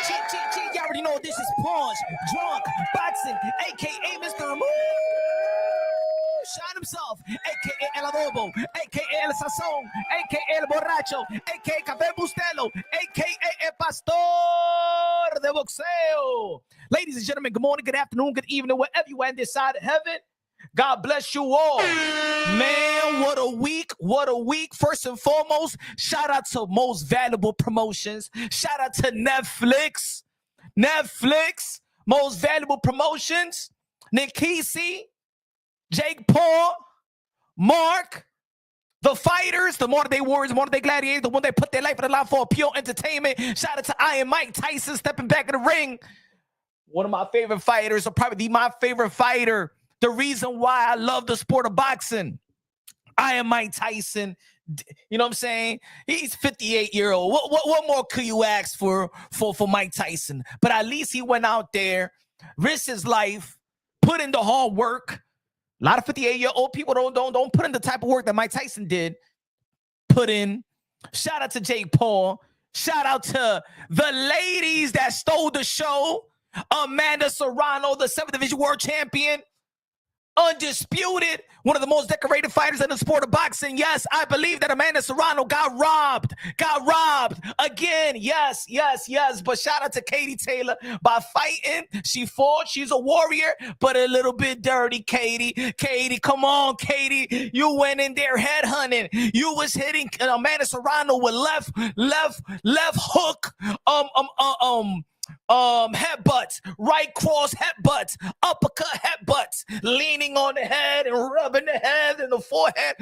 You already know this is Punch, Drunk, Boxing, a.k.a. Mr. Remove. Shine himself, a.k.a. El Adobo, a.k.a. El Sazón, a.k.a. El Borracho, a.k.a. Café Bustelo, a.k.a. El Pastor de Boxeo. Ladies and gentlemen, good morning, good afternoon, good evening, wherever you are in this side of heaven. God bless you all. Man, what a week. What a week. First and foremost, shout out to Most Valuable Promotions. Shout out to Netflix. Most Valuable Promotions. Nick Kesey, Jake Paul, Mark, the fighters, the Modern Day Warriors, the Modern Day Gladiators, the one that put their life on the line for pure entertainment. Shout out to Mike Tyson stepping back in the ring. One of my favorite fighters, or probably my favorite fighter. The reason why I love the sport of boxing. Mike Tyson. You know what I'm saying? He's 58-year-old. What more could you ask for Mike Tyson? But at least he went out there, risked his life, put in the hard work. A lot of 58-year-old people don't put in the type of work that Mike Tyson did. Put in. Shout out to Jake Paul. Shout out to the ladies that stole the show. Amanda Serrano, the 7th Division World Champion. Undisputed, one of the most decorated fighters in the sport of boxing. Yes, I believe that Amanda Serrano got robbed again. Yes. But shout out to Katie Taylor by fighting. She fought. She's a warrior, but a little bit dirty. Katie, come on, Katie. You went in there head hunting. You was hitting Amanda Serrano with left hook. Headbutts, right cross headbutts, uppercut headbutts, leaning on the head and rubbing the head and the forehead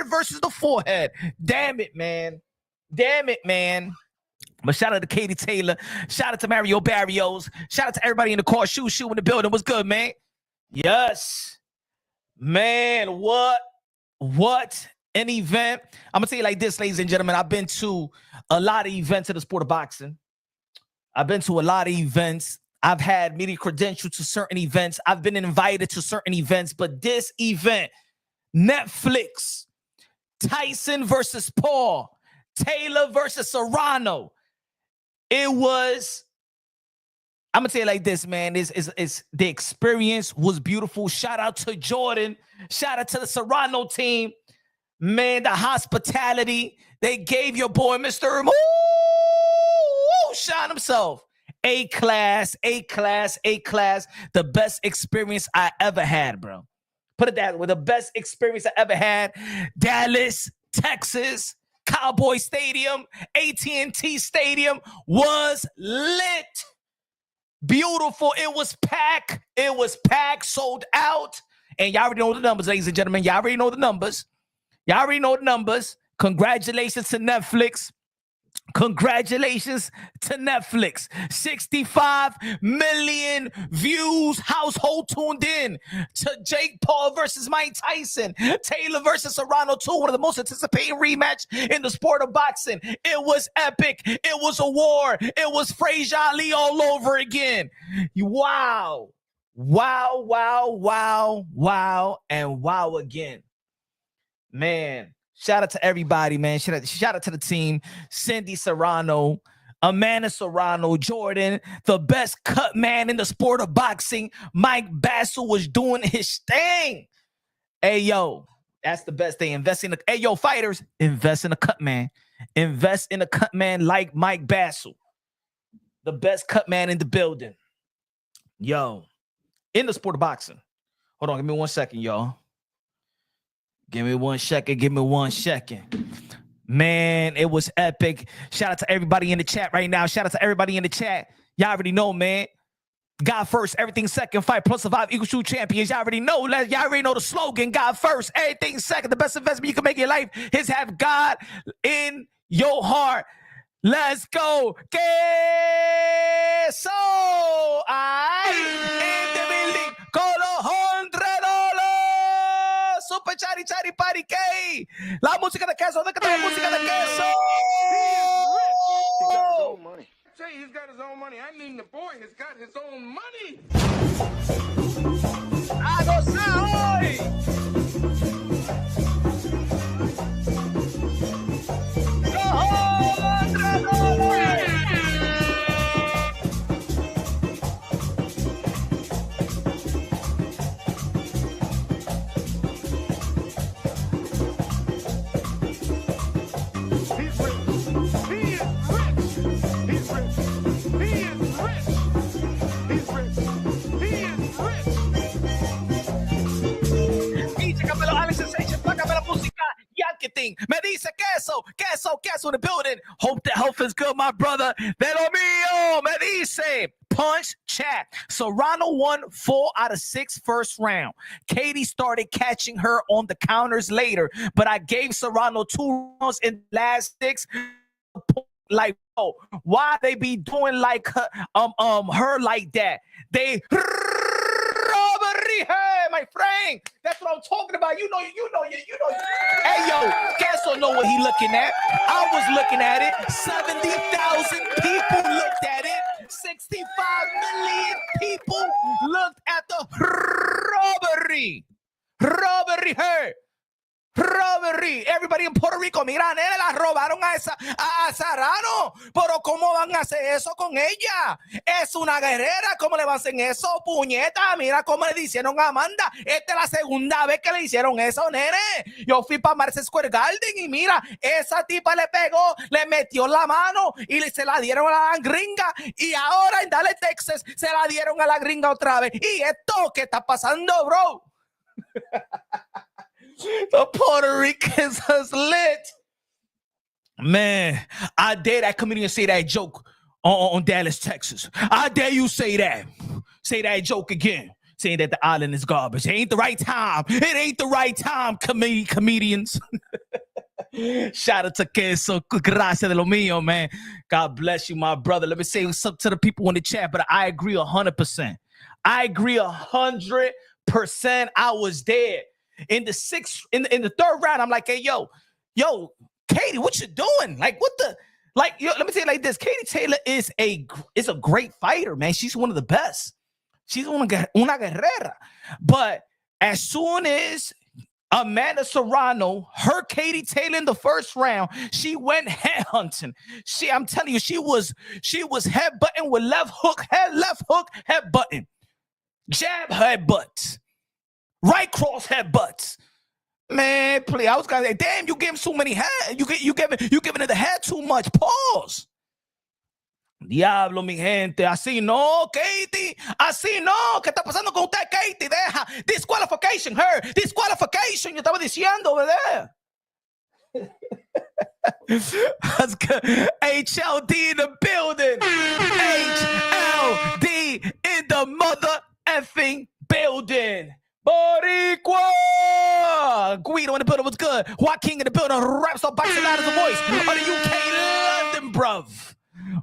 versus the forehead. Damn it, man. But shout out to Katie Taylor. Shout out to Mario Barrios. Shout out to everybody in the car. Shoe in the building. What's good, man? Yes. Man, what an event. I'm going to tell you like this, ladies and gentlemen. I've been to a lot of events in the sport of boxing. I've been to a lot of events. I've had media credentials to certain events. I've been invited to certain events. But this event, Netflix, Tyson versus Paul, Taylor versus Serrano, it was, I'm going to tell you like this, man. The experience was beautiful. Shout out to Jordan. Shout out to the Serrano team. Man, the hospitality they gave your boy, Mr. Shine himself. A-class. The best experience I ever had, bro. Put it that way. The best experience I ever had. Dallas, Texas, Cowboy Stadium, AT&T Stadium was lit. Beautiful. It was packed, sold out. And y'all already know the numbers, ladies and gentlemen. Y'all already know the numbers. Congratulations to Netflix. 65 million views, household tuned in to Jake Paul versus Mike Tyson, Taylor versus Serrano 2, one of the most anticipated rematch in the sport of boxing. It was epic. It was a war. It was Frazier Ali all over again. Wow, and wow again. Man. Shout out to everybody, man. Shout out to the team. Cindy Serrano, Amanda Serrano, Jordan, the best cut man in the sport of boxing. Mike Bassel was doing his thing. Hey, yo, that's the best thing. Fighters, invest in a cut man. Invest in a cut man like Mike Bassel. The best cut man in the building. Yo, in the sport of boxing. Hold on, give me 1 second, y'all. Give me one second. Man, it was epic. Shout out to everybody in the chat right now. Y'all already know, man. God first, everything second. Fight plus survive equals true champions. Y'all already know. Y'all already know the slogan. God first, everything second. The best investment you can make in your life is have God in your heart. Let's go. Que so in the building. Colo $100. Super Chari Pari K. La música de queso. Look at la música de queso. He got his own money. Say he's got his own money. I mean the boy has got his own money. A gozar hoy. $100. Queso in the building. Hope the health is good, my brother. De lo mío, me dice. Punch chat. Serrano won 4 out of 6 first round. Katie started catching her on the counters later, but I gave Serrano 2 rounds in the last 6. Like, oh, why they be doing like her like that? They robbery, hey, my friend. That's what I'm talking about. You know. Hey, yo, Queso know what he looking at. I was looking at it. 70,000 people looked at it. 65 million people looked at the robbery. Robbery, hey. Robbery. Everybody in Puerto Rico, mira, nene, la robaron a Serrano. Pero ¿cómo van a hacer eso con ella? Es una guerrera. ¿Cómo le van a hacer eso, puñeta? Mira cómo le hicieron a Amanda. Esta es la segunda vez que le hicieron eso, nene. Yo fui para Madison Square Garden y mira, esa tipa le pegó, le metió la mano y se la dieron a la gringa. Y ahora en Dallas, Texas, se la dieron a la gringa otra vez. ¿Y esto qué está pasando, bro? The Puerto Ricans is lit. Man, I dare that comedian say that joke on Dallas, Texas. I dare you say that. Say that joke again. Saying that the island is garbage. It ain't the right time. It ain't the right time, comedians. Shout out to Queso. Gracias de lo mío, man. God bless you, my brother. Let me say what's up to the people in the chat, but I agree 100%. I agree 100%. I was there. In the third round, I'm like, hey, yo, Katie, what you doing? Like, what the, like, yo, let me tell you like this. Katie Taylor is a great fighter, man. She's one of the best. She's una guerrera. But as soon as Amanda Serrano heard Katie Taylor in the first round, she went head hunting. I'm telling you, she was headbutting with left hook, headbutting, jab, headbutts. Right cross headbutts. Man, please. I was gonna say, damn, you give him so many head. You giving it the head too much. Pause. Diablo, mi gente. Así no, Katie. Así no. ¿Qué está pasando con usted, Katie? Deja. Disqualification, her. Disqualification. Yo estaba diciendo, ¿verdad? That's good. HLD in the building. HLD in the mother effing building. Boricua! Guido in the building was good. Joaquin in the building raps up boxing out of the voice of the UK London, bruv.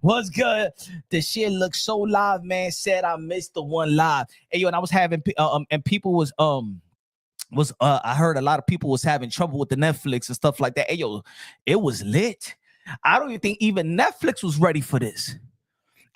What's good? The shit looks so live, man. Said I missed the one live. Hey, yo, and I was having and people was I heard a lot of people was having trouble with the Netflix and stuff like that. Hey, yo, it was lit. I don't even think even Netflix was ready for this.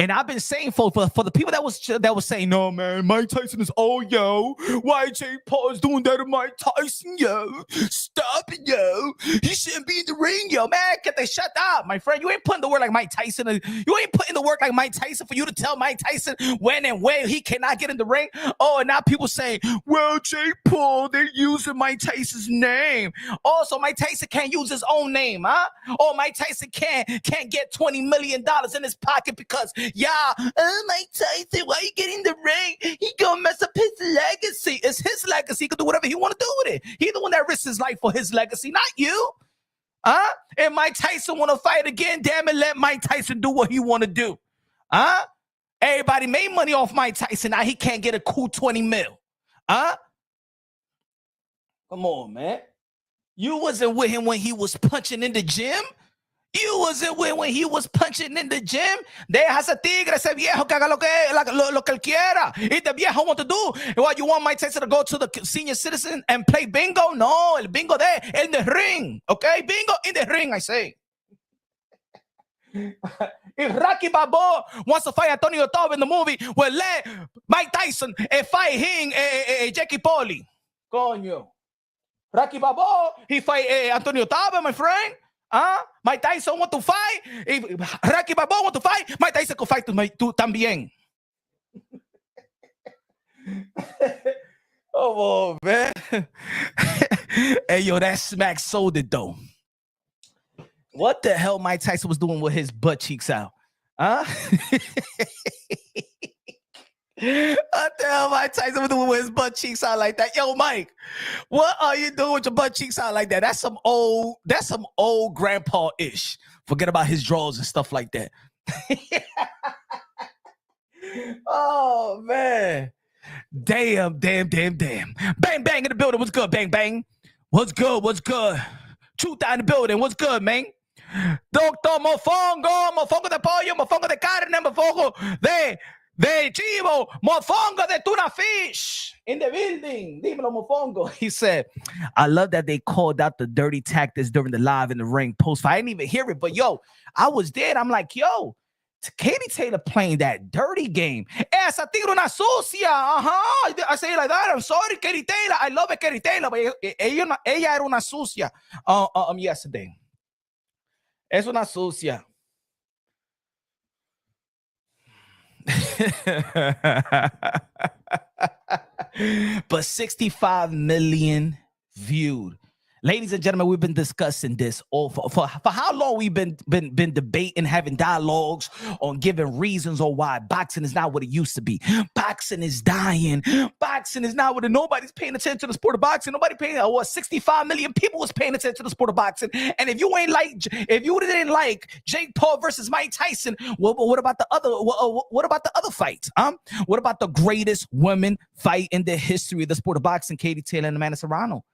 And I've been saying for the people that was saying, no, man, Mike Tyson is yo. Why Jake Paul is doing that to Mike Tyson, yo? Stop it, yo. He shouldn't be in the ring, yo. Man, get they shut up, my friend. You ain't putting the work like Mike Tyson. You ain't putting the work like Mike Tyson for you to tell Mike Tyson when and where he cannot get in the ring. Oh, and now people saying, well, Jake Paul, they're using Mike Tyson's name. Also, Mike Tyson can't use his own name, huh? Oh, Mike Tyson can't get $20 million in his pocket because Mike Tyson, why you get in the ring? He gonna mess up his legacy. It's his legacy. He can do whatever he want to do with it. He's the one that risks his life for his legacy, not you. And Mike Tyson want to fight again, damn it, let Mike Tyson do what he want to do. Everybody made money off Mike Tyson. Now he can't get a cool 20 mil. Come on, man. You wasn't with him when he was punching in the gym. You wasn't with when he was punching in the gym. Deja ese tigre, ese viejo que haga lo que él quiera. Y the viejo want to do. What, you want Mike Tyson to go to the senior citizen and play bingo? No, el bingo there in the ring. Okay, bingo in the ring, I say. If Rocky Balboa wants to fight Antonio Tarver in the movie, well, let Mike Tyson fight him, Jackie Pauly. Coño. Rocky Balboa, he fight Antonio Tarver, my friend. Mike Tyson want to fight. If Rocky Balboa want to fight, Mike Tyson can fight tú también. Oh, man. Hey, yo, that smack sold it, though. What the hell Mike Tyson was doing with his butt cheeks out? What the hell, Mike Tyson doing with his butt cheeks out like that? Yo, Mike, what are you doing with your butt cheeks out like that? That's some old grandpa-ish. Forget about his drawers and stuff like that. Oh, man. Damn. Bang, bang in the building. What's good, bang, bang? What's good? Truth out in the building. What's good, man? Doctor mofongo de pollo, mofongo de carne, mofongo de chivo, mofongo de tuna fish in the building. Dímelo, mofongo. He said, I love that they called out the dirty tactics during the live in the ring post fight. I didn't even hear it, but yo, I was there. I'm like, yo, Katie Taylor playing that dirty game. Esa tira una sucia. I say it like that. I'm sorry, Katie Taylor. I love it, Katie Taylor, but ella era una sucia yesterday. Es una sucia. But 65 million viewed. Ladies and gentlemen, we've been discussing this for how long we've been debating, having dialogues on giving reasons on why boxing is not what it used to be. Boxing is dying. Boxing is not what nobody's paying attention to the sport of boxing. Nobody paying 65 million people was paying attention to the sport of boxing. And if you didn't like Jake Paul versus Mike Tyson, what about the other fights? What about the greatest women fight in the history of the sport of boxing, Katie Taylor and Amanda Serrano?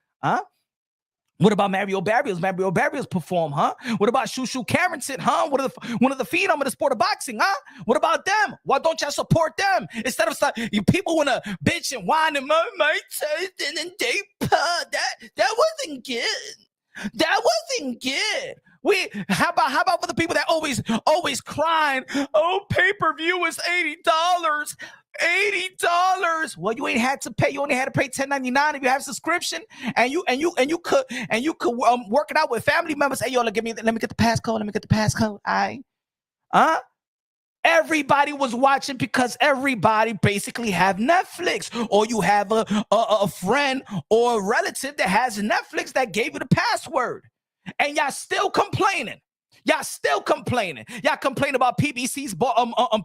What about Mario Barrios? Mario Barrios perform, What about Shushu Carrington, One of the phenom of the sport of boxing, What about them? Why don't y'all support them? Instead of you people want to bitch and whine and Mike Tyson and Jake Paul. That wasn't good. That wasn't good. How about for the people that always crying? Oh, pay-per-view is $80. $80. Well, you ain't had to pay. You only had to pay $10.99 if you have a subscription, and you could work it out with family members. Hey, yo, let me get the passcode. All right. Everybody was watching because everybody basically have Netflix, or you have a friend or a relative that has Netflix that gave you the password, and y'all still complaining. Y'all complain about PBC's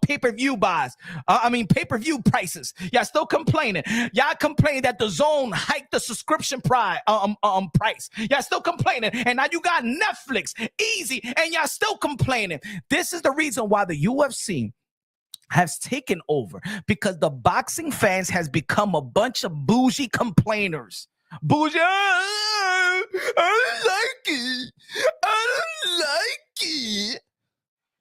pay-per-view buys. Pay-per-view prices. Y'all still complaining. Y'all complain that the Zone hiked the subscription price. Y'all still complaining. And now you got Netflix, easy, and y'all still complaining. This is the reason why the UFC has taken over, because the boxing fans has become a bunch of bougie complainers. Bougie, I don't like it.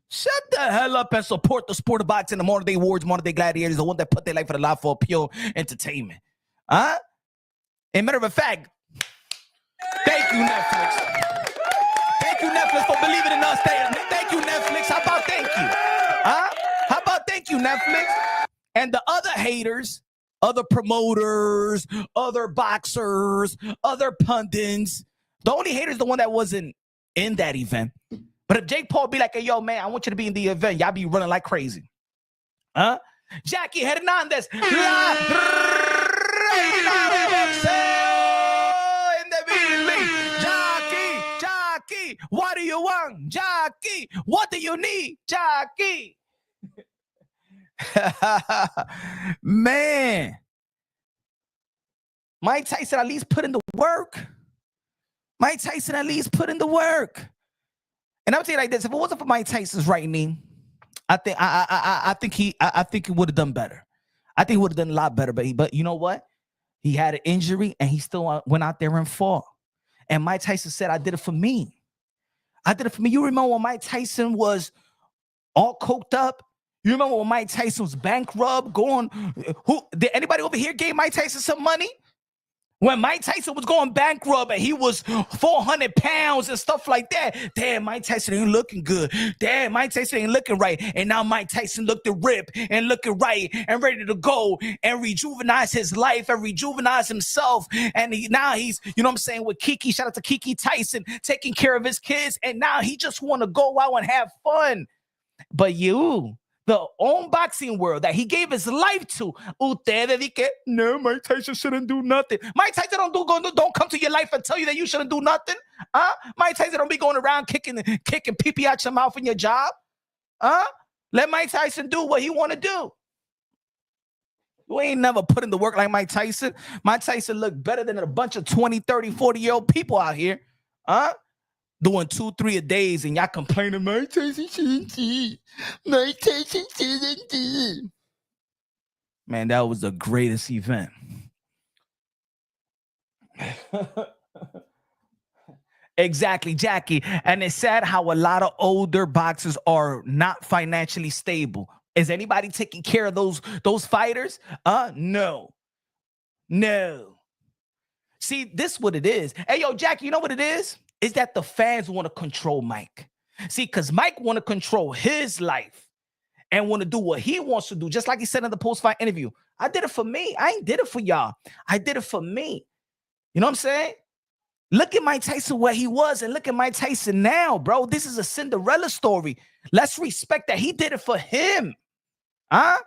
Shut the hell up and support the sport of boxing, the modern day warriors, modern day gladiators, the one that put their life for the line for pure entertainment. And matter of fact, thank you, Netflix. Thank you, Netflix, for believing in us. Thank you, Netflix. How about thank you? How about thank you, Netflix? And the other haters, other promoters, other boxers, other pundits. The only hater is the one that wasn't in that event. But if Jake Paul be like, hey, yo, man, I want you to be in the event, y'all be running like crazy. Jackie Hernandez. In the building. Jackie, what do you want? Jackie, what do you need? Jackie. Man. Mike Tyson at least put in the work. And I'll tell you like this: if it wasn't for Mike Tyson's right knee, I think he would have done better. I think he would have done a lot better. But you know what? He had an injury and he still went out there and fought. And Mike Tyson said, "I did it for me. You remember when Mike Tyson was all coked up? You remember when Mike Tyson was bankrupt? Who did anybody over here gave Mike Tyson some money? When Mike Tyson was going bankrupt and he was 400 pounds and stuff like that. Damn, Mike Tyson ain't looking good. Damn, Mike Tyson ain't looking right. And now Mike Tyson looked at rip and looking right and ready to go and rejuvenate his life and rejuvenate himself. And now he's, you know what I'm saying, with Kiki, shout out to Kiki Tyson, taking care of his kids. And now he just want to go out and have fun. But you, the own boxing world that he gave his life to, no, Mike Tyson shouldn't do nothing. Mike Tyson don't come to your life and tell you that you shouldn't do nothing. Mike Tyson don't be going around kicking pee-pee out your mouth in your job. Let Mike Tyson do what he want to do. You ain't never put in the work like Mike Tyson. Mike Tyson looked better than a bunch of 20, 30, 40-year-old people out here. Doing 2, 3 a days, and y'all complaining, Mike Tyson shouldn't do. Mike Tyson shouldn't do. Man, that was the greatest event. Exactly, Jackie. And it's sad how a lot of older boxers are not financially stable. Is anybody taking care of those fighters? No. See, this is what it is. Hey, yo, Jackie, you know what it is? Is that the fans want to control Mike. See, because Mike want to control his life and want to do what he wants to do. Just like he said in the post-fight interview. I did it for me. I ain't did it for y'all. I did it for me. You know what I'm saying? Look at Mike Tyson where he was and look at Mike Tyson now, bro. This is a Cinderella story. Let's respect that he did it for him. How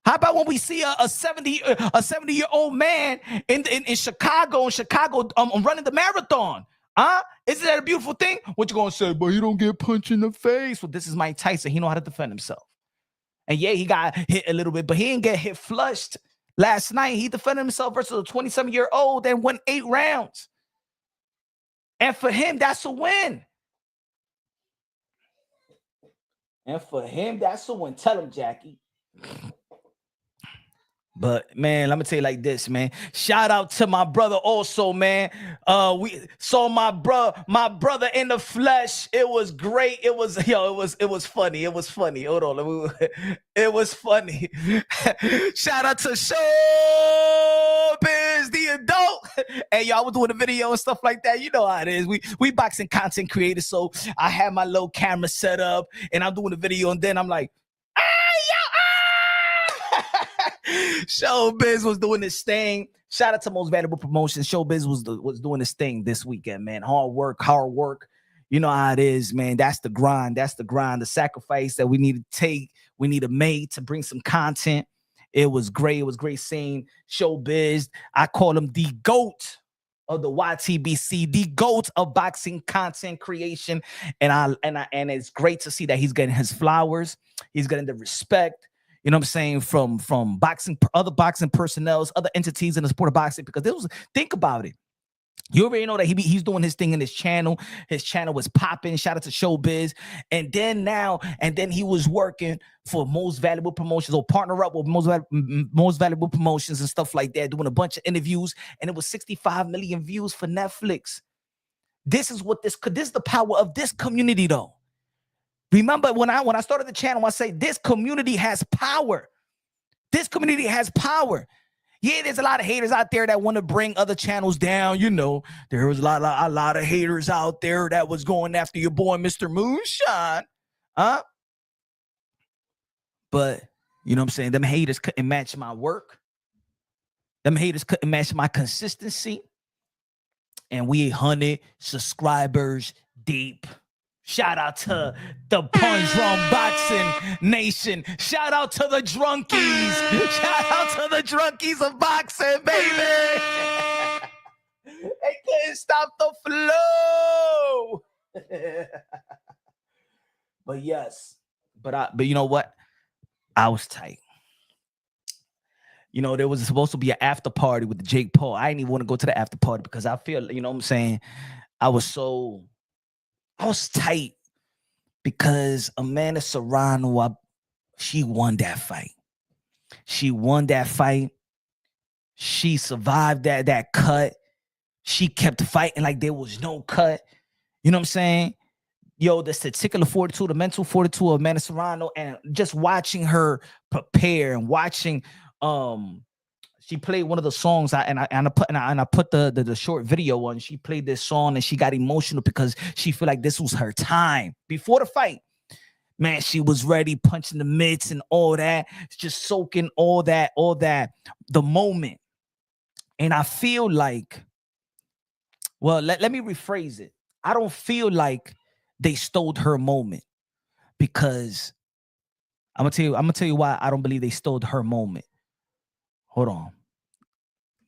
about when we see a 70-year-old man in Chicago, running the marathon? Isn't that a beautiful thing? What you gonna say? But he don't get punched in the face. Well, this is Mike Tyson. He know how to defend himself. And yeah, he got hit a little bit, but he didn't get hit flushed. Last night, he defended himself versus a 27-year-old and won 8 rounds. And for him, that's a win. Tell him, Jackie. But man, let me tell you like this, man. Shout out to my brother also, man. We saw my brother in the flesh. It was great. It was funny. It was funny. Hold on. It was funny. Shout out to Showbiz, the adult. Hey, y'all was doing a video and stuff like that. You know how it is. We boxing content creators. So I had my little camera set up and I'm doing the video, and then I'm like, Showbiz was doing this thing. Shout out to Most Valuable Promotions. Showbiz was doing this thing this weekend, man. Hard work. You know how it is, man. That's the grind. The sacrifice that we need to take. We need to make to bring some content. It was great. It was great seeing Showbiz. I call him the GOAT of the YTBC, the GOAT of boxing content creation. And it's great to see that he's getting his flowers. He's getting the respect. You know what I'm saying? From boxing, other boxing personnel, other entities in the sport of boxing, because think about it. You already know that he's doing his thing in his channel. His channel was popping. Shout out to Showbiz. And then he was working for Most Valuable Promotions, or partner up with Most Valuable Promotions and stuff like that, doing a bunch of interviews. And it was 65 million views for Netflix. This is the power of this community, though. Remember when I started the channel, I say this community has power. This community has power. Yeah, there's a lot of haters out there that want to bring other channels down. You know, there was a lot of haters out there that was going after your boy, Mr. Moonshine. But, you know what I'm saying? Them haters couldn't match my work. Them haters couldn't match my consistency. And we 100 subscribers deep. Shout out to the Punch Drum Boxing Nation. Shout out to the drunkies. Shout out to the drunkies of boxing, baby. They couldn't stop the flow. But yes, but you know what? I was tight. You know, there was supposed to be an after party with Jake Paul. I didn't even want to go to the after party because I feel, you know what I'm saying? I was tight because Amanda Serrano, she won that fight. She survived that cut. She kept fighting like there was no cut. You know what I'm saying? Yo, the testicular fortitude, the mental fortitude of Amanda Serrano, and just watching her prepare and watching, she played one of the songs, I put the short video on. She played this song and she got emotional because she felt like this was her time before the fight. Man, she was ready, punching the mitts and all that, just soaking all that, the moment. And I feel like, well, let me rephrase it. I don't feel like they stole her moment, because I'm gonna tell you why I don't believe they stole her moment. Hold on.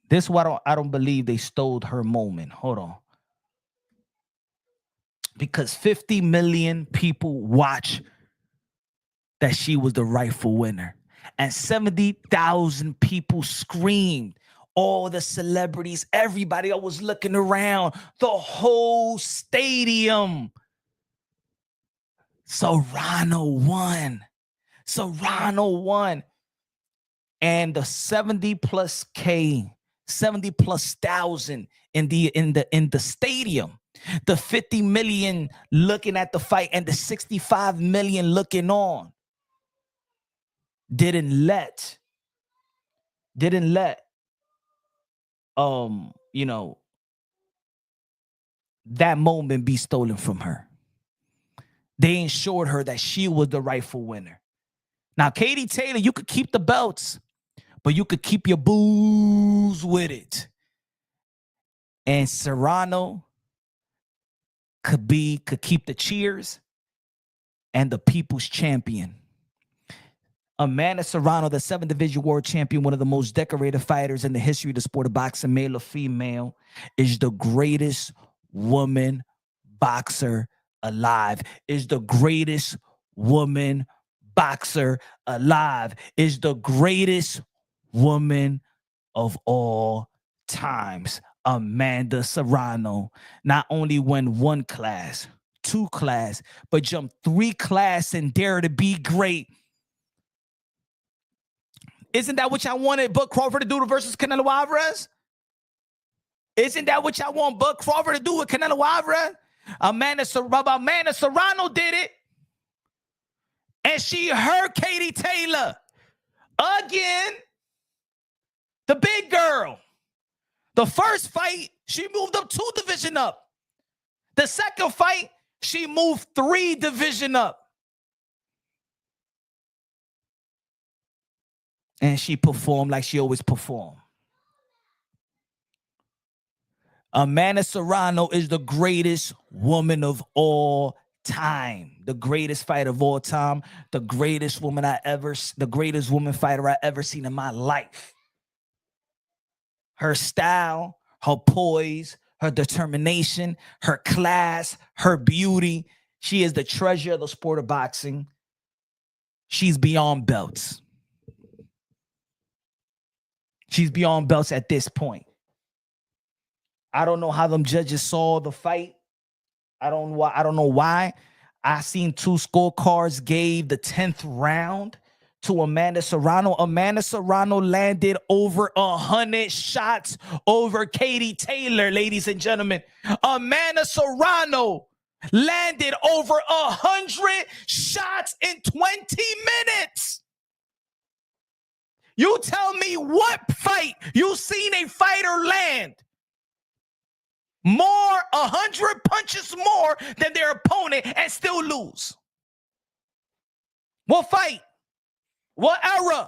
This is why I don't believe they stole her moment. Hold on. Because 50 million people watch that she was the rightful winner. and 70,000 people screamed. All the celebrities, everybody that was looking around, the whole stadium. Serrano won. Serrano won. And the 70 plus thousand in the stadium, the 50 million looking at the fight, and the 65 million looking on, didn't let that moment be stolen from her. They ensured her that she was the rightful winner. Now, Katie Taylor, you could keep the belts, but you could keep your booze with it. And Serrano could keep the cheers and the people's champion. Amanda Serrano, the 7th Division World Champion, one of the most decorated fighters in the history of the sport of boxing, male or female, is the greatest woman boxer alive. Is the greatest woman boxer alive. Is the greatest woman of all times. Amanda Serrano not only won 1 class, 2 class, but jumped 3 class and dare to be great. Isn't that what y'all wanted Bud Crawford to do versus Canelo Alvarez? Isn't that what y'all want Bud Crawford to do with Canelo Alvarez? Amanda Serrano did it. And she hurt Katie Taylor. Again, the big girl. The first fight, she moved up 2 division up. The second fight, she moved 3 division up. And she performed like she always performed. Amanda Serrano is the greatest woman of all time. The greatest fighter of all time. The greatest woman fighter I ever seen in my life. Her style, her poise, her determination, her class, her beauty. She is the treasure of the sport of boxing. She's beyond belts. She's beyond belts at this point. I don't know how them judges saw the fight. I don't know why. I seen 2 scorecards gave the 10th round to Amanda Serrano. Amanda Serrano landed over 100 shots over Katie Taylor, ladies and gentlemen. Amanda Serrano landed over 100 shots in 20 minutes. You tell me what fight you seen a fighter land more, 100 punches more than their opponent and still lose? What fight? What era?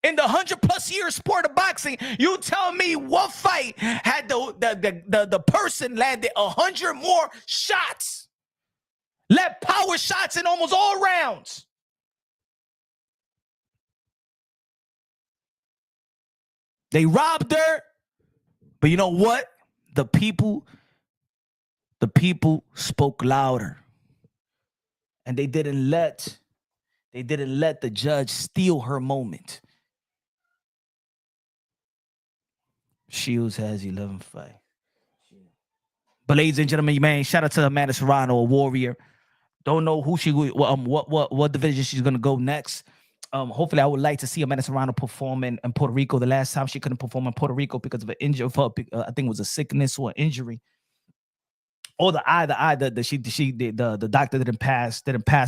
In the 100+ year sport of boxing, you tell me what fight had the person landed 100 more shots, let power shots in almost all rounds. They robbed her, but you know what? The people spoke louder, and they didn't let the judge steal her moment. Shields has 11 fights. But ladies and gentlemen, man, shout out to Amanda Serrano, a warrior. Don't know who what division she's gonna go next. Hopefully, I would like to see Amanda Serrano perform in Puerto Rico. The last time she couldn't perform in Puerto Rico because of an injury, I think it was a sickness or an injury. Or the doctor didn't pass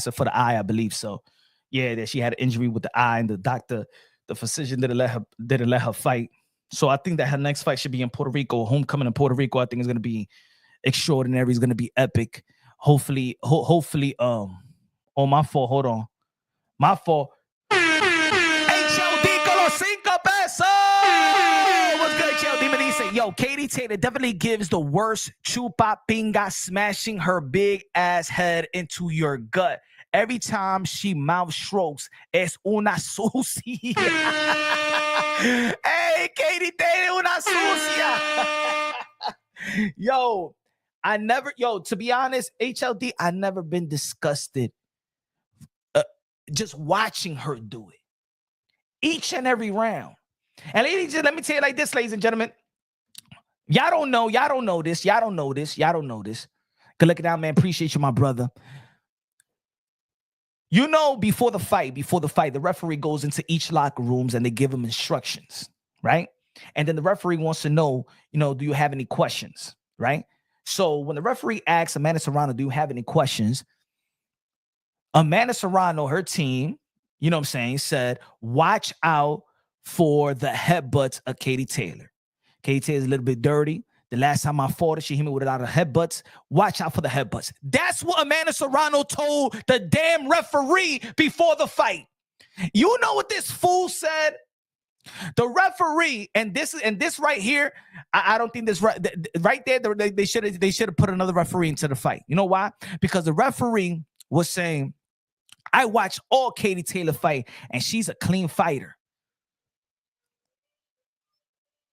her for the eye, I believe so. Yeah, that she had an injury with the eye, and the physician didn't let her fight. So I think that her next fight should be in Puerto Rico. Homecoming in Puerto Rico, I think is going to be extraordinary. It's going to be epic. Hopefully, oh, my fault. Hold on. My fault. HLD con los 5 pesos. What's good, HLD? Me dice, yo, Katie Taylor definitely gives the worst chupa pinga, smashing her big ass head into your gut. Every time she mouth strokes, es una sucia. Hey, Katie Taylor, una sucia. To be honest, HLD, I never been disgusted just watching her do it. each and every round. And let me tell you like this, ladies and gentlemen. Y'all don't know this. Good looking out, man. Appreciate you, my brother. You know, before the fight, the referee goes into each locker rooms and they give them instructions, right? And then the referee wants to know, do you have any questions, right? So when the referee asks Amanda Serrano, do you have any questions? Amanda Serrano, her team, said, watch out for the headbutts of Katie Taylor. Katie Taylor's a little bit dirty. The last time I fought her, she hit me with a lot of headbutts. Watch out for the headbutts. That's what Amanda Serrano told the damn referee before the fight. You know what this fool said? The referee, and this right here, I don't think this right there. They should have put another referee into the fight. You know why? Because the referee was saying, I watched all Katie Taylor fight, and she's a clean fighter.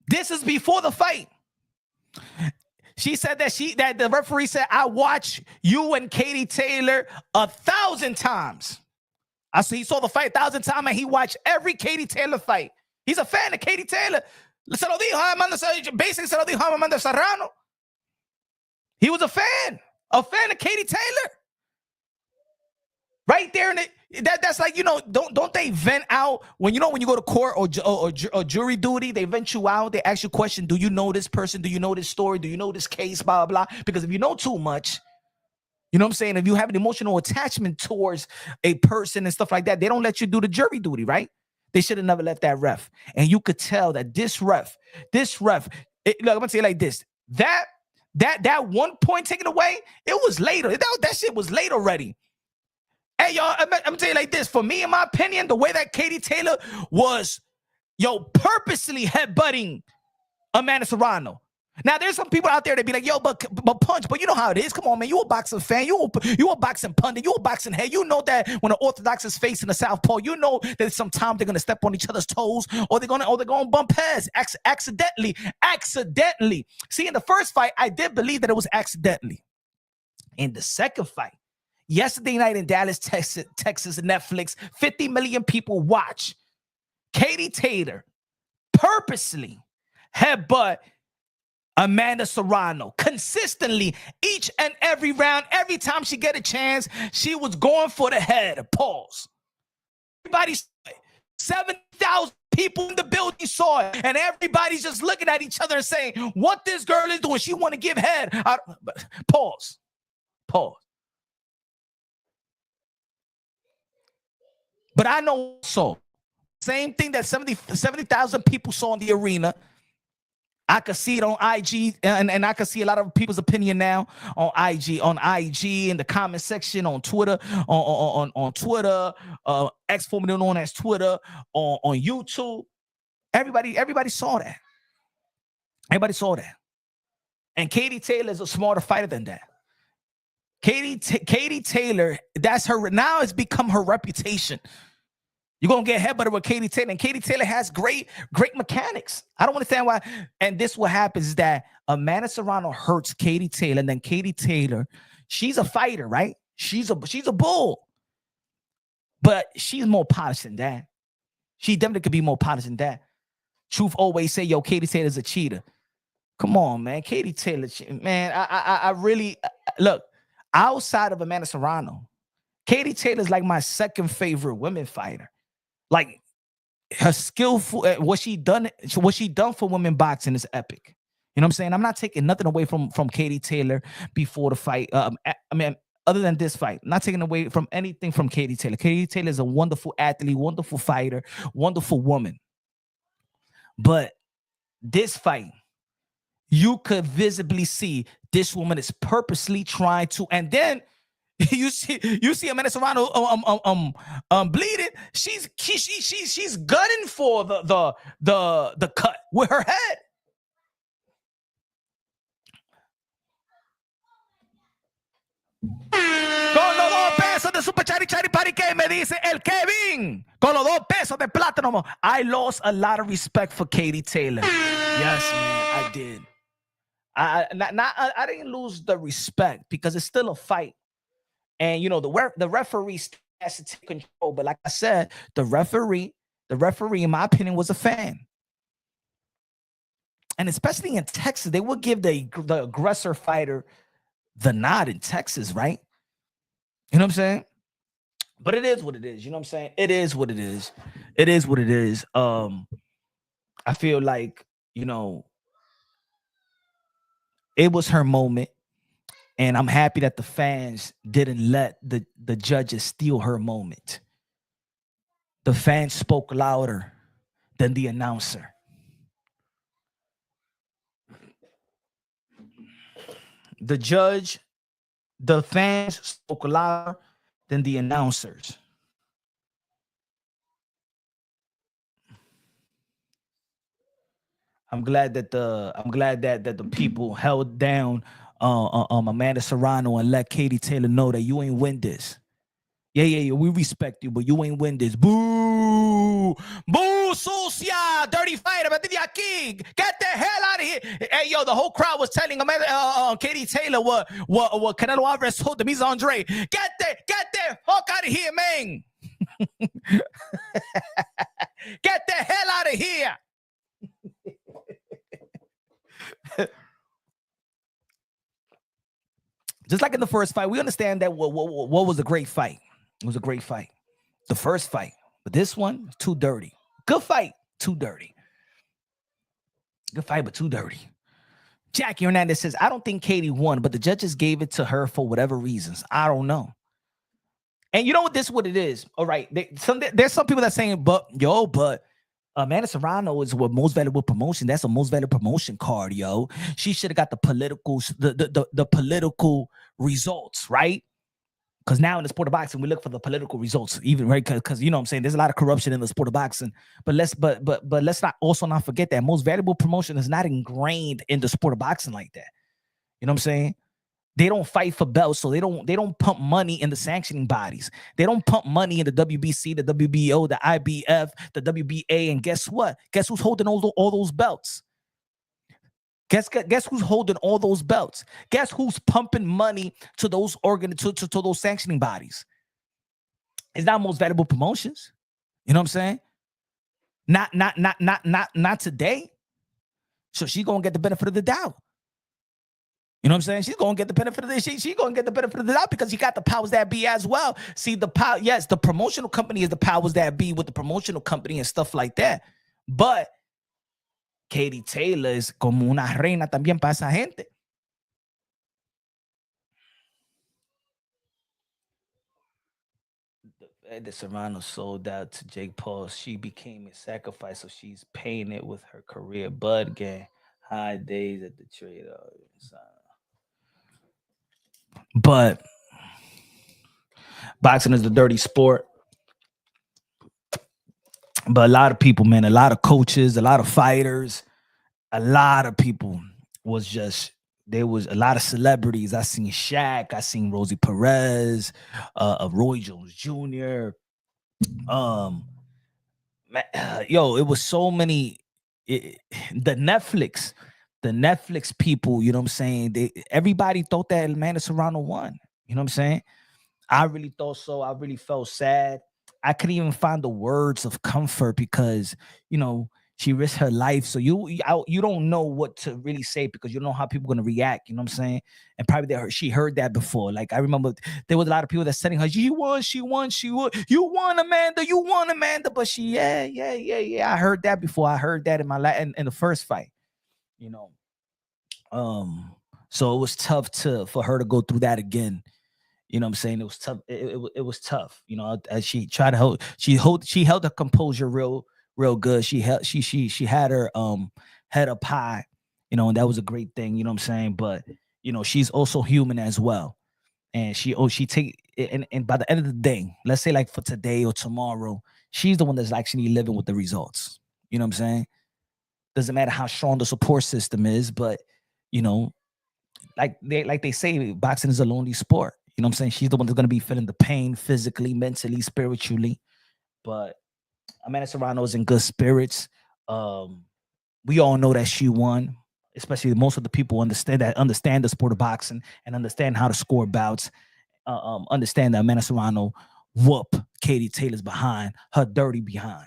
This is before the fight. She said that the referee said, I watched you and Katie Taylor 1,000 times. He saw the fight 1,000 times, and he watched every Katie Taylor fight. He's a fan of Katie Taylor. Se lo dijo a Amanda Serrano. He was a fan of Katie Taylor. Right there, and that's like, don't they vent out when you go to court or jury duty? They vent you out. They ask you a question. Do you know this person? Do you know this story? Do you know this case? Blah, blah, blah. Because if you know too much, you know what I'm saying? If you have an emotional attachment towards a person and stuff like that, they don't let you do the jury duty, right? They should have never let that ref. And you could tell that this ref, look, I'm gonna say it like this. That 1 point taken away, it was later. That shit was late already. Hey, y'all, I'm gonna tell you like this. For me, in my opinion, the way that Katie Taylor was, purposely headbutting Amanda Serrano. Now, there's some people out there that be like, but punch, but you know how it is. Come on, man. You a boxing fan. You a boxing pundit. You a boxing head. You know that when the Orthodox is facing the Southpaw, you know that sometimes they're gonna step on each other's toes, or they're gonna bump heads accidentally. See, in the first fight, I did believe that it was accidentally. In the second fight, yesterday night in Dallas, Texas, Netflix, 50 million people watch Katie Taylor purposely headbutt Amanda Serrano consistently each and every round. Every time she get a chance, she was going for the head. Pause. Everybody, 7,000 people in the building saw it, and everybody's just looking at each other and saying, what this girl is doing, she want to give head. Pause. But I know so. Same thing that 70,000 people saw in the arena. I could see it on IG, and I could see a lot of people's opinion now on IG, in the comment section, on Twitter, on Twitter, X formerly known as Twitter, on YouTube. Everybody saw that. Everybody saw that. And Katie Taylor is a smarter fighter than that. Katie Taylor, that's her. Now it's become her reputation. You're going to get headbutted with Katie Taylor. And Katie Taylor has great mechanics. I don't understand why. And this what happens is that Amanda Serrano hurts Katie Taylor. And then Katie Taylor, she's a fighter, right? She's a bull. But she's more polished than that. She definitely could be more polished than that. Truth always say, Katie Taylor's a cheater. Come on, man. Katie Taylor, man, I really, look, outside of Amanda Serrano, Katie Taylor's like my second favorite women fighter. Like, her skillful, what she done for women boxing is epic. You know what I'm saying? I'm not taking nothing away from Katie Taylor before the fight. I mean, other than this fight, I'm not taking away from anything from Katie Taylor. Katie Taylor is a wonderful athlete, wonderful fighter, wonderful woman. But this fight, you could visibly see this woman is purposely trying to, and then you see Amanda Serrano bleeding. She's gunning for the cut with her head. Con los 2 pesos de Super Chari Chari Parique, me dice el Kevin. Con los 2 pesos de plátano. I lost a lot of respect for Katie Taylor. Yes, man, I did. I didn't lose the respect because it's still a fight. And, the referee has to take control. But like I said, the referee The referee, in my opinion, was a fan. And especially in Texas, they would give the aggressor fighter the nod in Texas, right? You know what I'm saying? But it is what it is. You know what I'm saying? It is what it is. It is what it is. I feel like, you know, it was her moment. And I'm happy that the fans didn't let the judges steal her moment. The fans spoke louder than the announcer. The fans spoke louder than the announcers. I'm glad that the people held down Amanda Serrano and let Katie Taylor know that you ain't win this. Yeah. We respect you, but you ain't win this. Boo! Boo, sucia! Dirty fighter, get the hell out of here. Hey, yo, the whole crowd was telling Katie Taylor what Canelo Alvarez told them. He's Andre. Get the fuck out of here, man. Get the hell out of here. Just like in the first fight, we understand that what was a great fight. It was a great fight. The first fight. But this one, too dirty. Good fight, too dirty. Good fight, but too dirty. Jackie Hernandez says, I don't think Katie won, but the judges gave it to her for whatever reasons. I don't know. And you know what? This is what it is. All right. There's some people that saying, but Amanda Serrano is what most valuable promotion. That's a most valuable promotion card, yo. She should have got the political results, right? Because now in the sport of boxing, we look for the political results, even right? Because you know what I'm saying, there's a lot of corruption in the sport of boxing. But let's not forget that most valuable promotion is not ingrained in the sport of boxing like that. You know what I'm saying? They don't fight for belts, so they don't pump money in the sanctioning bodies. They don't pump money in the WBC, the WBO, the IBF, the WBA, and guess what? Guess who's holding all those belts? Guess who's holding all those belts? Guess who's pumping money to those to those sanctioning bodies? It's not most valuable promotions. You know what I'm saying? Not today. So she's gonna get the benefit of the doubt. You know what I'm saying? She's gonna get the benefit of this. She's gonna get the benefit of the doubt because she got the powers that be as well. See, the promotional company is the powers that be with the promotional company and stuff like that. But Katie Taylor es como una reina también para esa gente. The Serrano sold out to Jake Paul. She became a sacrifice, so she's paying it with her career. Bud gang, high days at the trade. But boxing is a dirty sport. But a lot of people, man, a lot of coaches, a lot of fighters, a lot of people there was a lot of celebrities. I seen Shaq, I seen Rosie Perez, Roy Jones Jr. It was so many. The Netflix people, you know what I'm saying? Everybody thought that Amanda Serrano won. You know what I'm saying? I really thought so. I really felt sad. I couldn't even find the words of comfort because, you know, she risked her life. So you don't know what to really say because you don't know how people are going to react. You know what I'm saying? And probably she heard that before. Like I remember there was a lot of people that telling her, she won. You won, Amanda. But yeah. I heard that before. I heard that in my in the first fight, you know. So it was tough for her to go through that again. You know what I'm saying? It was tough. It was tough. You know, as she tried to she held her composure real good. She had her head up high, you know, and that was a great thing, you know what I'm saying? But, you know, she's also human as well. And she take and by the end of the day, let's say like for today or tomorrow, she's the one that's actually living with the results. You know what I'm saying? Doesn't matter how strong the support system is, but you know, like they say, boxing is a lonely sport. You know what I'm saying? She's the one that's going to be feeling the pain physically, mentally, spiritually. But Amanda Serrano is in good spirits. We all know that she won, especially most of the people understand the sport of boxing and understand how to score bouts. Understand that Amanda Serrano whoop Katie Taylor's behind, her dirty behind.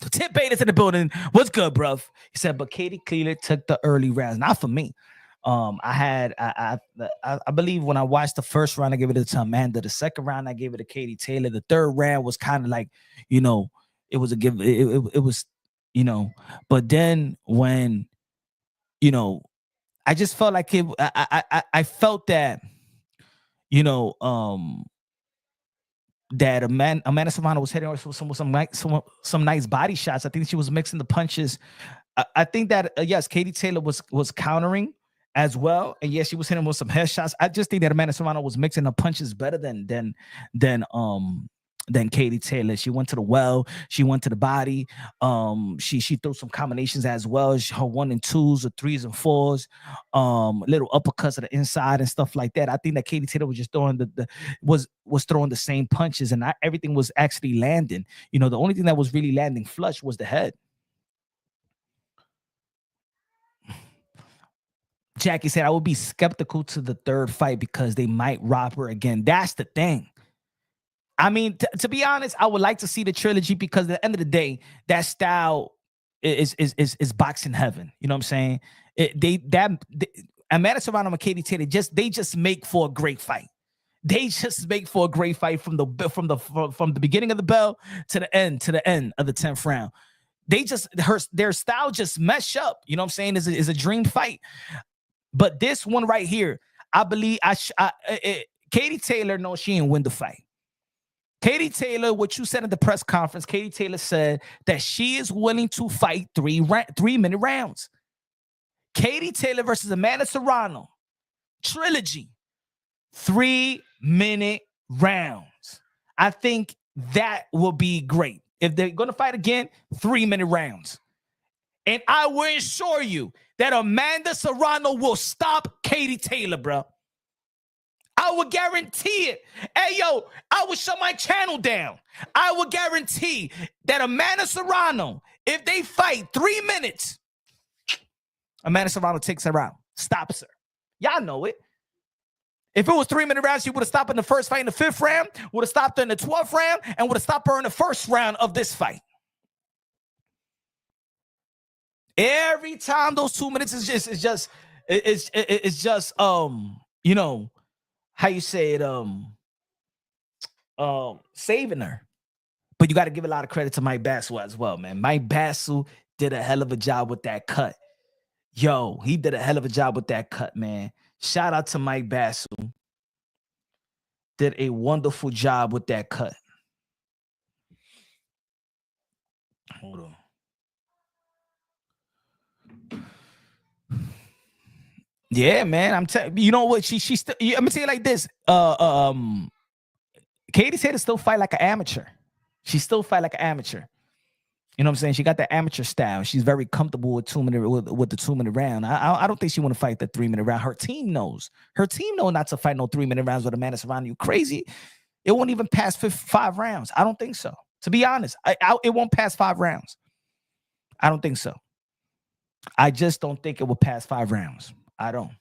Tip Beta's in the building. What's good, bruv? He said, but Katie Taylor took the early rounds. Not for me. I believe when I watched the first round, I gave it to Amanda. The second round, I gave it to Katie Taylor. The third round was kind of like, you know, it was a give. It was, you know, but then when, you know, I just felt like it. I felt that, you know, that Amanda Serrano was hitting her with some nice body shots. I think she was mixing the punches. I think that yes, Katie Taylor was countering as well, and yes, she was hitting with some headshots. I just think that Amanda Serrano was mixing the punches better than Katie Taylor. She went to the well, she went to the body. She threw some combinations as well. Her 1 and 2s, or 3s and 4s, little uppercuts to the inside and stuff like that. I think that Katie Taylor was just throwing was throwing the same punches, and everything was actually landing. You know, the only thing that was really landing flush was the head. Jackie said, I would be skeptical to the third fight because they might rob her again. That's the thing. I mean, to be honest, I would like to see the trilogy because at the end of the day, that style is boxing heaven. You know what I'm saying? Amanda Serrano and Katie Taylor just make for a great fight. They just make for a great fight from the beginning of the bell to the end of the 10th round. Their style just mesh up. You know what I'm saying? Is a dream fight. But this one right here, I believe Katie Taylor knows she didn't win the fight. Katie Taylor, what you said at the press conference, Katie Taylor said that she is willing to fight 3-minute rounds. Katie Taylor versus Amanda Serrano, trilogy, 3-minute rounds. I think that will be great. If they're going to fight again, 3-minute rounds. And I will assure you that Amanda Serrano will stop Katie Taylor, bro. I would guarantee it. Hey, yo, I would shut my channel down. I would guarantee that Amanda Serrano, if they fight 3 minutes, Amanda Serrano takes her out, stops her. Y'all know it. If it was 3-minute rounds, she would have stopped in the first fight in the 5th round, would have stopped her in the 12th round, and would have stopped her in the 1st round of this fight. Every time those 2 minutes is just you know, how you say it, saving her. But you got to give a lot of credit to Mike Bassel as well, man. Mike Bassel did a hell of a job with that cut. Yo, he did a hell of a job with that cut, man. Shout out to Mike Bassel. Did a wonderful job with that cut. Hold on. Yeah, man. I'm telling you know what? She still. I'm gonna say it like this. Katie Taylor still fight like an amateur. She still fight like an amateur. You know what I'm saying? She got that amateur style. She's very comfortable with 2-minute with the 2-minute round. I don't think she want to fight the 3-minute round. Her team knows. Her team know not to fight no 3-minute rounds with Amanda Serrano. You crazy? It won't even pass 5 rounds. I don't think so. To be honest, it won't pass 5 rounds. I don't think so. I just don't think it will pass 5 rounds. I don't.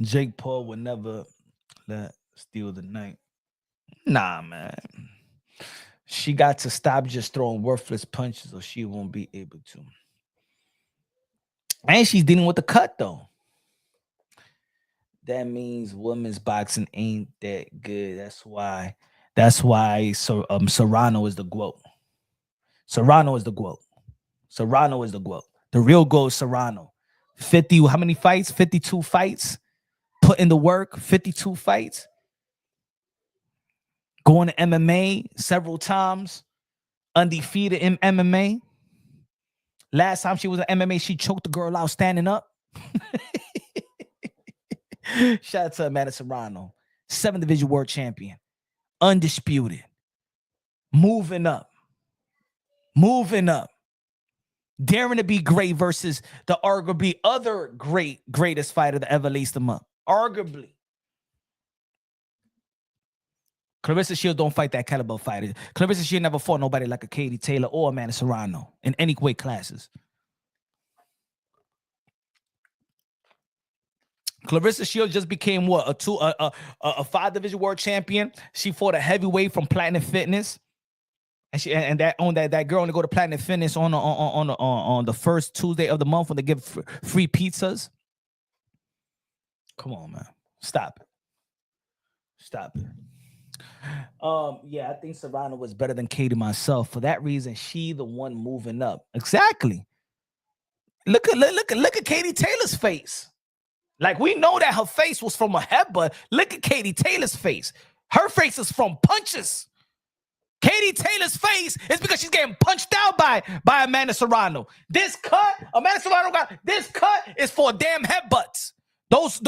Jake Paul would never let steal the night. Nah, man. She got to stop just throwing worthless punches or she won't be able to. And she's dealing with the cut, though. That means women's boxing ain't that good. That's why Serrano is the GOAT. Serrano is the GOAT. Serrano is the GOAT. The real GOAT is Serrano. 50, how many fights? 52 fights. Put in the work, 52 fights. Going to MMA several times. Undefeated in MMA. Last time she was in MMA, she choked the girl out standing up. Shout out to Amanda Serrano. 7th division world champion. Undisputed. Moving up. Daring to be great versus the arguably other greatest fighter that ever laced them up. Arguably. Clarissa Shields don't fight that caliber fighter. Clarissa Shields never fought nobody like a Katie Taylor or Amanda Serrano in any weight classes. Clarissa Shields just became what, a 5-division world champion. She fought a heavyweight from Platinum Fitness, and that girl only go to Platinum Fitness on the first Tuesday of the month when they give free pizzas. Come on, man, stop it. Yeah, I think Serrano was better than Katie myself. For that reason, she the one moving up. Exactly. Look at Katie Taylor's face. Like, we know that her face was from a headbutt. Look at Katie Taylor's face. Her face is from punches. Katie Taylor's face is because she's getting punched out by Amanda Serrano. This cut, Amanda Serrano got this cut is for damn headbutts. Those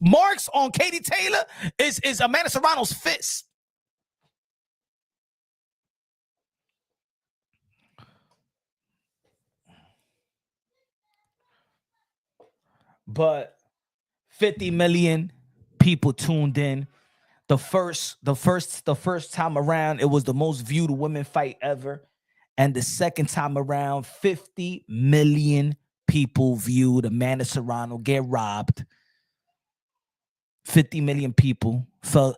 marks on Katie Taylor is Amanda Serrano's fist. But 50 million people tuned in. The first time around, it was the most viewed women fight ever. And the second time around, 50 million people viewed Amanda Serrano get robbed. 50 million people felt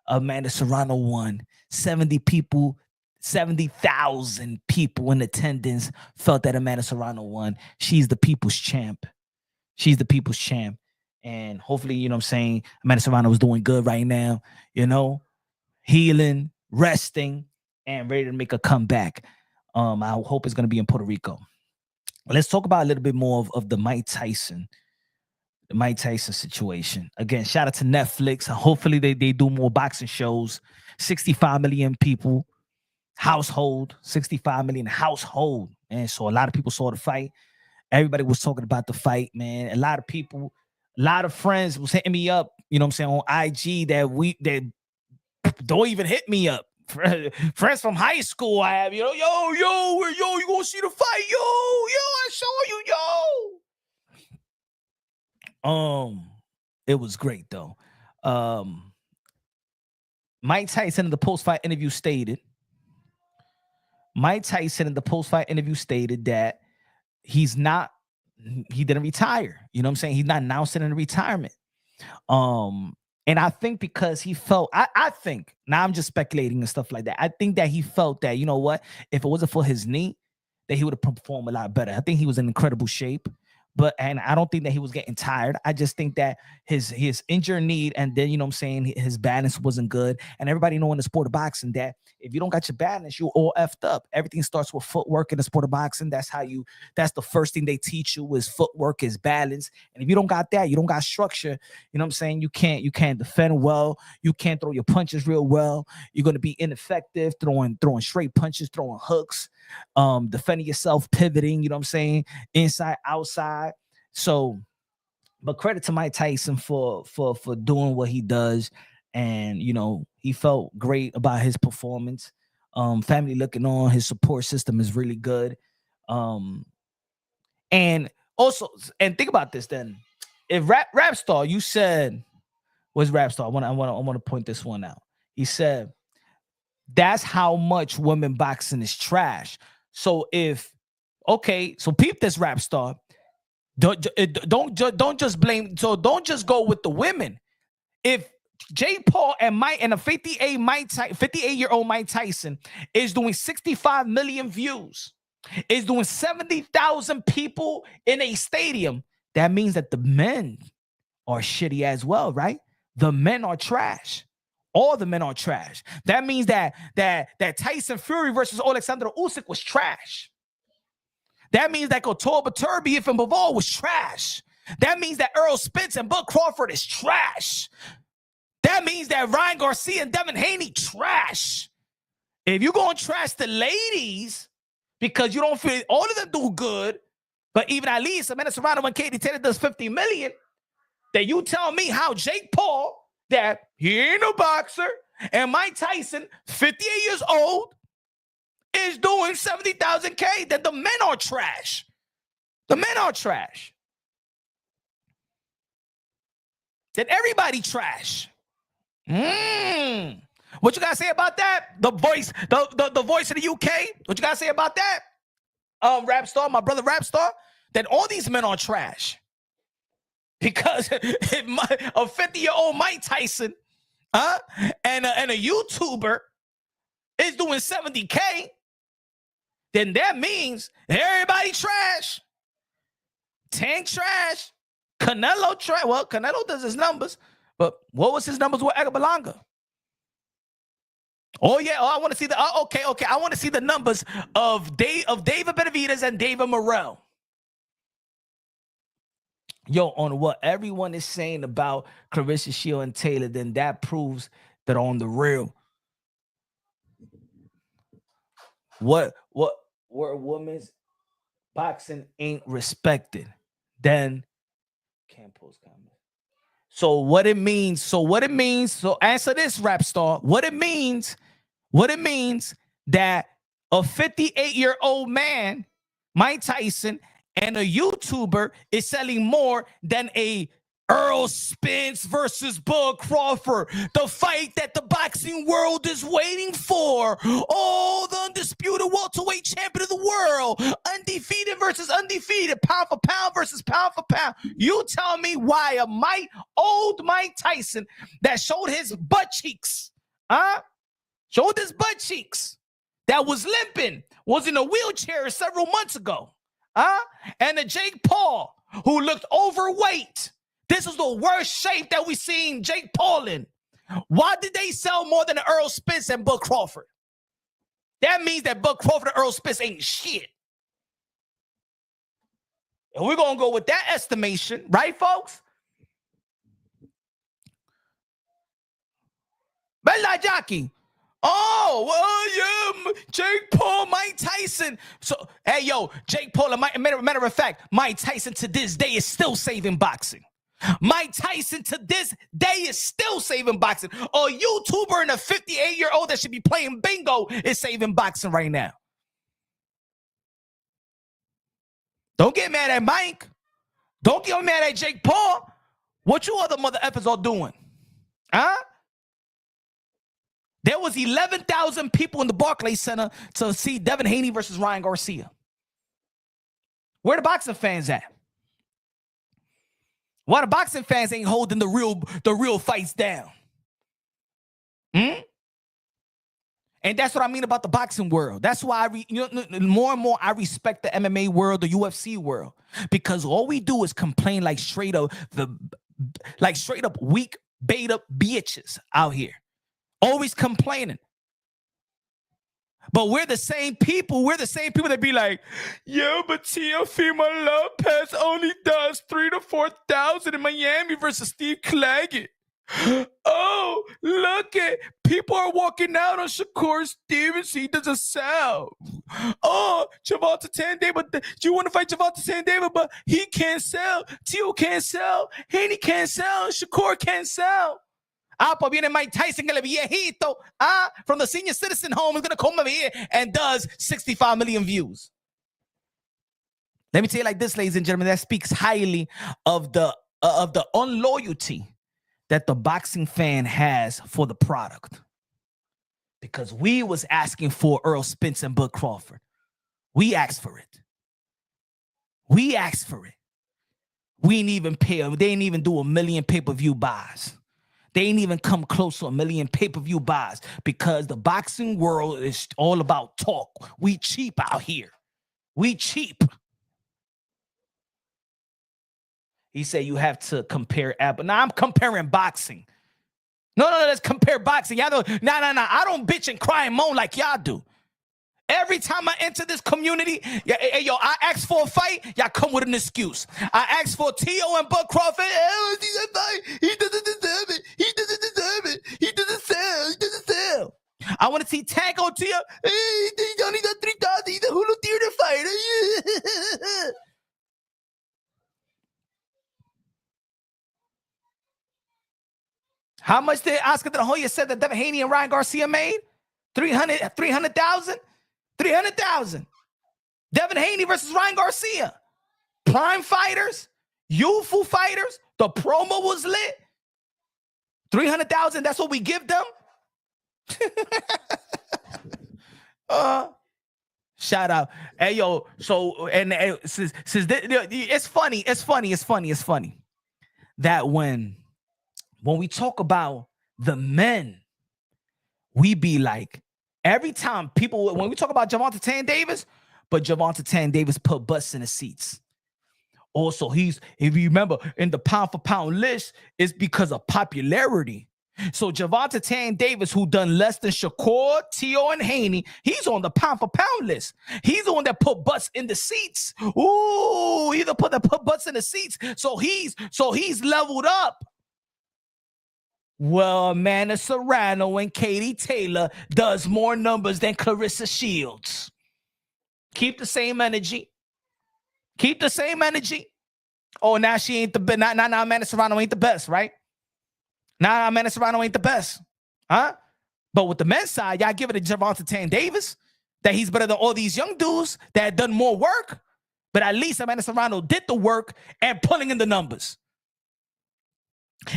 Amanda Serrano won. 70,000 people in attendance felt that Amanda Serrano won. She's the people's champ. She's the people's champ. And hopefully, you know what I'm saying, Amanda Serrano is doing good right now, you know, healing, resting, and ready to make a comeback. I hope it's going to be in Puerto Rico. Let's talk about a little bit more of the Mike Tyson situation. Again, shout out to Netflix. Hopefully they do more boxing shows. 65 million people, household, 65 million household. And so a lot of people saw the fight. Everybody was talking about the fight, man. A lot of people, a lot of friends was hitting me up, you know what I'm saying, on IG that don't even hit me up. Friends from high school I have, you know, yo, you gonna see the fight, yo, I saw you, yo. It was great though. Mike Tyson in the post-fight interview stated that he didn't retire. You know what I'm saying? He's not announcing in retirement. And I think because he felt, I think, now I'm just speculating and stuff like that. I think that he felt that, you know what, if it wasn't for his knee, that he would have performed a lot better. I think he was in incredible shape. And I don't think that he was getting tired. I just think that his injured knee, and then, you know what I'm saying, his balance wasn't good. And everybody know in the sport of boxing that if you don't got your balance, you're all effed up. Everything starts with footwork in the sport of boxing. That's the first thing they teach you is footwork, is balance. And if you don't got that, you don't got structure, you know what I'm saying, you can't defend well. You can't throw your punches real well. You're going to be ineffective throwing straight punches, throwing hooks, defending yourself, pivoting, you know what I'm saying, inside, outside. So, but credit to Mike Tyson for doing what he does. And, you know, he felt great about his performance. Family looking on, his support system is really good. And also, and think about this then. If Rap Star, you said, where's Rap Star? I want to point this one out. He said, that's how much women boxing is trash. So so peep this, Rap Star. Don't just blame. So don't just go with the women. If Jake Paul and a 58-year-old Mike Tyson is doing 65 million views, is doing 70,000 people in a stadium, that means that the men are shitty as well, right? The men are trash. All the men are trash. That means that Tyson Fury versus Alexander Usyk was trash. That means that Couture Beterbiev and Bivol was trash. That means that Earl Spence and Bud Crawford is trash. That means that Ryan Garcia and Devin Haney trash. If you're going to trash the ladies because you don't feel all of them do good, but even at least Amanda Serrano and Katie Taylor does 50 million, then you tell me how Jake Paul, that he ain't a boxer, and Mike Tyson, 58 years old, is doing 70,000 K, then the men are trash. The men are trash. Then everybody trash. What you gotta say about that? The voice of the UK. What you gotta say about that? Rap Star, my brother Rap Star. That all these men are trash. Because if a 50-year-old Mike Tyson and a YouTuber is doing 70K, then that means everybody trash. Tank trash. Canelo trash. Well, Canelo does his numbers, but what was his numbers with Agabelanga? Oh yeah, I want to see the okay. I want to see the numbers of David Benavidez and David Morrell. Yo, on what everyone is saying about Clarissa Shields and Taylor, then that proves that on the real, where women's boxing ain't respected, then can't post comments. So answer this, rap star. What it means that a 58-year-old man, Mike Tyson, and a YouTuber is selling more than a Earl Spence versus Bud Crawford, the fight that the boxing world is waiting for. Oh, the undisputed welterweight champion of the world, undefeated versus undefeated, pound for pound versus pound for pound. You tell me why old Mike Tyson that showed his butt cheeks, that was limping, was in a wheelchair several months ago, and a Jake Paul who looked overweight. This is the worst shape that we seen Jake Paul in. Why did they sell more than Earl Spence and Bud Crawford? That means that Bud Crawford and Earl Spence ain't shit. And we're going to go with that estimation, right, folks? Bella Jockey. Oh, well, yeah, Jake Paul, Mike Tyson. So, hey, yo, Jake Paul, matter of fact, Mike Tyson to this day is still saving boxing. Mike Tyson to this day is still saving boxing. A YouTuber and a 58-year-old that should be playing bingo is saving boxing right now. Don't get mad at Mike. Don't get mad at Jake Paul. What you other mother effers are doing? There was 11,000 people in the Barclays Center to see Devin Haney versus Ryan Garcia. Where the boxing fans at? Why the boxing fans ain't holding the real fights down? And that's what I mean about the boxing world. That's why more and more I respect the MMA world, the UFC world, because all we do is complain like straight up weak beta bitches out here, always complaining. But we're the same people. We're the same people that be like, yeah, but Teofimo Lopez only does 3,000 to 4,000 in Miami versus Steve Claggett. Oh, look at people are walking out on Shakur Stevens. He doesn't sell. Oh, Gervonta Tank David. Do you want to fight Gervonta Tank David? But he can't sell. Tio can't sell. Haney can't sell. Shakur can't sell. Pues viene Mike Tyson, el viejito, from the senior citizen home, is going to come over here and does 65 million views. Let me tell you like this, ladies and gentlemen, that speaks highly of the unloyalty that the boxing fan has for the product. Because we was asking for Earl Spence and Bud Crawford. We asked for it. We didn't even pay. They didn't even do 1 million pay-per-view buys. They ain't even come close to 1 million pay-per-view buys because the boxing world is all about talk. We cheap out here. We cheap. He said you have to compare Apple. Now I'm comparing boxing. No, let's compare boxing. Y'all know, no. I don't bitch and cry and moan like y'all do. Every time I enter this community, I ask for a fight, y'all come with an excuse. I ask for T.O. and Bud Crawford. Oh, he doesn't deserve it. He doesn't deserve it. He doesn't sell. I want to see Tango T.O. He only got 3,000. He's a Hulu theater fighter. How much did Oscar De La Hoya said that Devin Haney and Ryan Garcia made? 300,000? 300,000. Devin Haney versus Ryan Garcia. Prime fighters, youthful fighters. The promo was lit. 300,000. That's what we give them. Shout out. Hey yo. So and since it's funny. that when we talk about the men, we be like, every time people, when we talk about Gervonta Tank Davis, but Gervonta Tank Davis put butts in the seats. Also, if you remember, in the pound for pound list, it's because of popularity. So Gervonta Tank Davis, who done less than Shakur, T.O., and Haney, he's on the pound for pound list. He's the one that put butts in the seats. Ooh, he put butts in the seats. So he's leveled up. Well, Amanda Serrano and Katie Taylor does more numbers than Clarissa Shields. Keep the same energy. Keep the same energy. Oh, now she ain't the best. Now Amanda Serrano ain't the best, right? Now Amanda Serrano ain't the best. Huh? But with the men's side, y'all give it to Gervonta Tank Davis, that he's better than all these young dudes that had done more work. But at least Amanda Serrano did the work and pulling in the numbers.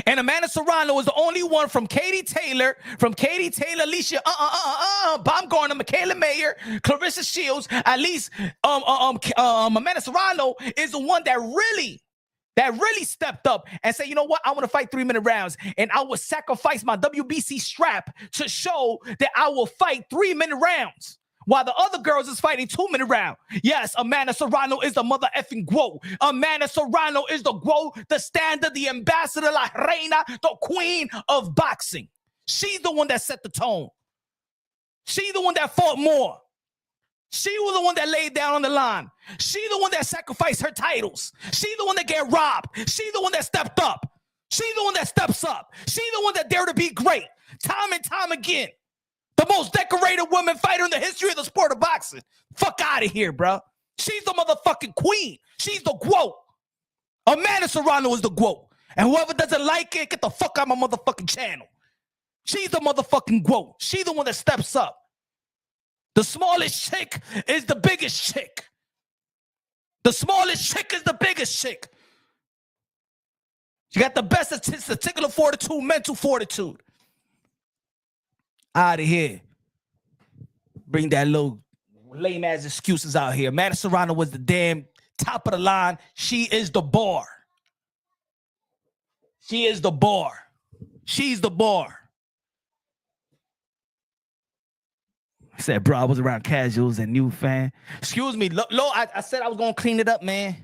And Amanda Serrano was the only one from Katie Taylor, Alicia, Baumgartner, Michaela Mayer, Clarissa Shields. At least Amanda Serrano is the one that really stepped up and said, you know what, I want to fight 3-minute rounds, and I will sacrifice my WBC strap to show that I will fight 3-minute rounds. While the other girls is fighting 2-minute round. Yes, Amanda Serrano is the mother effing GWO. Amanda Serrano is the GWO, the standard, the ambassador, la reina, the queen of boxing. She's the one that set the tone. She's the one that fought more. She was the one that laid down on the line. She the one that sacrificed her titles. She the one that get robbed. She the one that stepped up. She the one that steps up. She the one that dared to be great. Time and time again. The most decorated woman fighter in the history of the sport of boxing. Fuck out of here, bro. She's the motherfucking queen. She's the GWO. Amanda Serrano is the GWO. And whoever doesn't like it, get the fuck out of my motherfucking channel. She's the motherfucking GWO. She's the one that steps up. The smallest chick is the biggest chick. The smallest chick is the biggest chick. She got the best testicular fortitude, mental fortitude. Out of here. Bring that little lame ass excuses out here. Amanda Serrano was the damn top of the line. She is the bar. She is the bar. She's the bar. I said, bro, I was around casuals and new fan. Excuse me. I said I was going to clean it up, man.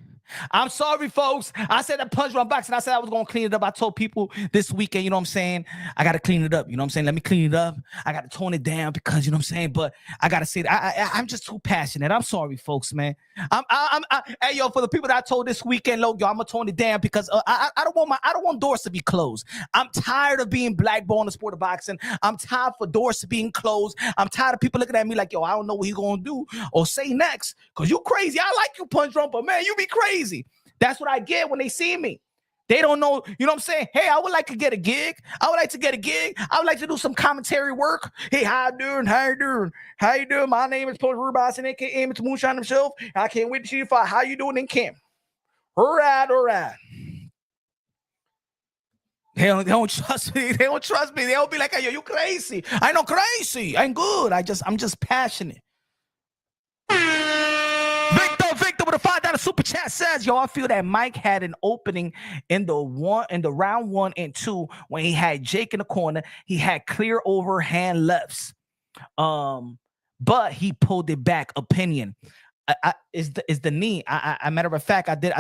I'm sorry, folks. I said that punch run boxing. I said I was going to clean it up. I told people this weekend, you know what I'm saying? I got to clean it up. You know what I'm saying? Let me clean it up. I got to tone it down because, you know what I'm saying? But I got to say that I'm just too passionate. I'm sorry, folks, man. Hey, yo, for the people that I told this weekend, yo, I'm going to tone it down because I don't want doors to be closed. I'm tired of being blackballed in the sport of boxing. I'm tired for doors to being closed. I'm tired of people looking at me like, yo, I don't know what he's going to do or say next because you crazy. I like you, punch drunk, but man, you be crazy. That's what I get when they see me. They don't know, you know what I'm saying? Hey, I would like to get a gig. I would like to do some commentary work. Hey, how you doing? How you doing? My name is Coach Rubinson, aka Mr. Moonshine himself. I can't wait to see you fight. How you doing in camp? All right. They don't trust me. They don't trust me. They'll be like, hey, yo, you crazy. I know crazy. I'm good. I'm just passionate. Victor with a $5 super chat says, yo, I feel that Mike had an opening in the round 1 and 2 when he had Jake in the corner. He had clear overhand lefts. But he pulled it back. Opinion. Is the knee. Matter of fact, I did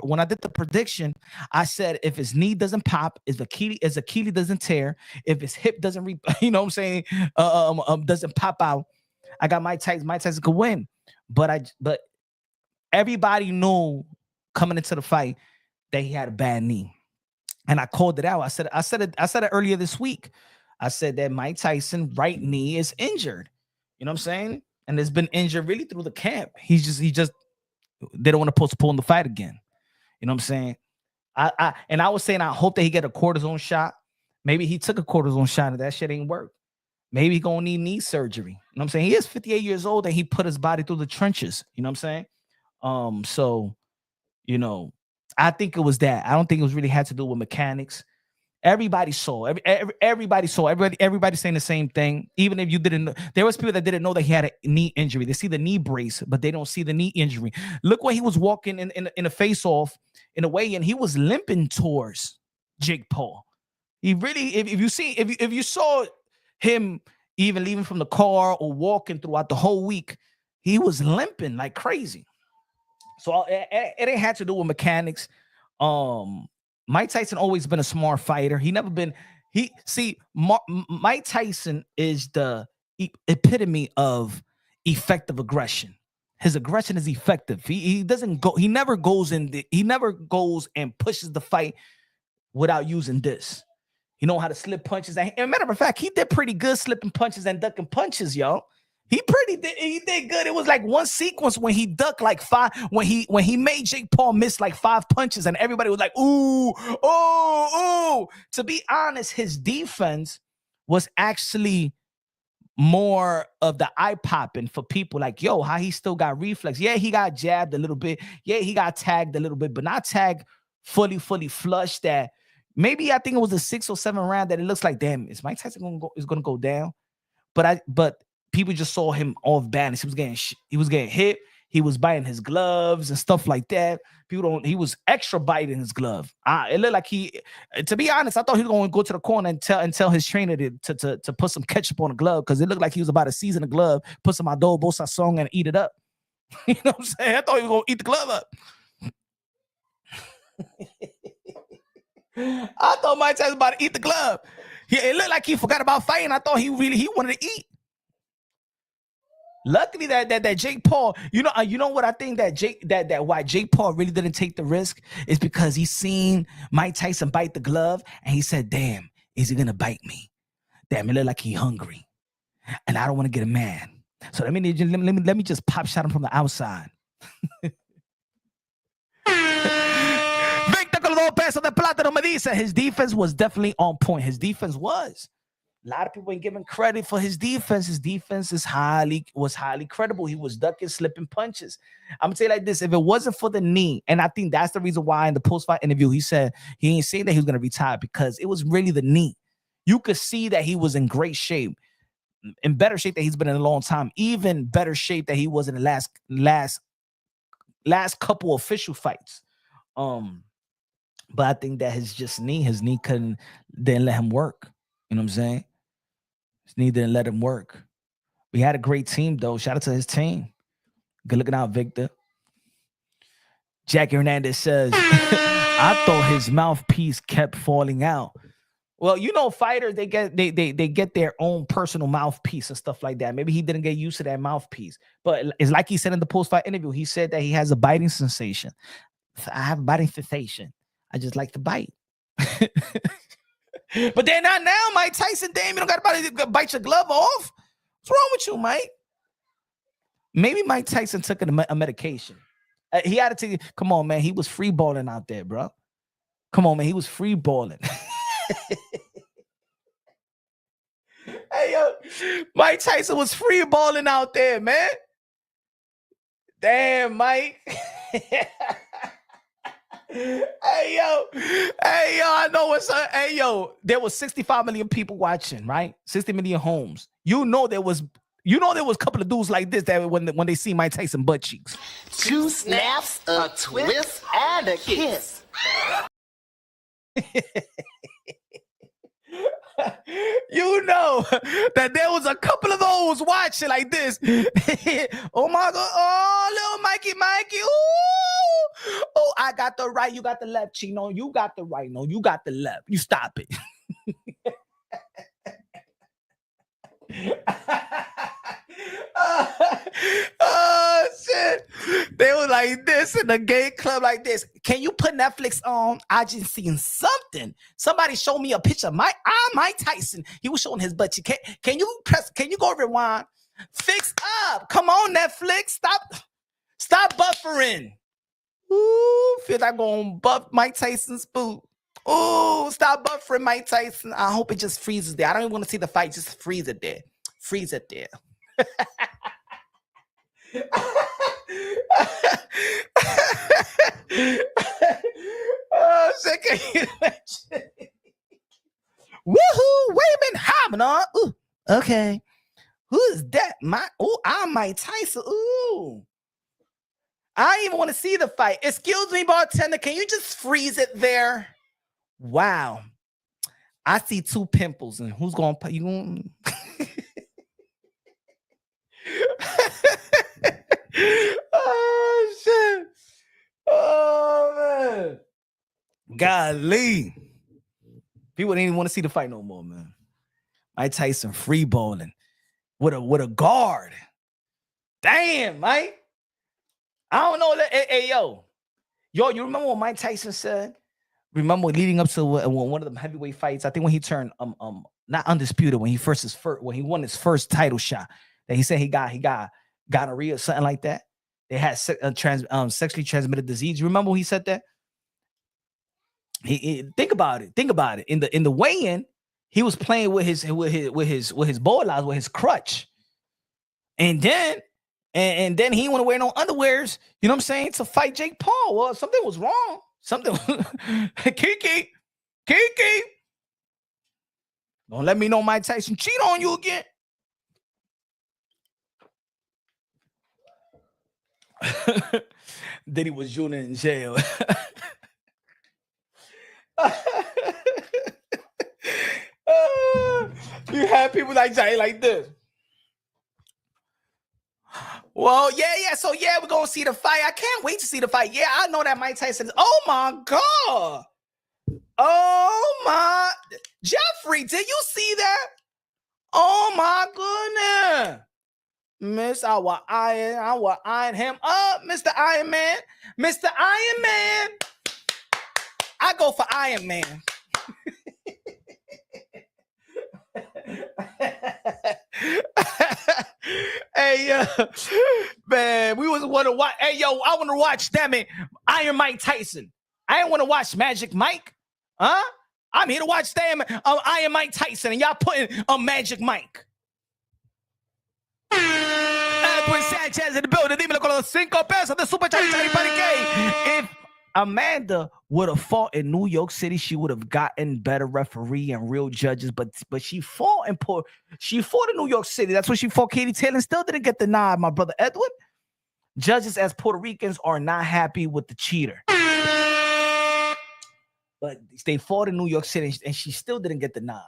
when I did the prediction, I said if his knee doesn't pop, if Achilles doesn't tear, if his hip doesn't you know what I'm saying, doesn't pop out, I got Mike Tyson could win. But everybody knew coming into the fight that he had a bad knee. And I called it out. I said it earlier this week. I said that Mike Tyson right knee is injured. You know what I'm saying? And it's been injured really through the camp. He just they don't want to postpone the fight again. You know what I'm saying? I was saying I hope that he get a cortisone shot. Maybe he took a cortisone shot and that shit ain't work. Maybe he gonna need knee surgery. You know what I'm saying? He is 58 years old and he put his body through the trenches. You know what I'm saying? So, you know, I think it was that. I don't think it was really had to do with mechanics. Everybody saw. Everybody saw. Everybody saying the same thing. Even if you didn't know, there was people that didn't know that he had a knee injury. They see the knee brace, but they don't see the knee injury. Look where he was walking in a face-off in a way, and he was limping towards Jake Paul. He really, if you saw him even leaving from the car or walking throughout the whole week, he was limping like crazy. So it ain't had to do with mechanics. Mike Tyson always been a smart fighter. He never been. Mike Tyson is the epitome of effective aggression. His aggression is effective. He doesn't go. He never goes and pushes the fight without using this. He know how to slip punches. And matter of fact, he did pretty good slipping punches and ducking punches, y'all. He did good. It was like one sequence when he ducked like 5, when he made Jake Paul miss like 5 punches, and everybody was like, ooh, ooh. To be honest, his defense was actually more of the eye popping for people like, yo, how he still got reflex. Yeah, he got jabbed a little bit. Yeah, he got tagged a little bit, but not tagged fully flush that maybe I think it was a 6 or 7 round that it looks like, damn, is Mike Tyson gonna go down? But people just saw him off balance. He was getting hit. He was biting his gloves and stuff like that. He was extra biting his glove. It looked like to be honest, I thought he was going to go to the corner and tell his trainer to put some ketchup on the glove, because it looked like he was about to season the glove, put some adobo sazon and eat it up. You know what I'm saying? I thought he was going to eat the glove up. I thought Mike Tyson was about to eat the glove. It looked like he forgot about fighting. I thought he wanted to eat. Luckily that Jake Paul, you know what I think that why Jake Paul really didn't take the risk is because he seen Mike Tyson bite the glove and he said, "Damn, is he gonna bite me? Damn, it look like he hungry, and I don't want to get him mad. So let me just pop shot him from the outside." Victor Lopez of the Plátano me dice his defense was definitely on point. His defense was. A lot of people ain't giving credit for his defense. His defense was highly credible. He was ducking, slipping punches. I'm gonna say like this: if it wasn't for the knee, and I think that's the reason why in the post-fight interview he said he ain't saying that he was gonna retire, because it was really the knee. You could see that he was in great shape, in better shape that he's been in a long time, even better shape that he was in the last couple official fights. But I think that his knee didn't let him work. You know what I'm saying? His knee didn't let him work. We had a great team, though. Shout out to his team. Good looking out, Victor. Jackie Hernandez says, I thought his mouthpiece kept falling out. Well, fighters, they get their own personal mouthpiece and stuff like that. Maybe he didn't get used to that mouthpiece. But it's like he said in the post-fight interview, he said that he has a biting sensation. I have a biting sensation. I just like to bite. But they're not now, Mike Tyson. Damn, you don't got to bite your glove off. What's wrong with you, Mike? Maybe Mike Tyson took a medication. He had to take. Come on, man. He was free balling out there, bro. Come on, man. He was free balling. Hey, yo, Mike Tyson was free balling out there, man. Damn, Mike. Hey yo, I know what's up. Hey yo, there was 65 million people watching, right? 60 million homes. There was a couple of dudes like this that when they see Mike Tyson butt cheeks. 2 snaps, a twist, and a kiss. That there was a couple of those watching like this. Oh my God! Oh, little Mikey! Ooh! Oh, I got the right. You got the left cheek. No, you got the right. No, you got the left. You stop it. Oh shit! They were like this in the gay club like this. Can you put Netflix on? I just seen something. Somebody showed me a picture of Mike Tyson. He was showing his butt cheek. Can you go rewind? Fix up. Come on, Netflix. Stop buffering. Ooh, feel like I'm gonna buff Mike Tyson's boot. Ooh, stop buffering Mike Tyson. I hope it just freezes there. I don't even want to see the fight. Just freeze it there. Freeze it there. Oh, shit, can you imagine? Woohoo! Wayman Hamina. Ooh, okay. Who is that? I'm Mike Tyson. Ooh. I even want to see the fight. Excuse me, bartender. Can you just freeze it there? Wow. I see 2 pimples, and who's gonna put you on? Oh shit. Oh man. Golly. People didn't even want to see the fight no more, man. Mike Tyson free balling with a guard. Damn, Mike. I don't know. Hey, yo, you remember what Mike Tyson said? Remember leading up to one of the heavyweight fights? I think when he turned not undisputed, when he won his first title shot, that he said he got gonorrhea or something like that. They had sexually transmitted disease. You remember when he said that? Think about it. In the weigh-in, he was playing with his bolas, with his crutch, and then he wouldn't wear no underwears. You know what I'm saying? To fight Jake Paul. Well, something was wrong. Something. Kiki. Don't let me know Mike Tyson cheat on you again. Then he was Junior in jail. You have people like this. Well, yeah. So yeah, we're gonna see the fight. I can't wait to see the fight. Yeah, I know that Mike Tyson. Oh my god. Oh my Jeffrey, did you see that? Oh my goodness. Miss, I will iron him up, Mr. Iron Man. Mr. Iron Man. I go for Iron Man. Hey, man, we was want to watch. Hey, yo, I want to watch. Damn it, Iron Mike Tyson. I ain't want to watch Magic Mike, huh? I'm here to watch damn Iron Mike Tyson, and y'all putting Magic Mike. Edwin Sanchez in the building. Dímelo con los 5 pesos de Super Chari Chari Party. If Amanda would have fought in New York City, she would have gotten better referee and real judges. But she fought in New York City. That's when she fought Katie Taylor and still didn't get the nod, my brother Edwin. Judges as Puerto Ricans are not happy with the cheater. But they fought in New York City and she still didn't get the nod.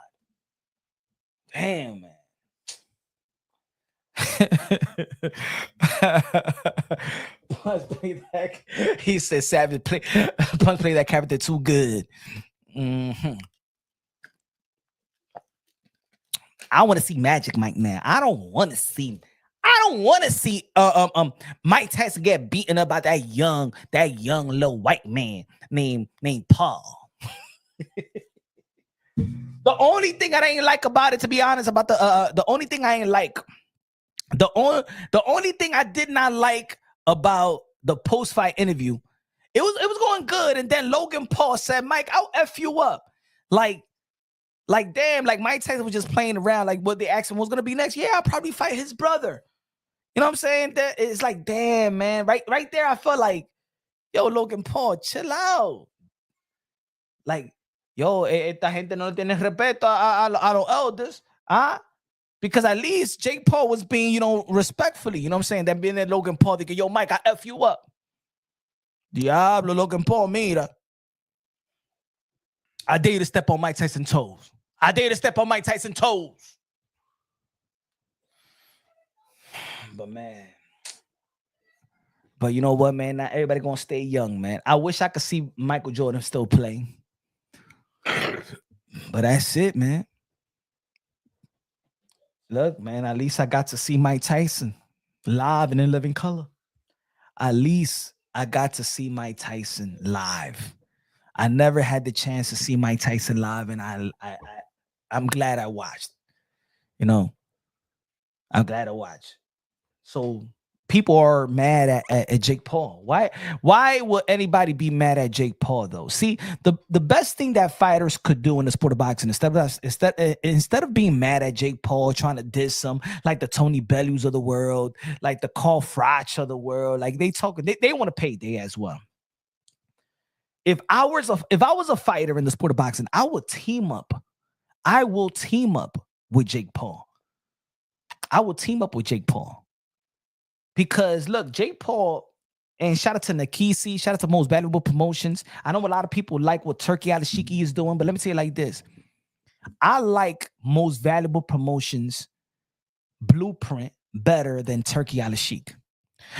Damn, man. Punch play that. He said Savage play Punch play that character too good. Mm-hmm. I want to see Magic Mike now. I don't want to see Mike Tyson get beaten up by that young little white man named Paul. The only thing I ain't like about it, to be honest, about the only thing I ain't like. The only thing I did not like about the post-fight interview, it was going good, and then Logan Paul said, "Mike, I'll F you up." Like damn, like Mike Tyson was just playing around. Like what they asked him was gonna be next. Yeah, I'll probably fight his brother. You know what I'm saying? That it's like, damn, man. Right there, I felt like, yo, Logan Paul, chill out. Like, yo, esta gente no tiene respeto a los elders, huh? Because at least Jake Paul was being, respectfully, you know what I'm saying? That being that Logan Paul, thinking, yo, Mike, I F you up. Diablo, Logan Paul, mira. I dare you to step on Mike Tyson's toes. But, man. But you know what, man? Not everybody gonna stay young, man. I wish I could see Michael Jordan still playing. But that's it, man. Look, man, at least I got to see Mike Tyson live and in living color. At least I got to see Mike Tyson live. I never had the chance to see Mike Tyson live, and I'm glad I watched. I'm glad I watched. So people are mad at Jake Paul. Why would anybody be mad at Jake Paul though? See, the best thing that fighters could do in the sport of boxing, instead of being mad at Jake Paul, trying to diss him like the Tony Bellews of the world, like the Carl Froch of the world, like they want to pay they as well. If I was a fighter in the sport of boxing, I would team up I will team up with Jake Paul. I will team up with Jake Paul. Because look, Jake Paul, and shout out to Nakisi, shout out to Most Valuable Promotions. I know a lot of people like what Turkey Alashiki is doing, but let me tell you like this. I like Most Valuable Promotions blueprint better than Turkey Alashik.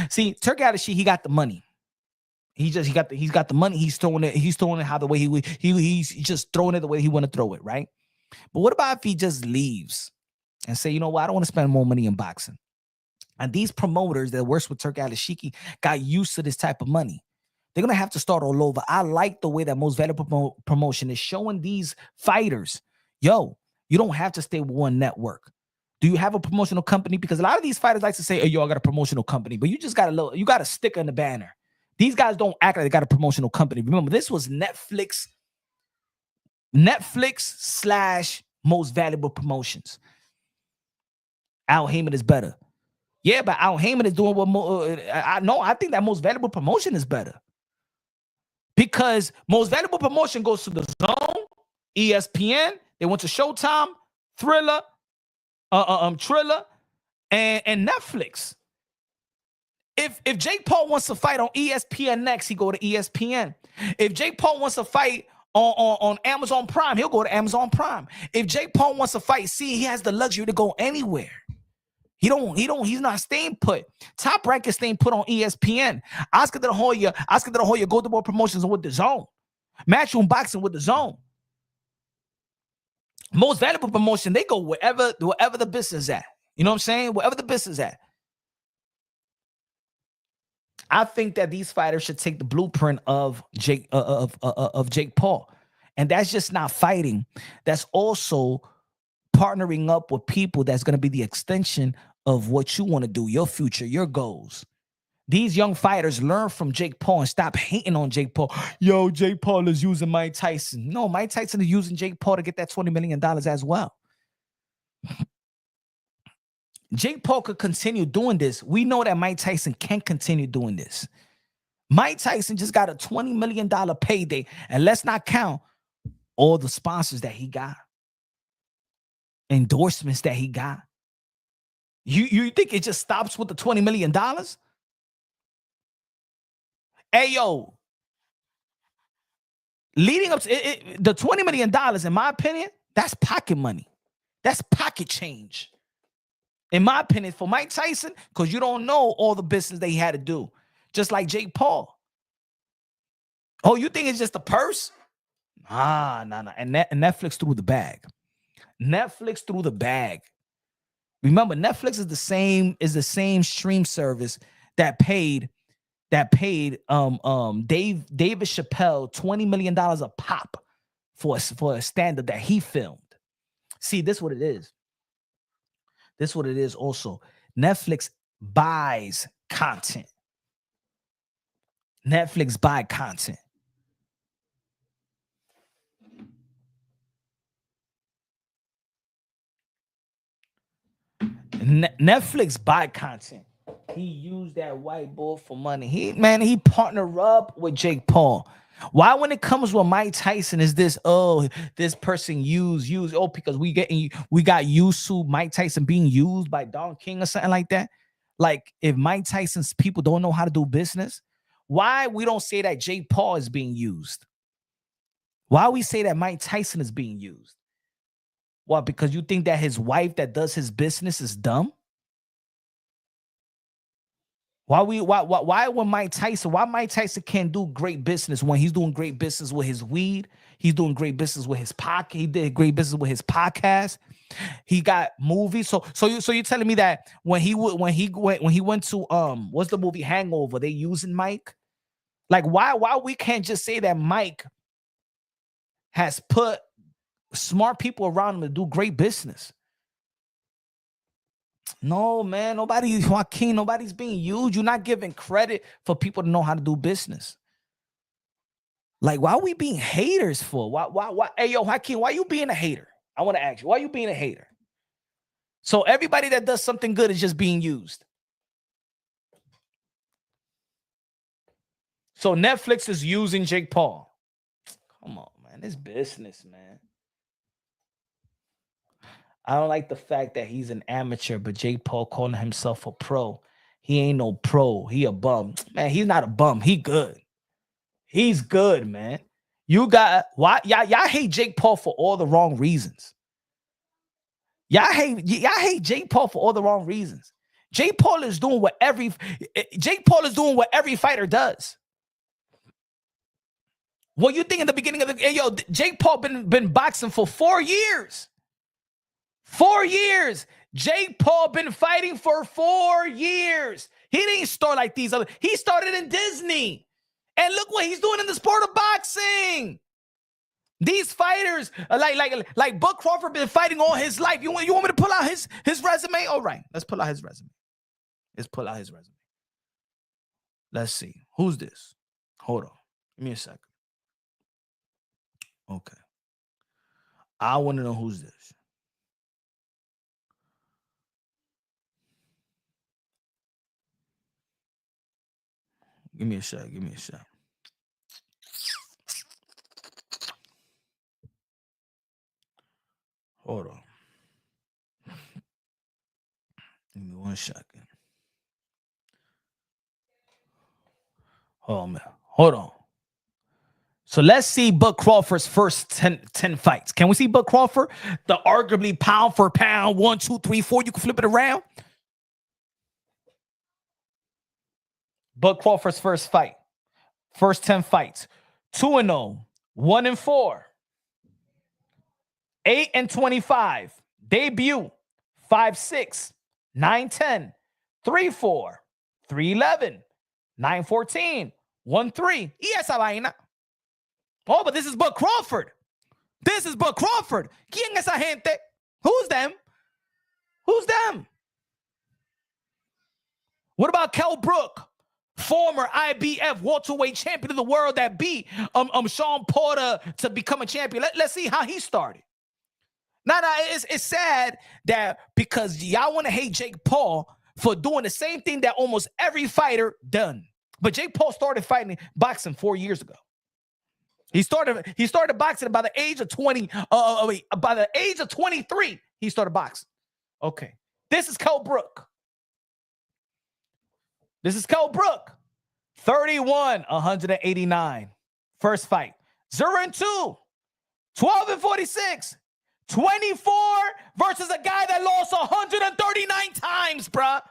See, Turkey Alashik, he got the money. He's got the money. He's throwing it how the way he's just throwing it the way he want to throw it, right? But what about if he just leaves and say, you know what, I don't want to spend more money in boxing? And these promoters that works with Turkey Alashiki got used to this type of money. They're going to have to start all over. I like the way that Most Valuable Promotion is showing these fighters, yo, you don't have to stay with one network. Do you have a promotional company? Because a lot of these fighters like to say, hey, yo, I got a promotional company, but you just got you got a sticker in the banner. These guys don't act like they got a promotional company. Remember, this was Netflix / Most Valuable Promotions. Al Heyman is better. Yeah, but Al Heyman is doing what I think that Most Valuable Promotion is better. Because Most Valuable Promotion goes to the Zone, ESPN, they went to Showtime, Thriller, Triller, and Netflix. If Jake Paul wants to fight on ESPN next, he go to ESPN. If Jake Paul wants to fight on Amazon Prime, he'll go to Amazon Prime. If Jake Paul wants to fight, he has the luxury to go anywhere. He's not staying put. Top Rank is staying put on ESPN. Oscar De La Hoya, go to more promotions with the Zone. Matchroom Boxing with the Zone. Most Valuable Promotion, they go wherever the business at. You know what I'm saying? Wherever the business at. I think that these fighters should take the blueprint of Jake Paul. And that's just not fighting. That's also partnering up with people that's going to be the extension of what you want to do, your future, your goals. These young fighters learn from Jake Paul and stop hating on Jake Paul. Yo, Jake Paul is using Mike Tyson. No, Mike Tyson is using Jake Paul to get that $20 million as well. Jake Paul could continue doing this. We know that Mike Tyson can continue doing this. Mike Tyson just got a $20 million payday. And let's not count all the sponsors that he got. Endorsements that he got. You think it just stops with the $20 million? Hey, yo. Leading up to the $20 million, in my opinion, that's pocket money. That's pocket change. In my opinion, for Mike Tyson, because you don't know all the business that he had to do. Just like Jake Paul. Oh, you think it's just a purse? Nah. And Netflix threw the bag. Netflix threw the bag. Remember, Netflix is the same stream service that paid David Chappelle $20 million a pop for a stand-up that he filmed. See, this is what it is. This is what it is also. Netflix buys content. Netflix buy content. Netflix buy content. He used that white bull for money. He partnered up with Jake Paul. Why, when it comes with Mike Tyson, is this this person used because we got used to Mike Tyson being used by Don King or something like that? Like, if Mike Tyson's people don't know how to do business, why we don't say that Jake Paul is being used? Why we say that Mike Tyson is being used? What, because you think that his wife that does his business is dumb? Why Mike Tyson can't do great business when he's doing great business with his weed? He's doing great business with his podcast. He did great business with his podcast. He got movies. So you're telling me that when he went to what's the movie Hangover? They using Mike? Like, why we can't just say that Mike has put smart people around him to do great business? No, man, nobody's being used. You're not giving credit for people to know how to do business. Like, why are we being haters for? Why? Hey, yo, Joaquin, why you being a hater? I want to ask you, why you being a hater? So everybody that does something good is just being used. So Netflix is using Jake Paul. Come on, man. It's business, man. I don't like the fact that he's an amateur, but Jake Paul calling himself a pro. He ain't no pro. He a bum. Man, he's not a bum. He good. He's good, man. You got why y'all hate Jake Paul for all the wrong reasons. Y'all hate Jake Paul for all the wrong reasons. Jake Paul is doing what every fighter does. What you think in the beginning of the Jake Paul been boxing for 4 years. 4 years. Jake Paul been fighting for 4 years. He didn't start like these other. He started in Disney. And look what he's doing in the sport of boxing. These fighters, like Bud Crawford, been fighting all his life. You want me to pull out his resume? All right, let's pull out his resume. Let's see. Who's this? Hold on. Give me a second. Okay. I want to know who's this. Give me a shot. Hold on. Give me 1 second. Oh, man. Hold on. So let's see Bud Crawford's first 10 fights. Can we see Bud Crawford? The arguably pound for pound, 1, 2, 3, 4. You can flip it around. Bud Crawford's first 10 fights. 2-0, 1-4, 8-25. Debut, 5-6, 9-10, 3-4, 3-11, 9-14, 1-3. Y esa vaina. Oh, but this is Bud Crawford. ¿Quién es esa gente? Who's them? What about Kell Brook, former IBF welterweight champion of the world that beat Sean Porter to become a champion? Let's see how he started. Now, it's sad that because y'all want to hate Jake Paul for doing the same thing that almost every fighter done. But Jake Paul started boxing 4 years ago. He started boxing by the age of 20. By the age of 23, he started boxing. Okay. This is Kell Brook. 31, 189. First fight. 0-2. 12-46. 24 versus a guy that lost 139 times, bruh.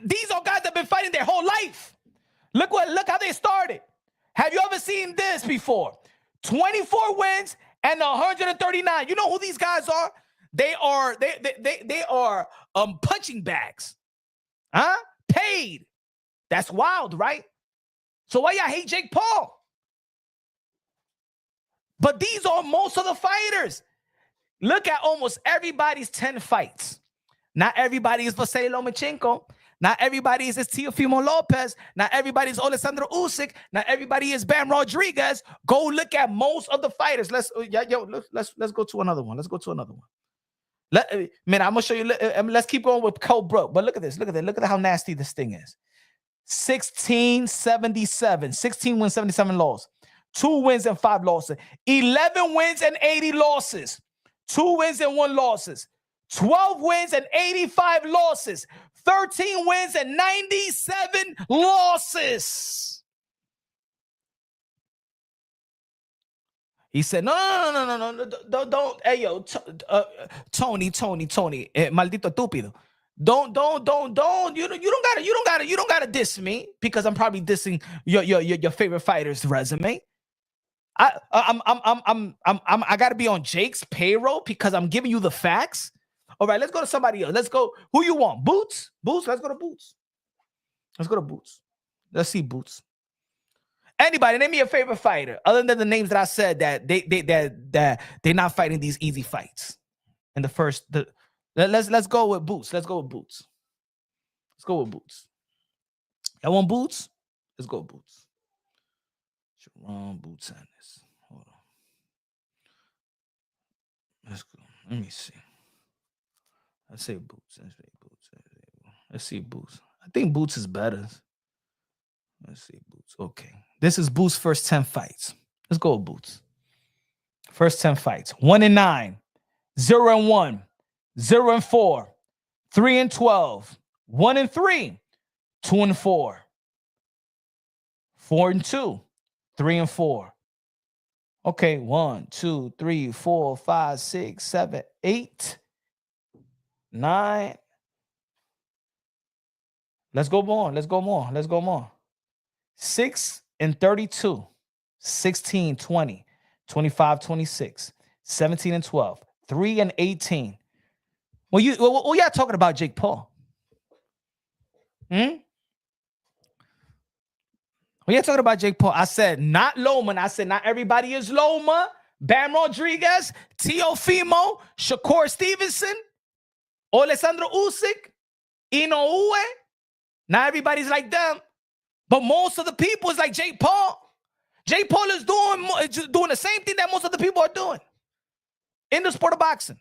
These are guys that have been fighting their whole life. Look how they started. Have you ever seen this before? 24 wins and 139. You know who these guys are? They are punching bags. Huh? Paid. That's wild, right? So why y'all hate Jake Paul? But these are most of the fighters. Look at almost everybody's 10 fights. Not everybody is Vasily Lomachenko. Not everybody is Teofimo Lopez. Not everybody is Alexander Usyk. Not everybody is Bam Rodriguez. Go look at most of the fighters. Let's go to another one. I'm gonna show you. Let's keep going with Kell Brook. But look at this. Look at how nasty this thing is. 16-77. 16 wins, 77 losses. 2 wins and 5 losses. 11 wins and 80 losses. 2 wins and 1 losses. 12 wins and 85 losses. 13 wins and 97 losses. He said, no, don't. Hey, yo, Tony, maldito estúpido. Don't. You don't gotta diss me because I'm probably dissing your favorite fighter's resume. I gotta be on Jake's payroll because I'm giving you the facts. All right, let's go to somebody else. Let's go. Who you want? Boots? Let's go to Boots. Let's see Boots. Anybody, name me your favorite fighter other than the names that I said that they're not fighting these easy fights. In the first, let's go with Boots. Let's go with Boots. Y'all want Boots? Let's go with Boots. Wrong Boots on this. Hold on. Let's go. Let me see. Let's say Boots. Let's see Boots. I think Boots is better. Let's see Boots. Okay. This is Boots' first 10 fights. Let's go with Boots. First 10 fights. 1-9, 0-1, 0-4, 3-12, 1-3, 2-4, 4-2, 3-4. Okay, 1, 2, 3, 4, 5, 6, 7, 8, 9. Let's go more. Let's go more. Let's go more. 6-32, 16-20, 25-26, 17-12, 3-18. Well, y'all talking about Jake Paul? Well, you're talking about Jake Paul. I said not Loma. I said not everybody is Loma. Bam Rodriguez, Teofimo, Shakur Stevenson, Alessandro Usyk, Inoue. Not everybody's like them, but most of the people is like Jake Paul. Jake Paul is doing the same thing that most of the people are doing in the sport of boxing.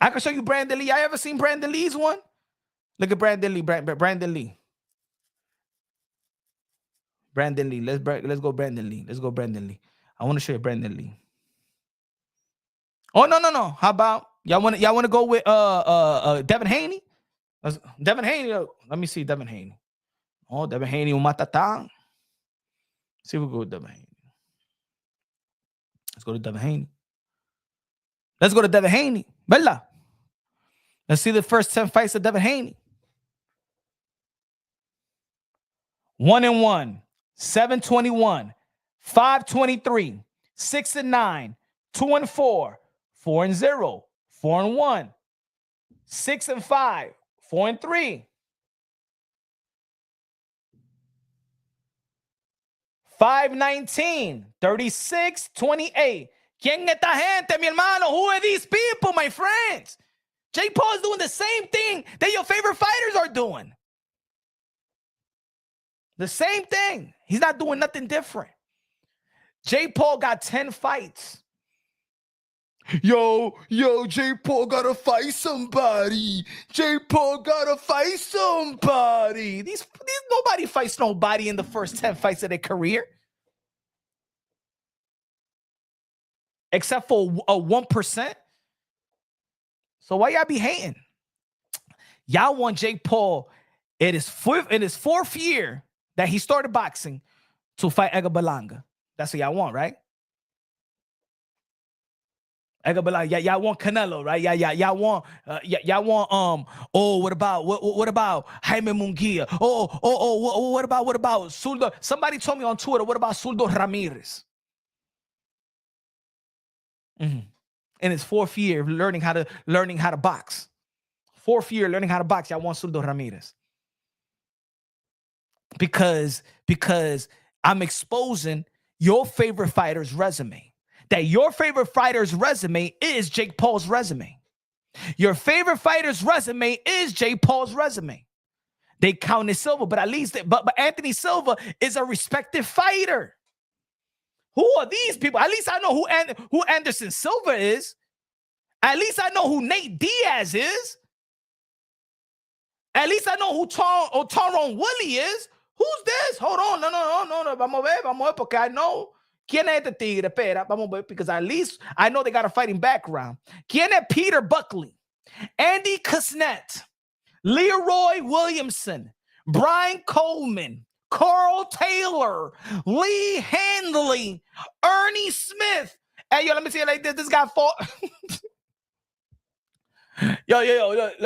I can show you Brandon Lee. I ever seen Brandon Lee's one? Look at Brandon Lee. Brandon Lee. Brandon Lee. Let's go Brandon Lee. Let's go Brandon Lee. I want to show you Brandon Lee. Oh no. How about y'all want to go with Devin Haney? Devin Haney. Let me see Devin Haney. Oh, Devin Haney Umatata. See if we go with Devin Haney. Let's go to Devin Haney. Let's go to Devin Haney. Bella. Let's see the first 10 fights of Devin Haney. 1-1, 7-21, 5-23, 6-9, 2-4, 4-0, 4-1, 6-5, 4-3, 5-19, 36-28. ¿Quién esta gente, mi hermano? Who are these people, my friends? Jake Paul is doing the same thing that your favorite fighters are doing. The same thing. He's not doing nothing different. Jake Paul got 10 fights. Yo, Jake Paul gotta fight somebody. Jake Paul gotta fight somebody. These nobody fights nobody in the first 10 fights of their career. Except for a 1%. So why y'all be hating? Y'all want Jake Paul in his fourth year that he started boxing to fight Edgar Berlanga. That's what y'all want, right? Edgar Berlanga. Y'all want Canelo, right? Y'all want what about Jaime Munguia? What about Suldo? Somebody told me on Twitter, what about Suldo Ramirez? In his fourth year learning how to box. Fourth year learning how to box, y'all want Suldo Ramirez. Because I'm exposing your favorite fighter's resume. That your favorite fighter's resume is Jake Paul's resume. Your favorite fighter's resume is Jake Paul's resume. They counted Silva, but at least but Anthony Silva is a respected fighter. Who are these people? At least I know who Anderson Silva is. At least I know who Nate Diaz is. At least I know who Tyrone Woodley is. Who's this? Hold on. No. Vamos a ver, porque I know. ¿Quién es este tigre? Espera, vamos a ver, because at least I know they got a fighting background. ¿Quién es Peter Buckley? Andy Kuznets, Leroy Williamson, Brian Coleman, Carl Taylor, Lee Handley, Ernie Smith. Hey, yo, let me see it like this. This guy fought. Yo, look at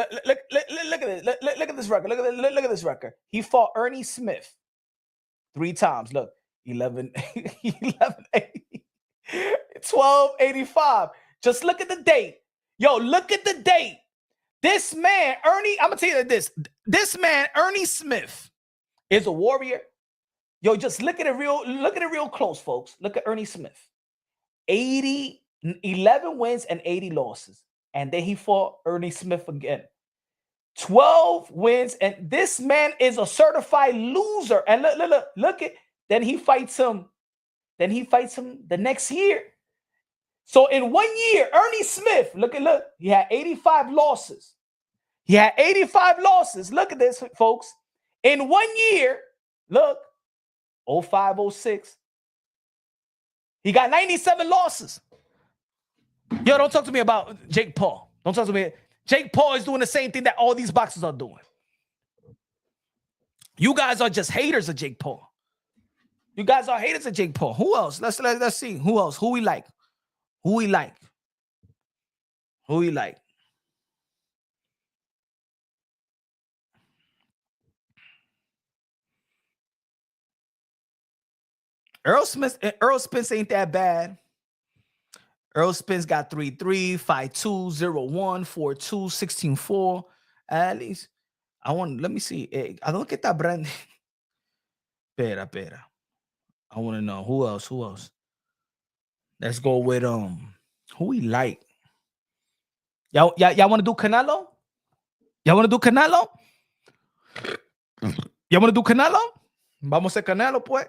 this. Look at this record. Look at this record. He fought Ernie Smith 3 times. Look, 11, 1285. Just look at the date. Yo, look at the date. This man, Ernie, I'm gonna tell you this. This man, Ernie Smith, is a warrior. Yo, just look at it real close, folks. Look at Ernie Smith. 11 wins and 80 losses. And then he fought Ernie Smith again. 12 wins, and this man is a certified loser. And look at. Then he fights him the next year. So in 1 year, Ernie Smith, look, he had 85 losses. Look at this, folks. In 1 year, Look, 05, 06. He got 97 losses. Yo, don't talk to me about Jake Paul. Don't talk to me. Jake Paul is doing the same thing that all these boxers are doing. You guys are just haters of Jake Paul. You guys are haters of Jake Paul. Who else? Let's see. Who else? Who we like? Who we like? Who we like? Earl Spence ain't that bad. Earl Spence got 3-3, 5-2, 0-1, 4-2, 16-4. At least let me see. I don't get that brand. Pera. I want to know who else. Let's go with who we like. Y'all want to do Canelo? Y'all want to do Canelo? Y'all want to do Canelo? Vamos a Canelo, pues.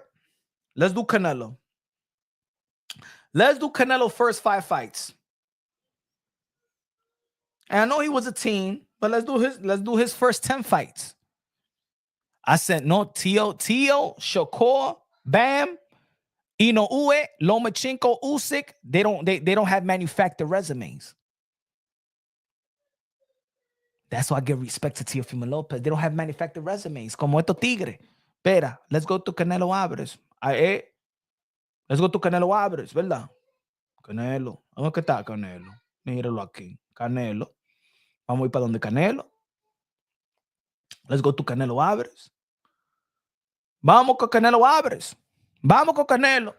Let's do Canelo. Let's do Canelo first 5 fights. And I know he was a teen, but let's do his first 10 fights. I said no Tio, Shakur, Bam, Inoue, Lomachenko, Usyk. They don't have manufactured resumes. That's why I give respect to Teofimo Lopez. They don't have manufactured resumes. Como estos tigres. Pera, let's go to Canelo Álvarez. Let's go to Canelo Álvarez, ¿verdad? Canelo. ¿Dónde que está Canelo? Míralo aquí. Canelo. Vamos a ir para donde Canelo. Let's go to Canelo Álvarez. Vamos con Canelo Álvarez. Vamos con Canelo.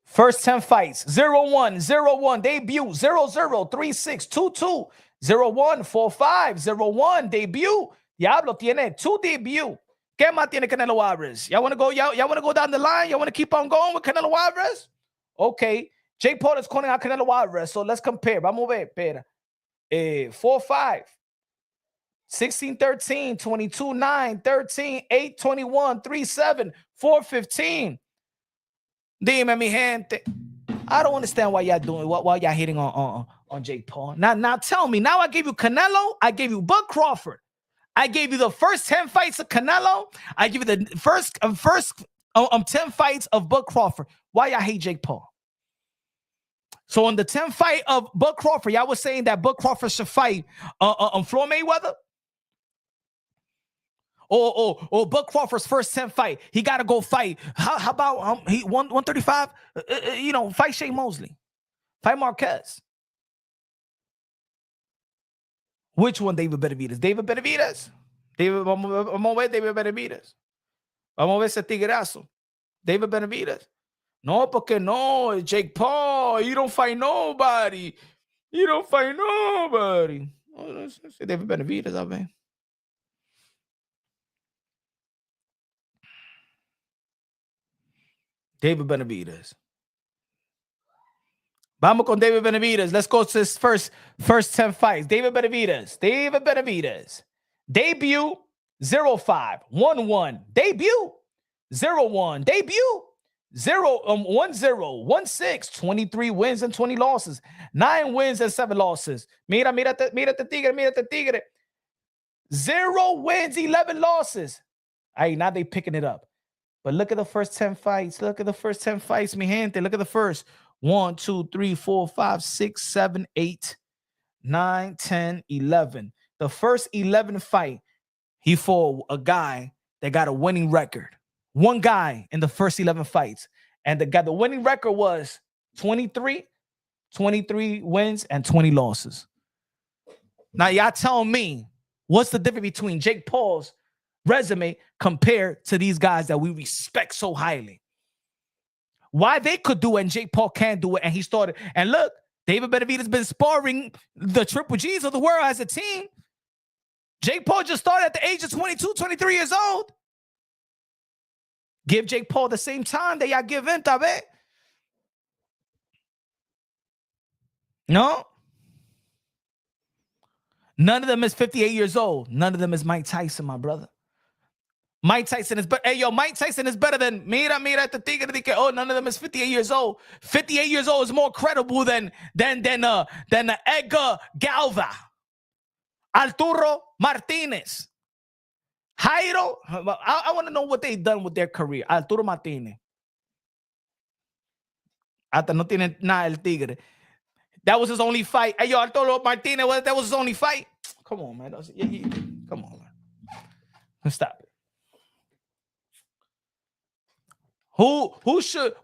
First 10 fights. 0-1, 0-1. Debut. 0-0, 3-6, 2-2. 0-1, 4-5. 0-1. Debut. Diablo tiene 2 debut. ¿Qué más tiene Canelo Álvarez? Y'all want to go down the line? Y'all want to keep on going with Canelo Álvarez? Okay. Jake Paul is calling out Canelo Álvarez. So let's compare. Vamos a ver. Espera. 4-5. 16-13, 22-9, 13-8, 21, 3-7, 4-15. Dime, mi gente. I don't understand why y'all doing why y'all hitting on Jake Paul. Now tell me. Now I gave you Canelo. I gave you Bud Crawford. I gave you the first 10 fights of Canelo. I give you the first 10 fights of Bud Crawford. Why y'all hate Jake Paul? So on the 10th fight of Bud Crawford, y'all was saying that Bud Crawford should fight Floyd Mayweather? Or Bud Crawford's first 10 fight, he got to go fight. How about he 135? Fight Shane Mosley. Fight Marquez. Which one David Benavidez? David Benavidez? Vamos a ver David Benavidez. Vamos a ver ese tigrazo. David Benavidez. No, porque no, Jake Paul. You don't fight nobody. You don't fight nobody. Oh, David Benavidez, a ver. David Benavidez. Vamos con David Benavidez. Let's go to his first 10 fights. David Benavidez. Debut 0-5, 1-1. Debut 0-1. Debut 1-0, 1-6, 23 wins and 20 losses. 9 wins and 7 losses. Mírate tigre. 0 wins, 11 losses. Hey, now they picking it up. But look at the first 10 fights. Mi gente. Look at the first 1, 2, 3, 4, 5, 6, 7, 8, 9, 10, 11. The first 11 fight, he fought a guy that got a winning record. One guy in the first 11 fights. And the winning record was 23 wins and 20 losses. Now, y'all tell me, what's the difference between Jake Paul's resume compared to these guys that we respect so highly? Why they could do it and Jake Paul can't do it, and he started. And look, David Benavidez has been sparring the Triple G's of the world as a team. Jake Paul just started at the age of 22, 23 years old. Give Jake Paul the same time that y'all give him, tabe. No. None of them is 58 years old. None of them is Mike Tyson, my brother. Mike Tyson is better. Hey, yo, Mike Tyson is better than mira the tigre. Oh, none of them is 58 years old. 58 years old is more credible than Edgar Galva, Arturo Martinez, Jairo, I want to know what they done with their career. Arturo Martinez. Hasta no tiene nada el tigre. That was his only fight. Hey, yo, Arturo Martinez, that was his only fight. Come on, man. Come on, man. Let's stop it.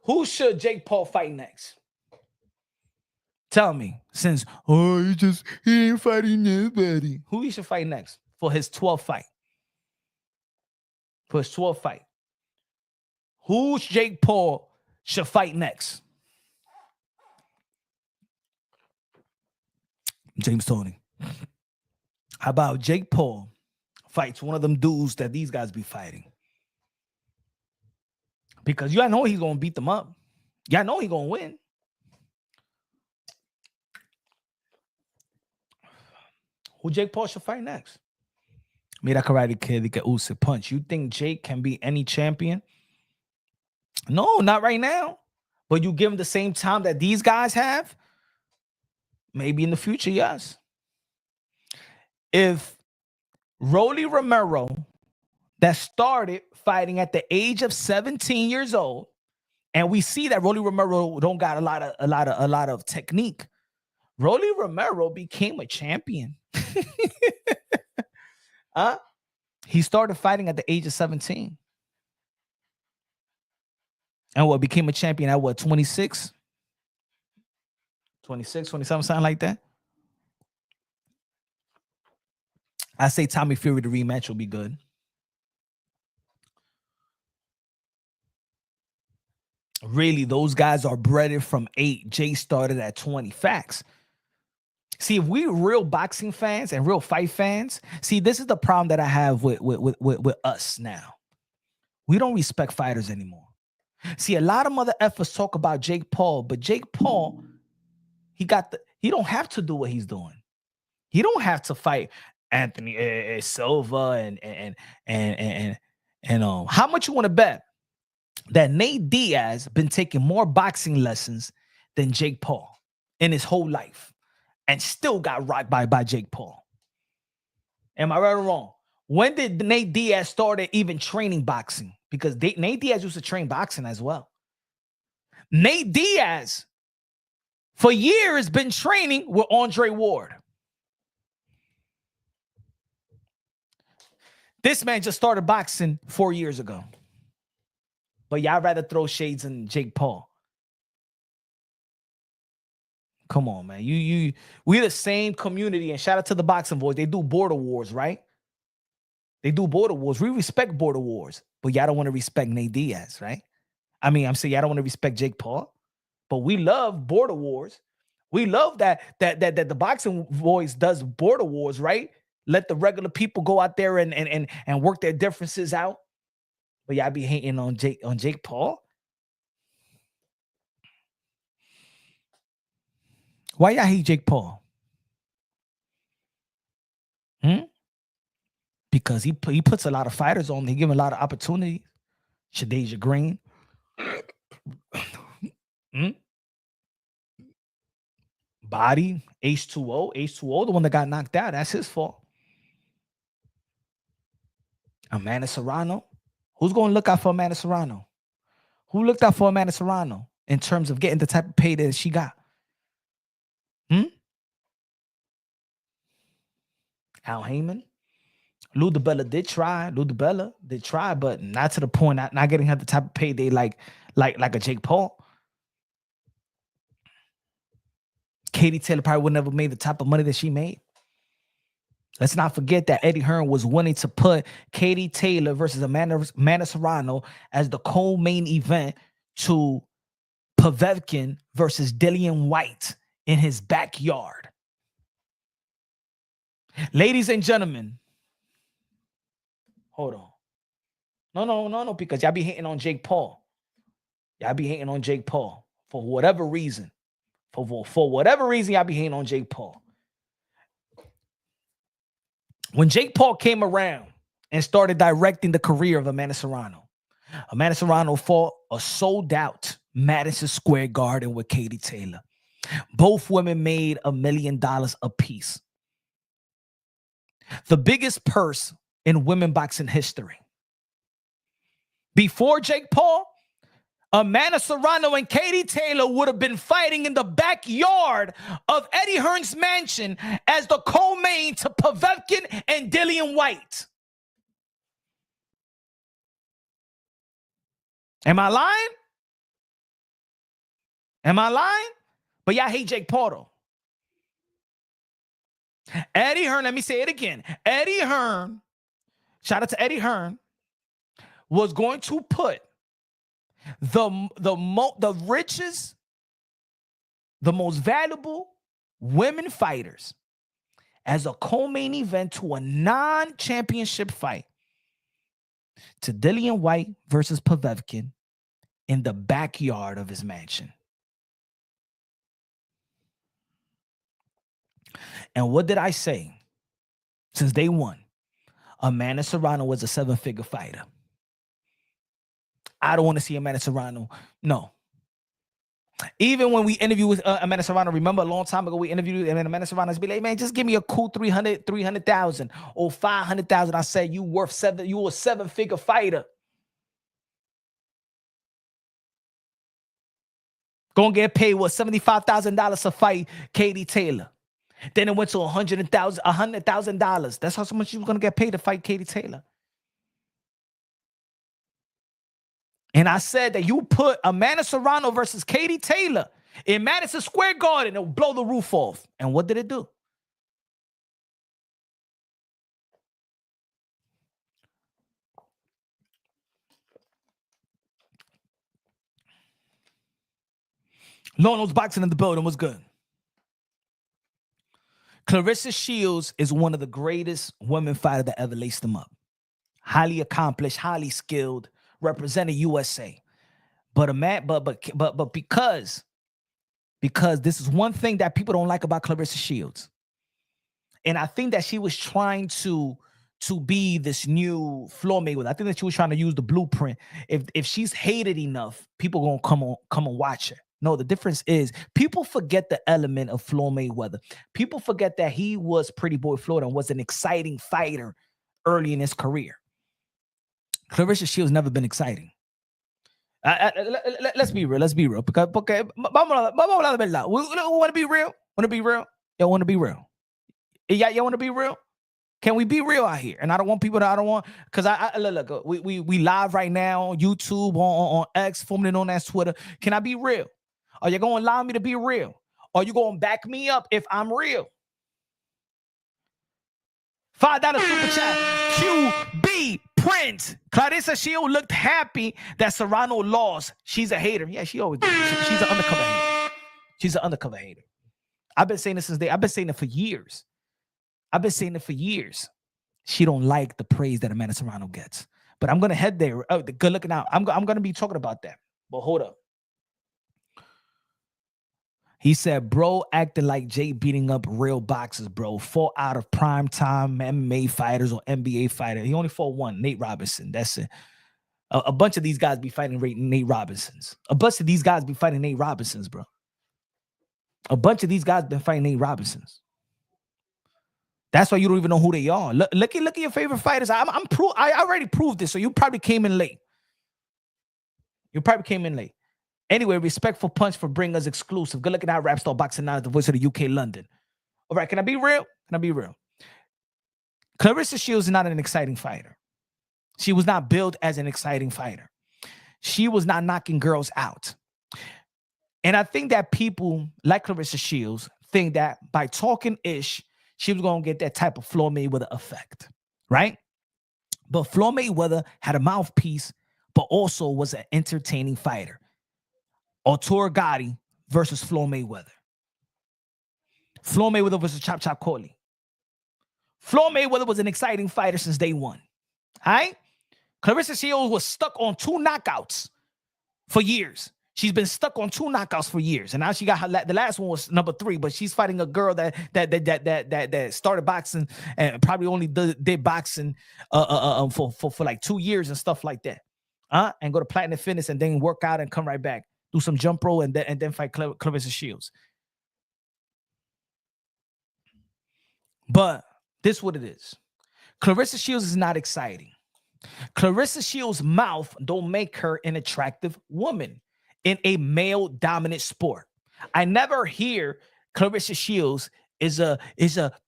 Who should Jake Paul fight next? Tell me, since he ain't fighting nobody. Who he should fight next for his 12th fight? For his 12th fight. Who Jake Paul should fight next? James Tony. How about Jake Paul fights one of them dudes that these guys be fighting? Because y'all know he's gonna beat them up. Y'all know he's gonna win. Who Jake Paul should fight next? Mira Karate Kid que use punch. You think Jake can be any champion? No, not right now. But you give him the same time that these guys have? Maybe in the future, yes. If Rolly Romero, that started fighting at the age of 17 years old, and we see that Rolly Romero don't got a lot of technique. Rolly Romero became a champion. He started fighting at the age of 17. And became a champion at 26? 26, 27, something like that. I say Tommy Fury, the rematch will be good. Really, those guys are bred from 8. Jay started at 20. Facts. See, if we real boxing fans and real fight fans, see, this is the problem that I have with us now. We don't respect fighters anymore. See, a lot of mother effers talk about Jake Paul, but Jake Paul, he don't have to do what he's doing. He don't have to fight Anthony Silva and how much you want to bet that Nate Diaz been taking more boxing lessons than Jake Paul in his whole life and still got rocked by Jake Paul? Am I right or wrong? When did Nate Diaz started even training boxing? Because Nate Diaz used to train boxing as well. Nate Diaz, for years, been training with Andre Ward. This man just started boxing 4 years ago. But y'all rather throw shades in Jake Paul. Come on, man. We're the same community, and shout out to the boxing boys. They do border wars, right? They do border wars. We respect border wars, but y'all don't want to respect Nate Diaz, right? I mean, I'm saying y'all don't want to respect Jake Paul, but we love border wars. We love that the boxing boys does border wars, right? Let the regular people go out there and work their differences out. But y'all be hating on Jake Paul. Why y'all hate Jake Paul? Because he puts a lot of fighters on. He give him a lot of opportunities. Shadeja Green. Body, H2O, the one that got knocked out. That's his fault. Amanda Serrano. Who's going to look out for Amanda Serrano? Who looked out for Amanda Serrano in terms of getting the type of pay that she got? Al Heyman? Lou DiBella did try. But not to the point, not getting her the type of payday like a Jake Paul. Katie Taylor probably would never made the type of money that she made. Let's not forget that Eddie Hearn was wanting to put Katie Taylor versus Amanda Serrano as the co-main event to Povetkin versus Dillian White in his backyard. Ladies and gentlemen, hold on. No, because y'all be hating on Jake Paul. Y'all be hating on Jake Paul for whatever reason. For whatever reason, y'all be hating on Jake Paul. When Jake Paul came around and started directing the career of Amanda Serrano fought a sold-out Madison Square Garden with Katie Taylor. Both women made $1 million apiece. The biggest purse in women boxing history. Before Jake Paul, Amanda Serrano and Katie Taylor would have been fighting in the backyard of Eddie Hearn's mansion as the co-main to Povetkin and Dillian White. Am I lying? Am I lying? But y'all hate Jake Paul though. Eddie Hearn, let me say it again. Eddie Hearn, shout out to Eddie Hearn, was going to put the richest, the most valuable women fighters as a co-main event to a non-championship fight to Dillian White versus Povetkin in the backyard of his mansion. And what did I say? Since day one, Amanda Serrano was a 7-figure fighter. I don't want to see Amanda Serrano. No. Even when we interviewed with Amanda Serrano, remember a long time ago we interviewed and Amanda Serrano be like, man, just give me a cool 300,000 or 500,000. I said, you a 7-figure fighter. Gonna get paid what, $75,000 to fight Katie Taylor. Then it went to $100,000. That's how much you was gonna get paid to fight Katie Taylor. And I said that you put Amanda Serrano versus Katie Taylor in Madison Square Garden, it'll blow the roof off. And what did it do? Lionel's boxing in the building was good. Clarissa Shields is one of the greatest women fighters that ever laced them up. Highly accomplished, highly skilled, represented USA. But because this is one thing that people don't like about Clarissa Shields. And I think that she was trying to be this new Floyd Mayweather. I think that she was trying to use the blueprint. If she's hated enough, people gonna come and watch her. No, the difference is people forget the element of Floyd Mayweather. People forget that he was Pretty Boy Floyd and was an exciting fighter early in his career. Clarissa Shields never been exciting. Let's be real. Let's be real. Because we want to be real. Want to be real? Y'all want to be real? Y'all want to be real? Can we be real out here? And I don't want people that I don't want, because look, we live right now on YouTube, on X, forming it on that Twitter. Can I be real? Are you going to allow me to be real? Are you going to back me up if I'm real? $5 super chat. QB Prince. Clarissa Shields looked happy that Serrano lost. She's a hater. Yeah, she always does. She's an undercover hater. She's an undercover hater. I've been saying this I've been saying it for years. She don't like the praise that Amanda Serrano gets. But I'm going to head there. Oh, good looking out. I'm going to be talking about that. But hold up. He said, bro, acting like Jay beating up real boxers, bro. Fought out of primetime MMA fighters or NBA fighters. He only fought one, Nate Robinson. That's it. A bunch of these guys be fighting Nate Robinsons. A bunch of these guys be fighting Nate Robinsons, bro. A bunch of these guys been fighting Nate Robinsons. That's why you don't even know who they are. Look at your favorite fighters. I already proved this, so you probably came in late. Anyway, respectful punch for bringing us exclusive. Good looking at Rap Star Boxing Now, the voice of the UK London. All right, can I be real? Clarissa Shields is not an exciting fighter. She was not built as an exciting fighter. She was not knocking girls out. And I think that people like Clarissa Shields think that by talking ish, she was going to get that type of Floyd Mayweather effect, right? But Floyd Mayweather had a mouthpiece, but also was an entertaining fighter. Arturo Gatti versus Floyd Mayweather. Floyd Mayweather versus Chop Chop Coley. Floyd Mayweather was an exciting fighter since day one. All right? Clarissa Shields was stuck on 2 knockouts for years. She's been stuck on 2 knockouts for years. And now she got the last one was number 3, but she's fighting a girl that started boxing and probably only did boxing for like 2 years and stuff like that. And go to Platinum Fitness and then work out and come right back. Do some jump roll and then fight Clarissa Shields. But this is what it is. Clarissa Shields is not exciting. Clarissa Shields' mouth don't make her an attractive woman in a male-dominant sport. I never hear Clarissa Shields is a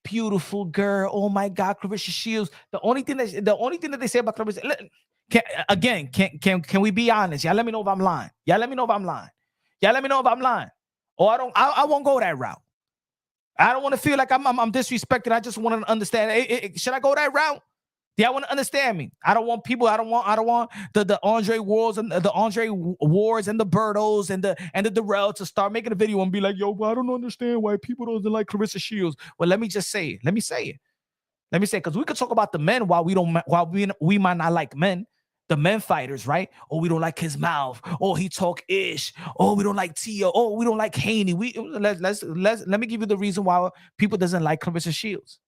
beautiful girl. Oh my God, Clarissa Shields. The only thing that they say about Clarissa, can we be honest? Y'all let me know if I'm lying. Y'all let me know if I'm lying. Or I won't go that route. I don't want to feel like I'm disrespected. I just want to understand. Should I go that route? Yeah, I want to understand me. I don't want the Andre Wars and the Andre Wars and the Bertos and the Darrell to start making a video and be like, yo, I don't understand why people don't like Clarissa Shields. Well, let me just say it. Let me say it, because we could talk about the men while we might not like men. The men fighters, right? Oh, we don't like his mouth. Oh, he talk ish. Oh, we don't like Tio. Oh, we don't like Haney. Let me give you the reason why people doesn't like Clarissa Shields.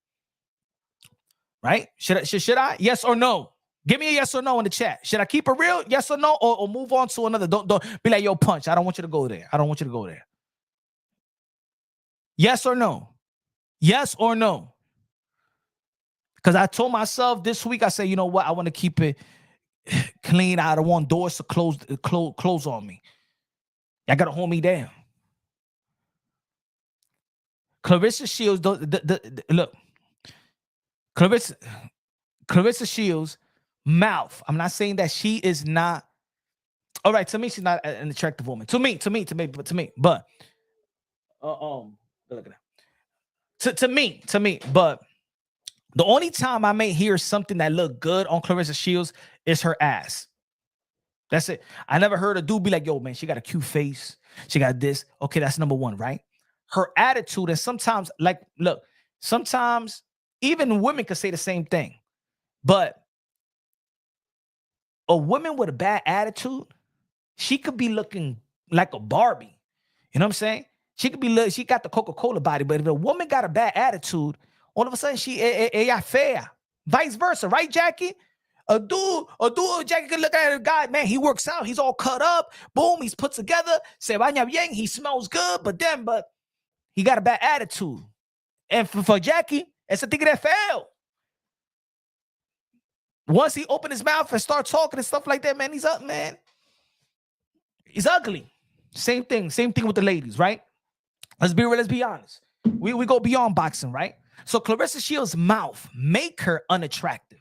Right? Should I? Yes or no? Give me a yes or no in the chat. Should I keep it real? Yes or no? Or move on to another? Don't be like, yo, Punch. I don't want you to go there. Yes or no? Yes or no? Because I told myself this week, I said, you know what? I want to keep it clean. I don't want doors to close on me. I gotta hold me down. Clarissa Shields, look. Clarissa Shields' mouth. I'm not saying that she is not. All right, to me, she's not an attractive woman. To me. But look at that. To me. But the only time I may hear something that look good on Clarissa Shields is her ass. That's it. I never heard a dude be like, yo, man, she got a cute face. She got this. Okay, that's number one, right? Her attitude, and sometimes, sometimes even women could say the same thing. But a woman with a bad attitude, she could be looking like a Barbie. You know what I'm saying? She got the Coca-Cola body, but if a woman got a bad attitude, all of a sudden she fair. Vice versa, right, Jackie? A dude, Jackie could look at a guy, man, he works out, he's all cut up, boom, he's put together, se baña bien, he smells good, but he got a bad attitude. And for Jackie, it's a tigre feo. Once he opened his mouth and start talking and stuff like that, man, he's up, man. He's ugly. Same thing with the ladies, right? Let's be honest. We go beyond boxing, right? So Clarissa Shields' mouth make her unattractive.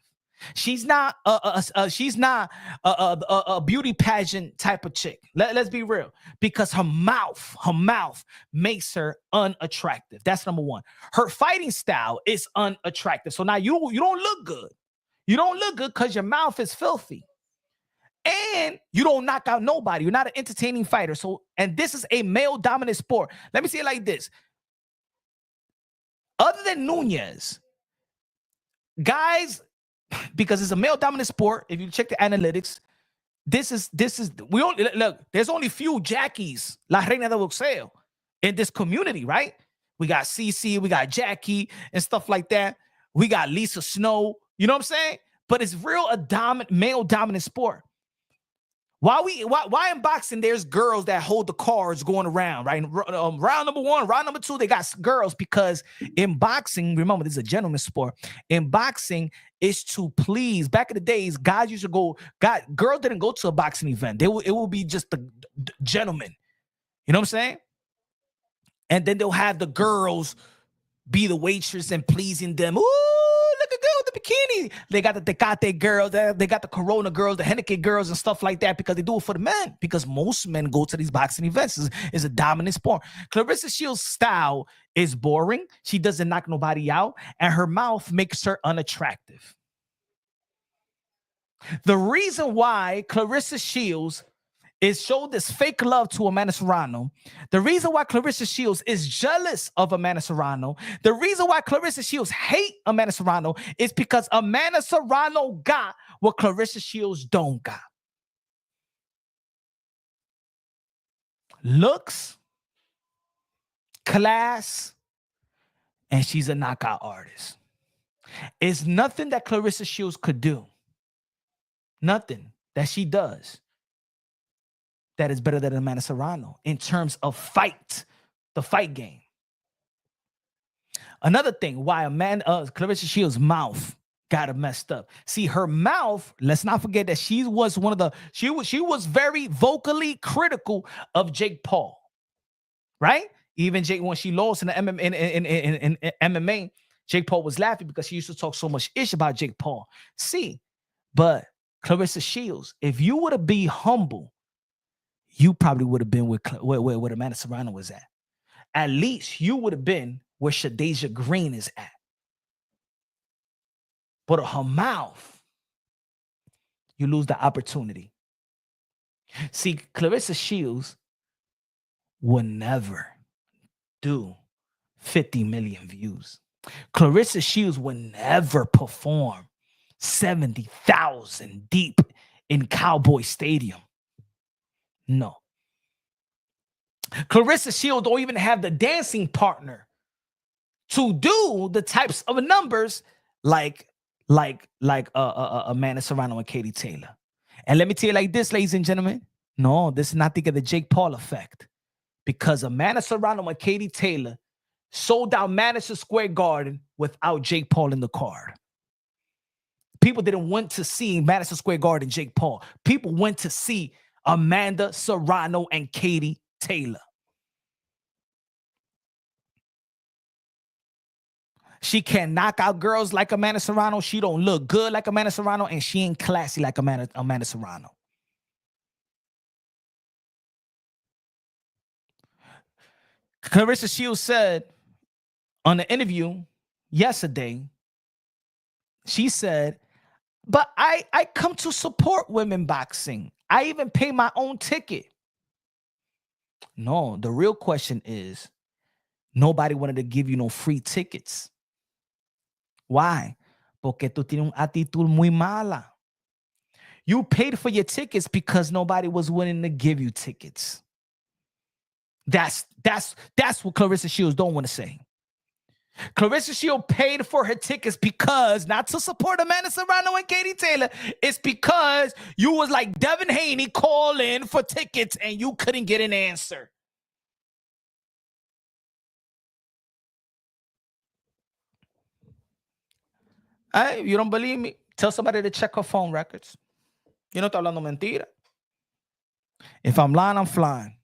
She's not a beauty pageant type of chick. Let's be real, because her mouth makes her unattractive. That's number one. Her fighting style is unattractive. So now you don't look good. You don't look good because your mouth is filthy. And you don't knock out nobody. You're not an entertaining fighter. So, and this is a male-dominant sport. Let me say it like this. Other than Nunes, guys, because it's a male-dominant sport, if you check the analytics, we only look, there's only few Jackies, La Reina de Boxeo, in this community, right? We got CC, we got Jackie and stuff like that. We got Lisa Snow, you know what I'm saying? But it's real a male-dominant sport. Why in boxing there's girls that hold the cards going around, right? Round number one, round number two, they got girls, because in boxing, remember, this is a gentleman's sport. In boxing, it's to please. Back in the days, guys used to girls didn't go to a boxing event. It will be just the gentlemen. You know what I'm saying? And then they'll have the girls be the waitress and pleasing them. Ooh, look at girl with the bikini. They got the Tecate girls, they got the Corona girls, the Henneke girls and stuff like that, because they do it for the men, because most men go to these boxing events. It's a dominant sport. Clarissa Shields' style is boring. She doesn't knock nobody out, and her mouth makes her unattractive. The reason why Clarissa Shields is showed this fake love to Amanda Serrano. The reason why Clarissa Shields is jealous of Amanda Serrano. The reason why Clarissa Shields hate Amanda Serrano is because Amanda Serrano got what Clarissa Shields don't got. Looks, class, and she's a knockout artist. It's nothing that Clarissa Shields could do. Nothing that she does that is better than Amanda Serrano in terms of the fight game. Another thing why Clarissa Shields' mouth got it messed up. See, her mouth, let's not forget that she was very vocally critical of Jake Paul, right? Even Jake, when she lost in the MMA, Jake Paul was laughing because she used to talk so much ish about Jake Paul. See, but Clarissa Shields, if you would have been humble, you probably would have been where Amanda Serrano was at. At least you would have been where Shadeja Green is at. But her mouth, you lose the opportunity. See, Clarissa Shields will never do 50 million views. Clarissa Shields will never perform 70,000 deep in Cowboy Stadium. No. Clarissa Shields don't even have the dancing partner to do the types of numbers like Amanda Serrano and Katie Taylor. And let me tell you like this, ladies and gentlemen. No, this is not thinking of the Jake Paul effect. Because Amanda Serrano and Katie Taylor sold out Madison Square Garden without Jake Paul in the card. People didn't want to see Madison Square Garden Jake Paul. People went to see Amanda Serrano and Katie Taylor. She can knock out girls like Amanda Serrano. She don't look good like Amanda Serrano, and she ain't classy like Amanda Serrano. Clarissa Shields said on the interview yesterday, she said, but I come to support women boxing. I even pay my own ticket. No, the real question is, nobody wanted to give you no free tickets. Why? Porque tú tienes una actitud muy mala. You paid for your tickets because nobody was willing to give you tickets. That's what Clarissa Shields don't want to say. Clarissa Shields paid for her tickets because, not to support Amanda Serrano and Katie Taylor, it's because you was like Devin Haney calling for tickets and you couldn't get an answer. Hey, you don't believe me? Tell somebody to check her phone records. You no estoy hablando mentira. If I'm lying, I'm flying.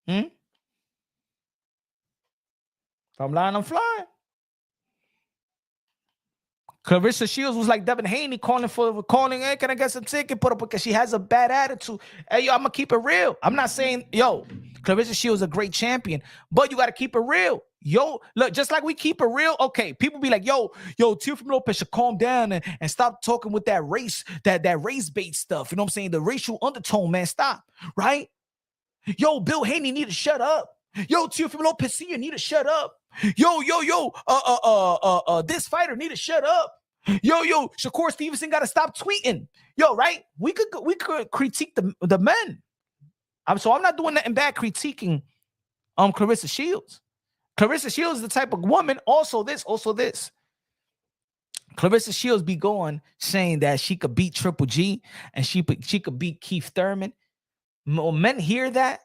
If I'm lying, I'm flying. Clarissa Shields was like Devin Haney calling, hey, can I get some ticket? Put up because she has a bad attitude. Hey, yo, I'm going to keep it real. I'm not saying, yo, Clarissa Shields is a great champion, but you got to keep it real. Yo, look, just like we keep it real, okay, people be like, yo, Teofimo Lopez should calm down and stop talking with that race bait stuff. You know what I'm saying? The racial undertone, man, stop, right? Yo, Bill Haney need to shut up. Yo, Teofimo Lopez Sr. need to shut up. Yo, this fighter need to shut up. Yo, Shakur Stevenson got to stop tweeting. Yo, right? We could critique the men. I'm not doing nothing bad critiquing Clarissa Shields. Clarissa Shields is the type of woman, also this. Clarissa Shields be going saying that she could beat Triple G and she could beat Keith Thurman. When men hear that,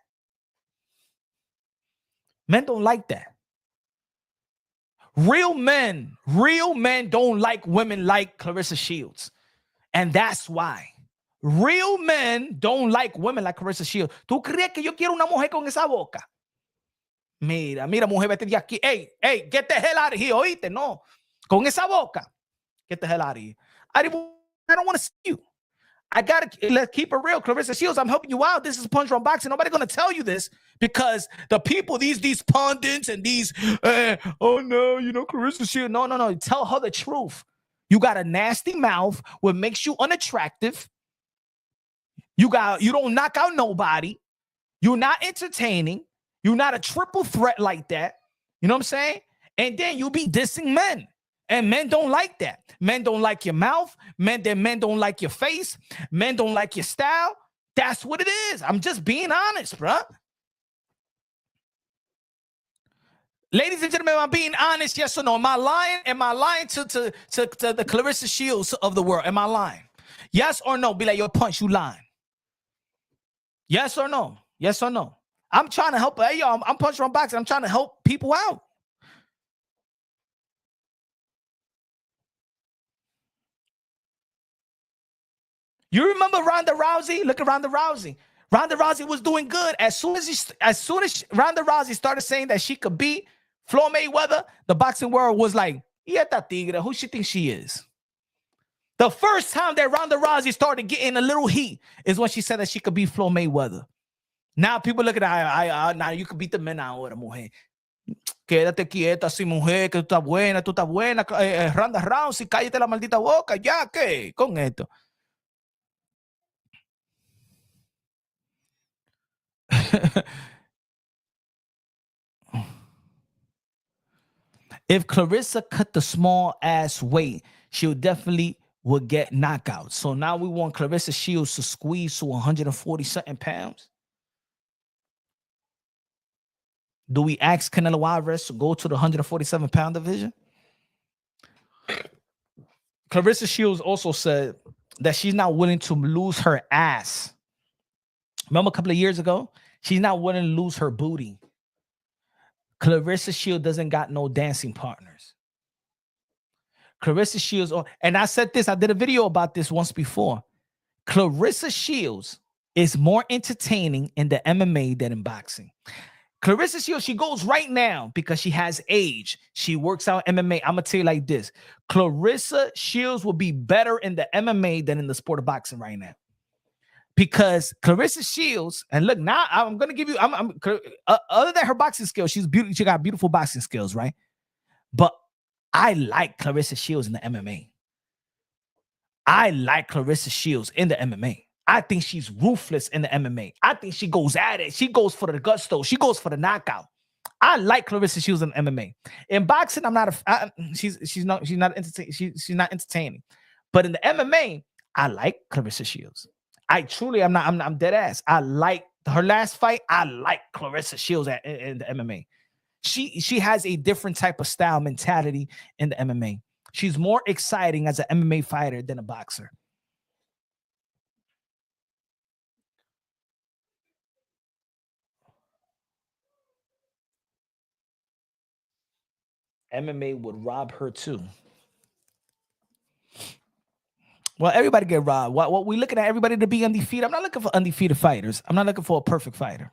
men don't like that. Real men don't like women like Clarissa Shields. And that's why. Real men don't like women like Clarissa Shields. ¿Tú crees que yo quiero una mujer con esa boca? Mira, mujer, vete de aquí. Hey, get the hell out of here, oíste, no. Con esa boca. Get the hell out of here. I don't want to see you. Let's keep it real. Clarissa Shields, I'm helping you out. This is Punch Drunk Boxing. Nobody's going to tell you this because the people, these pundits and these, oh no, Clarissa Shields. No. Tell her the truth. You got a nasty mouth, what makes you unattractive. You don't knock out nobody. You're not entertaining. You're not a triple threat like that. You know what I'm saying? And then you be dissing men. And men don't like that. Men don't like your mouth. Men don't like your face. Men don't like your style. That's what it is. I'm just being honest, bro. Ladies and gentlemen, am I being honest? Yes or no? Am I lying? Am I lying to the Clarissa Shields of the world? Am I lying? Yes or no? Be like, yo, Punch, you lying. Yes or no? Yes or no? I'm trying to help. Hey, yo, I'm Punch Drunk Boxing. I'm trying to help people out. You remember Ronda Rousey? Look at Ronda Rousey. Ronda Rousey was doing good. As soon as Ronda Rousey started saying that she could beat Floyd Mayweather, the boxing world was like, "Y esta tigre, who she thinks she is?" The first time that Ronda Rousey started getting a little heat is when she said that she could beat Floyd Mayweather. Now people look at her, now you could beat the men ahora, mujer. Quédate quieta, si mujer, que tú estás buena. Ronda Rousey, cállate la maldita boca, ya, ¿qué? Con esto. If Clarissa cut the small ass weight, she'll definitely would get knockouts. So now we want Clarissa Shields to squeeze to 140 something pounds. Do we ask Canelo Alvarez to go to the 147-pound division? Clarissa Shields also said that she's not willing to lose her ass. Remember a couple of years ago? She's not willing to lose her booty. Clarissa Shields doesn't got no dancing partners. Clarissa Shields, and I said this, I did a video about this once before. Clarissa Shields is more entertaining in the MMA than in boxing. Clarissa Shields, she goes right now because she has age. She works out MMA. I'm going to tell you like this. Clarissa Shields will be better in the MMA than in the sport of boxing right now. Because Clarissa Shields, and look, now I'm going to give you, other than her boxing skills, she's beautiful. She got beautiful boxing skills, right? But I like Clarissa Shields in the MMA. I like Clarissa Shields in the MMA. I think she's ruthless in the MMA. I think she goes at it. She goes for the gusto. She goes for the knockout. I like Clarissa Shields in MMA. In boxing, I'm not she's not entertaining. But in the MMA, I like Clarissa Shields. I'm dead ass. I like her last fight. I like Clarissa Shields in the MMA. She has a different type of style mentality in the MMA. She's more exciting as an MMA fighter than a boxer. MMA would rob her too. Well, everybody get robbed. What we looking at everybody to be undefeated. I'm not looking for undefeated fighters. I'm not looking for a perfect fighter.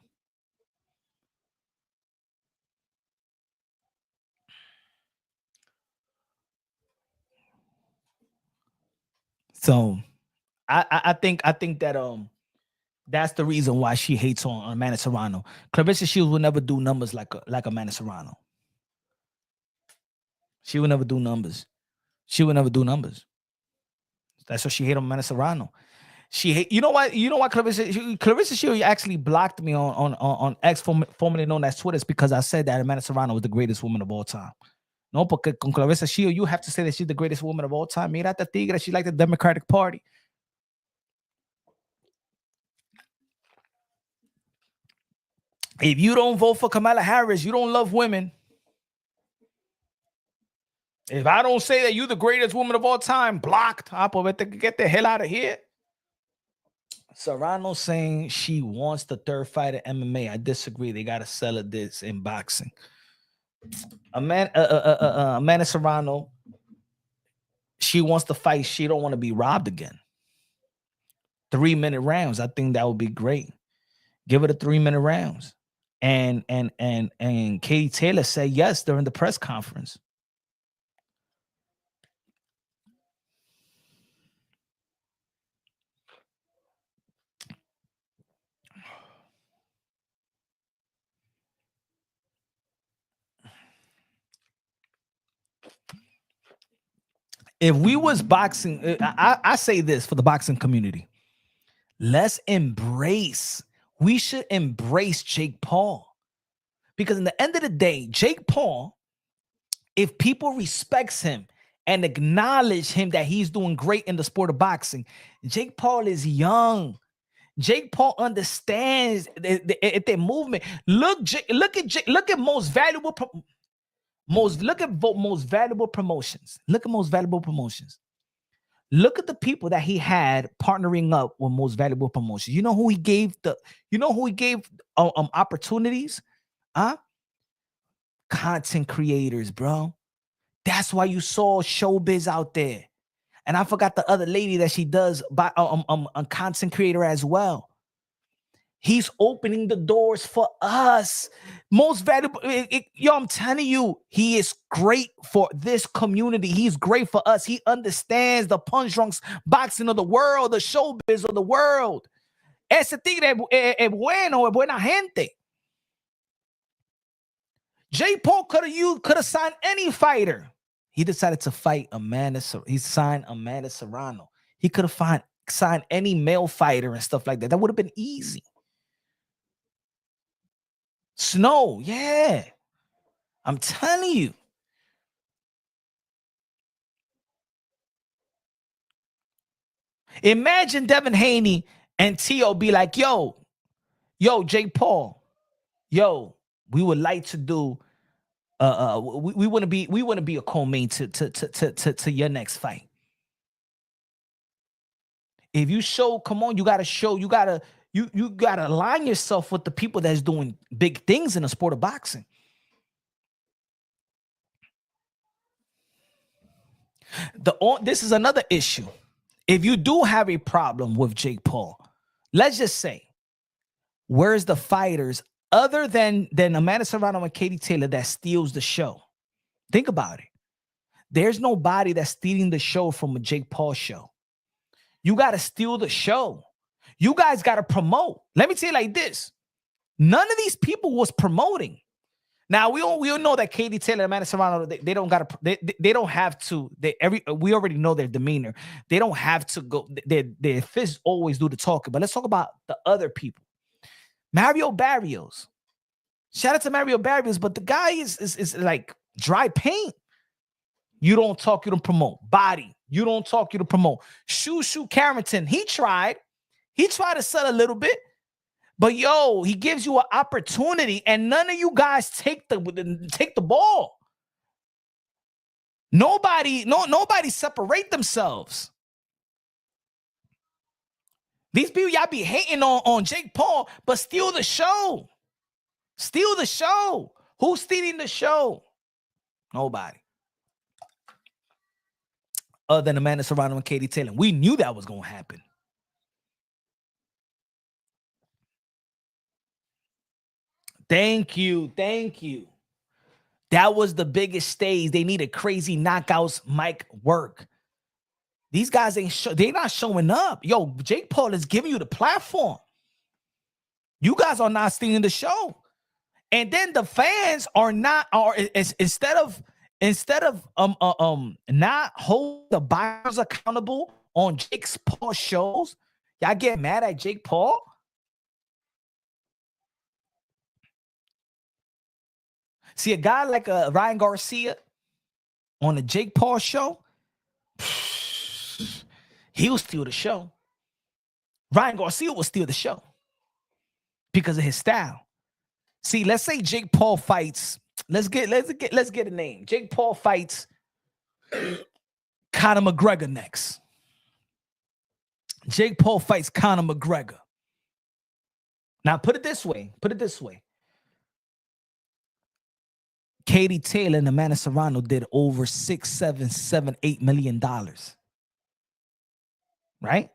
So I think that that's the reason why she hates on Amanda Serrano. Clarissa Shields will never do numbers like Amanda Serrano. She will never do numbers. She will never do numbers. That's what she hate on Amanda Serrano. She hate, you know why Clarissa Shields actually blocked me on X, formerly known as Twitter, because I said that Amanda Serrano was the greatest woman of all time. No, porque con Clarissa Shields, you have to say that she's the greatest woman of all time. Mira esta tigre, she like the Democratic Party. If you don't vote for Kamala Harris, you don't love women. If I don't say that you're the greatest woman of all time, blocked. Get the hell out of here. Serrano saying she wants the third fight at MMA. I disagree. They got to sell it this in boxing. Amanda Serrano, she wants to fight. She don't want to be robbed again. 3-minute rounds. I think that would be great. Give it a 3-minute rounds. And Katie Taylor said yes during the press conference. If we was boxing, I say this for the boxing community. Let's embrace. We should embrace Jake Paul. Because in the end of the day, Jake Paul, if people respects him and acknowledge him that he's doing great in the sport of boxing, Jake Paul is young. Jake Paul understands the movement. Look at most valuable promotions. Look at most valuable promotions. Look at the people that he had partnering up with most valuable promotions. You know who he gave opportunities? Content creators, bro. That's why you saw Showbiz out there. And I forgot the other lady that she does by a content creator as well. He's opening the doors for us. Most valuable. Yo, I'm telling you, he is great for this community. He's great for us. He understands the punch drunks boxing of the world, the showbiz of the world. Ese tigre es bueno, es buena gente. Jake Paul could have signed any fighter. He decided to fight Amanda. He signed Amanda Serrano. He could have signed any male fighter and stuff like that. That would have been easy. Snow, yeah. I'm telling you. Imagine Devin Haney and T.O. be like, yo, Jake Paul, yo, we would like to do we want to be a co-main to your next fight. If you show, come on, you gotta show, you gotta align yourself with the people that's doing big things in the sport of boxing. This is another issue. If you do have a problem with Jake Paul, let's just say, where's the fighters other than Amanda Serrano and Katie Taylor that steals the show? Think about it. There's nobody that's stealing the show from a Jake Paul show. You got to steal the show. You guys got to promote. Let me tell you like this. None of these people was promoting. Now we all know that Katie Taylor and Amanda Serrano, they don't have to. We already know their demeanor. They don't have to go. Their fists always do the talking. But let's talk about the other people. Mario Barrios. Shout out to Mario Barrios, but the guy is like dry paint. You don't talk, you don't promote. Body. You don't talk, you don't promote. Shoo Carrington. He tried to sell a little bit. But yo, he gives you an opportunity, and none of you guys take the ball. Nobody separate themselves. These people, y'all be hating on Jake Paul, but steal the show. Steal the show. Who's stealing the show? Nobody. Other than Amanda Serrano and Katie Taylor. We knew that was going to happen. Thank you. That was the biggest stage. They needed crazy knockouts, mic work. These guys they're not showing up. Yo, Jake Paul is giving you the platform. You guys are not stealing the show. And then the fans instead of not hold the buyers accountable on Jake Paul shows, y'all get mad at Jake Paul. See, a guy like Ryan Garcia on the Jake Paul show, he'll steal the show. Ryan Garcia will steal the show because of his style. See, let's say Jake Paul fights. Let's get a name. Jake Paul fights Conor McGregor next. Jake Paul fights Conor McGregor. Now, put it this way. Katie Taylor and Amanda Serrano did over $8 million. Right?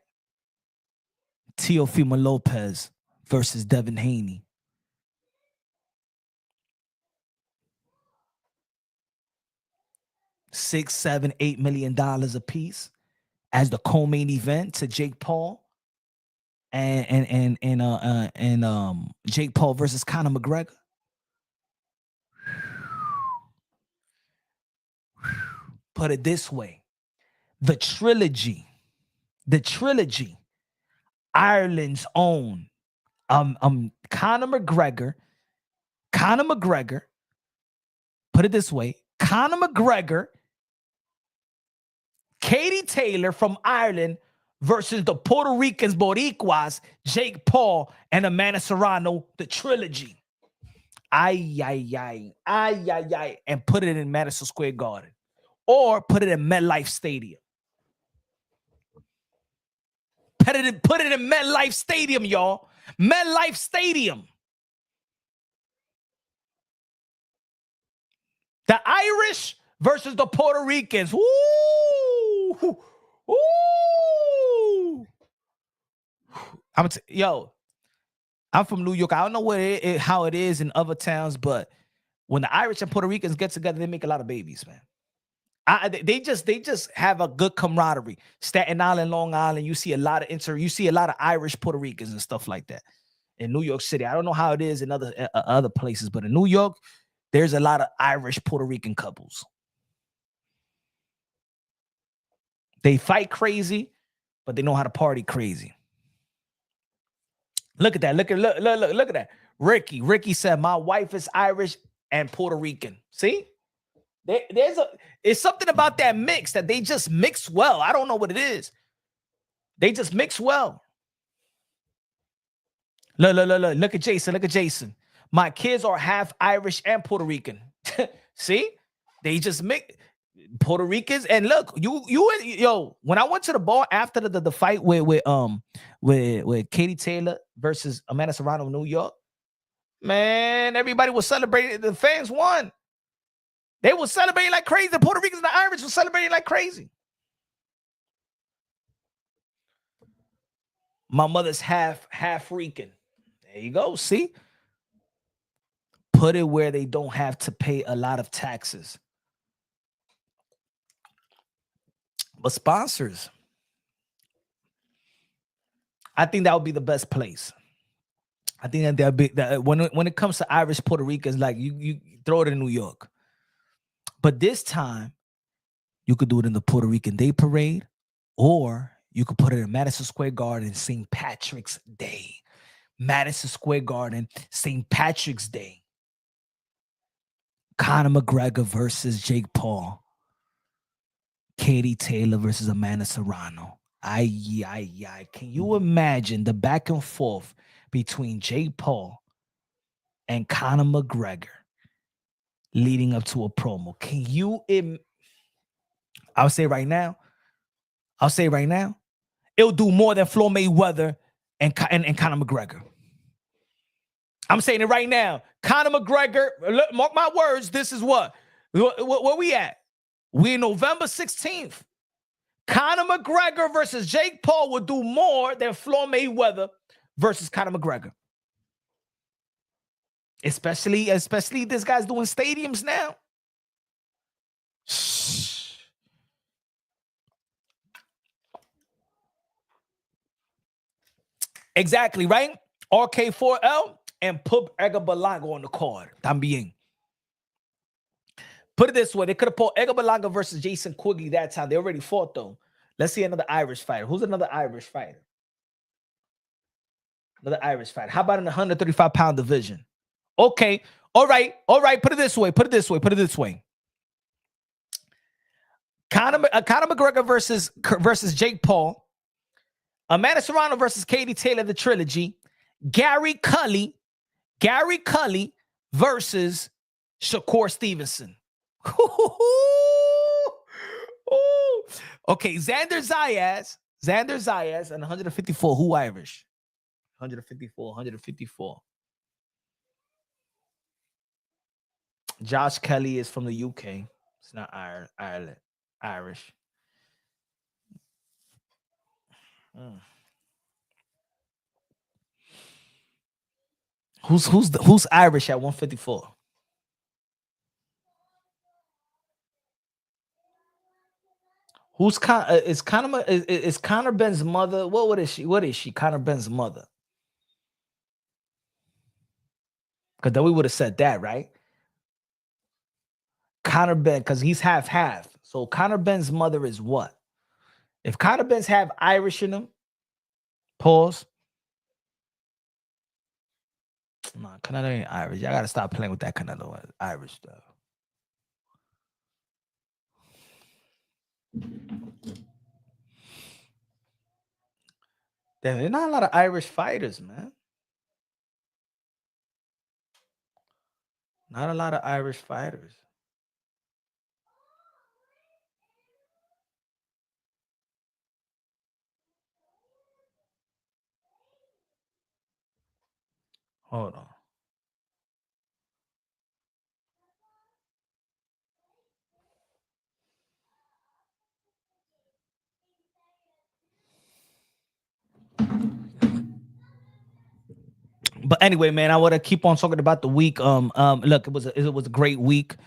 Teofimo Lopez versus Devin Haney. $8 million a piece as the co-main event to Jake Paul and Jake Paul versus Conor McGregor. Put it this way. The trilogy, Ireland's own, Conor McGregor, put it this way, Conor McGregor, Katie Taylor from Ireland versus the Puerto Ricans, Boricuas, Jake Paul, and Amanda Serrano, the trilogy. And put it in Madison Square Garden. Or put it in MetLife Stadium. Put it in MetLife Stadium, y'all. MetLife Stadium. The Irish versus the Puerto Ricans. Woo! Ooh. I'm from New York. I don't know how it is in other towns, but when the Irish and Puerto Ricans get together, they make a lot of babies, man. They just have a good camaraderie. Staten Island, Long Island, you see a lot of Irish Puerto Ricans and stuff like that. In New York City, I don't know how it is in other places, but in New York, there's a lot of Irish Puerto Rican couples. They fight crazy, but they know how to party crazy. Look at that. Look at that. Ricky said, my wife is Irish and Puerto Rican. See? It's something about that mix that they just mix well. I don't know what it is. They just mix well. Look at Jason. My kids are half Irish and Puerto Rican. See? They just mix Puerto Ricans. And look, when I went to the bar after the fight with Katie Taylor versus Amanda Serrano in New York, man, everybody was celebrating. The fans won. They were celebrating like crazy. The Puerto Ricans and the Irish were celebrating like crazy. My mother's half Rican. There you go. See? Put it where they don't have to pay a lot of taxes. But sponsors, I think that would be the best place. I think that that'd be that when it comes to Irish Puerto Ricans, like you throw it in New York. But this time, you could do it in the Puerto Rican Day Parade, or you could put it in Madison Square Garden, St. Patrick's Day. Madison Square Garden, St. Patrick's Day. Conor McGregor versus Jake Paul. Katie Taylor versus Amanda Serrano. Can you imagine the back and forth between Jake Paul and Conor McGregor leading up to a promo? Can you I'll say right now, it'll do more than Floyd Mayweather and Conor McGregor. I'm saying it right now. Conor McGregor, look, mark my words, this is where we at? We're November 16th. Conor McGregor versus Jake Paul would do more than Floyd Mayweather versus Conor McGregor. Especially this guy's doing stadiums now. Exactly, right? RK4L and put Edgar Berlanga on the card. También. Put it this way. They could have put Edgar Berlanga versus Jason Quigley that time. They already fought, though. Let's see another Irish fighter. Who's another Irish fighter? Another Irish fighter. How about in the 135-pound division? Okay. All right. Put it this way. Conor McGregor versus Jake Paul. Amanda Serrano versus Katie Taylor, the trilogy. Gary Cully versus Shakur Stevenson. Okay, Xander Zayas and 154. Who Irish? 154. Josh Kelly is from the UK. It's not Ireland. Irish. Who's Irish at 154? Who's is Conor Benn's mother? What is she? Conor Benn's mother. Because then we would have said that, right? Conor Ben, because he's half. So Conor Benn's mother is what? If Conor Benn's half Irish in him, pause. No, Canelo ain't Irish. Y'all gotta stop playing with that Canelo Irish stuff. There's not a lot of Irish fighters, man. Not a lot of Irish fighters. Hold on. But anyway, man, I want to keep on talking about the week. Look, it was a great week.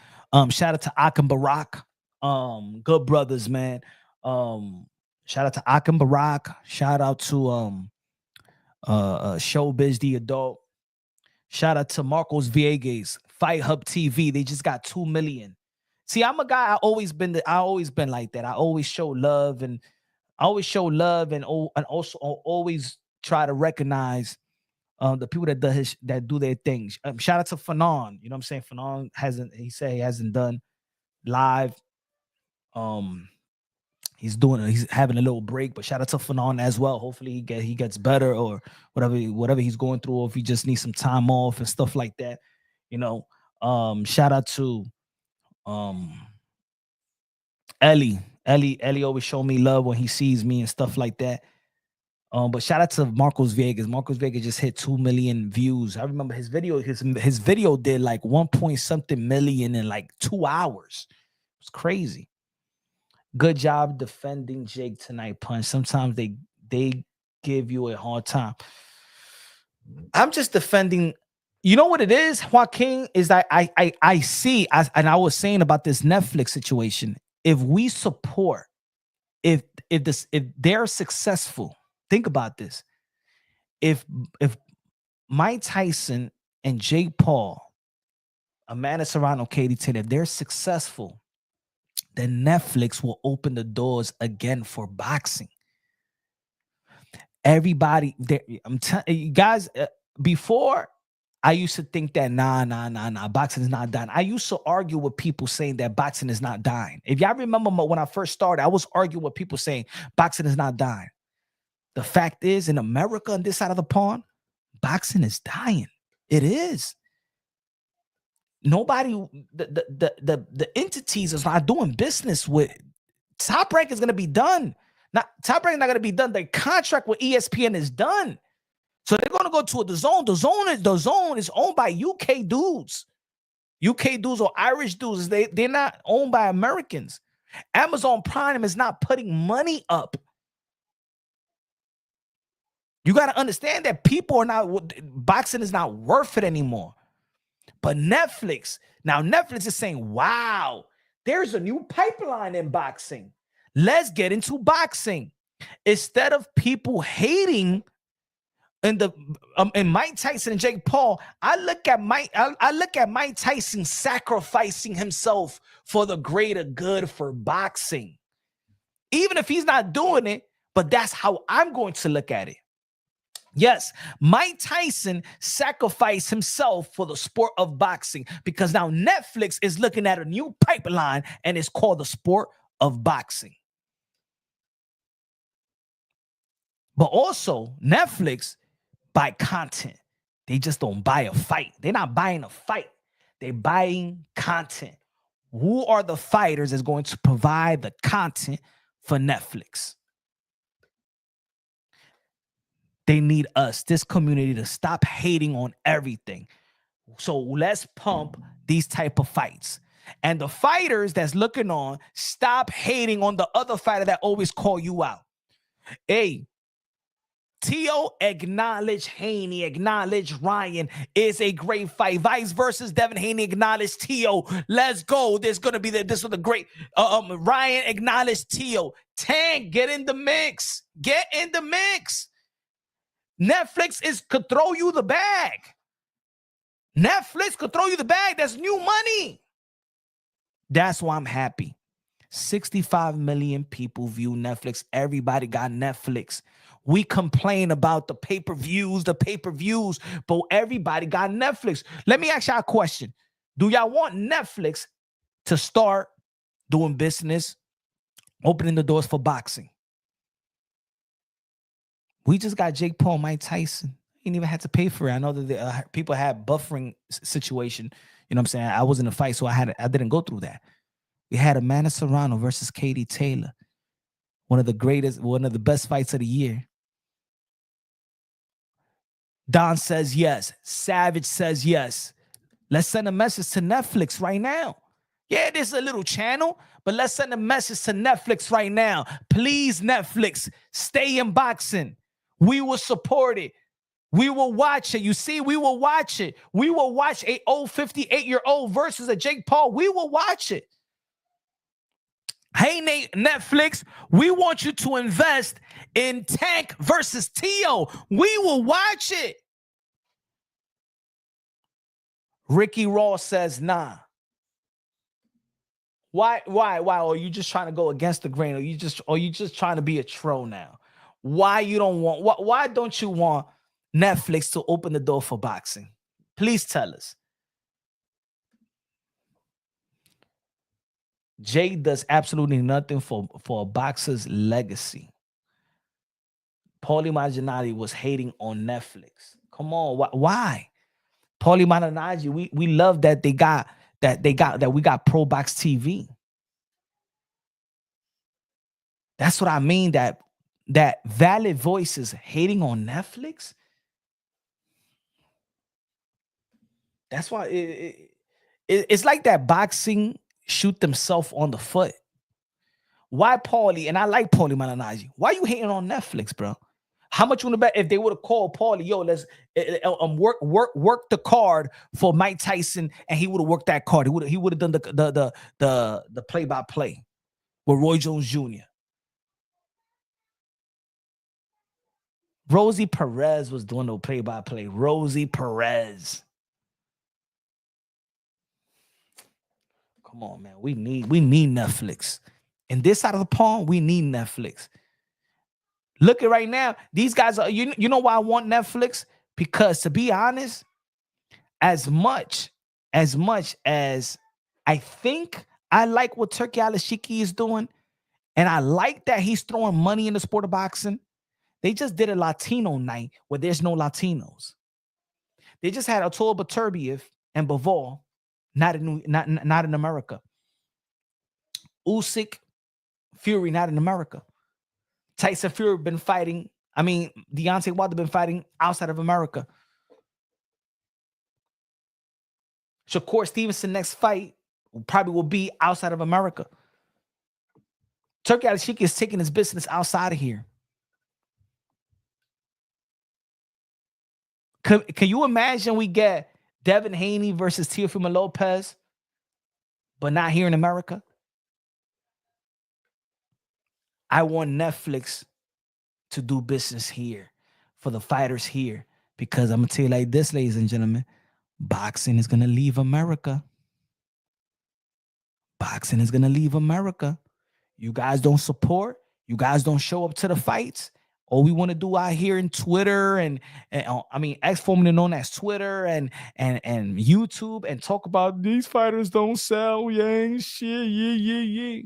Shout out to Akim Barak. Good brothers, man. Shout out to Akim Barak. Shout out to Showbiz the Adult. Shout out to Marcos Viegas, Fight Hub TV. They just got 2 million. See, I'm a guy. I always been like that. I always show love and also always try to recognize the people that do their things. Shout out to Fanon. You know what I'm saying? Fanon hasn't done live. He's having a little break, but shout out to Fanon as well. Hopefully he gets better or whatever he's going through, or if he just needs some time off and stuff like that. You know, shout out to Ellie always show me love when he sees me and stuff like that. But shout out to Marcos Vegas. Marcos Vegas just hit 2 million views. I remember his video did like 1 point something million in like 2 hours. It's crazy. Good job defending Jake tonight, Punch. Sometimes they give you a hard time. I'm just defending. You know what it is, Joaquin, is that I see, and I was saying about this Netflix situation. If we support, if they're successful, think about this. If Mike Tyson and Jake Paul, Amanda Serrano, Katie Taylor, if they're successful, then Netflix will open the doors again for boxing. Everybody, I'm telling you guys, before I used to think that nah, boxing is not dying. I used to argue with people saying that boxing is not dying. If y'all remember when I first started, I was arguing with people saying boxing is not dying. The fact is, in America, on this side of the pond, boxing is dying. It is. Nobody, the entities is not doing business with. Top Rank is going to be done. Top Rank is not going to be done. The contract with ESPN is done. So they're going to go to the zone. The zone is owned by UK dudes. UK dudes or Irish dudes. They're not owned by Americans. Amazon Prime is not putting money up. You got to understand that boxing is not worth it anymore. But Netflix is saying, wow, there's a new pipeline in boxing. Let's get into boxing. Instead of people hating in Mike Tyson and Jake Paul, I look at Mike Tyson sacrificing himself for the greater good for boxing. Even if he's not doing it, but that's how I'm going to look at it. Yes, Mike Tyson sacrificed himself for the sport of boxing because now Netflix is looking at a new pipeline and it's called the sport of boxing. But also, Netflix buy content. They just don't buy a fight. They're not buying a fight. They're buying content. Who are the fighters that's going to provide the content for Netflix? They need us, this community, to stop hating on everything. So let's pump these type of fights. And the fighters that's looking on, stop hating on the other fighter that always call you out. Hey, Tio, acknowledge Haney, acknowledge Ryan is a great fight. Vice versa, Devin Haney, acknowledge Tio. Let's go. This is a great. Ryan, acknowledge Tio. Tank, get in the mix. Get in the mix. Netflix could throw you the bag. Netflix could throw you the bag. That's new money. That's why I'm happy. 65 million people view Netflix. Everybody got Netflix. We complain about the pay-per-views, but everybody got Netflix. Let me ask y'all a question. Do y'all want Netflix to start doing business, opening the doors for boxing? We just got Jake Paul, Mike Tyson. He didn't even have to pay for it. I know that the, people had buffering situation. You know what I'm saying? I was in a fight, so I didn't go through that. We had Amanda Serrano versus Katie Taylor. One of the best fights of the year. Don says yes. Savage says yes. Let's send a message to Netflix right now. Yeah, there's a little channel, but let's send a message to Netflix right now. Please, Netflix, stay in boxing. We will support it. We will watch it. You see, we will watch it. We will watch a old 58-year-old versus a Jake Paul. We will watch it. Hey, Netflix, we want you to invest in Tank versus Tio. We will watch it. Ricky Ross says, nah. Why? Are you just trying to go against the grain? Or you just trying to be a troll now? Why don't you want Netflix to open the door for boxing? Please tell us. Jay does absolutely nothing for a boxer's legacy. Paulie Malignaggi was hating on Netflix. Come on, why? Paulie Malignaggi, we love that we got Pro Box TV. That's what I mean. That valid voices hating on Netflix. That's why it's like that boxing shoot themselves on the foot. Why Paulie? And I like Paulie Malignaggi. Why you hating on Netflix, bro? How much you want to bet if they would have called Paulie, yo, let's work the card for Mike Tyson, and he would have worked that card. He would have done the play-by-play with Roy Jones Jr. Rosie Perez was doing the play-by-play. Rosie Perez. Come on, man. We need Netflix. In this side of the pond, we need Netflix. Look at right now. These guys are, you know why I want Netflix? Because to be honest, as much as I think I like what Turki Al-Ashiki is doing, and I like that he's throwing money in the sport of boxing, they just did a Latino night where there's no Latinos. They just had Artur Beterbiev and Bivol, not in America. Usyk, Fury, not in America. Tyson Fury been fighting. I mean, Deontay Wilder been fighting outside of America. Shakur Stevenson next fight probably will be outside of America. Turki Al-Ashiki is taking his business outside of here. Can you imagine we get Devin Haney versus Teofimo Lopez, but not here in America? I want Netflix to do business here for the fighters here, because I'm going to tell you like this, ladies and gentlemen, boxing is going to leave America. Boxing is going to leave America. You guys don't support. You guys don't show up to the fights. All we want to do out here in Twitter and I mean, X formerly known as Twitter and YouTube, and talk about these fighters don't sell, yang shit, yeah.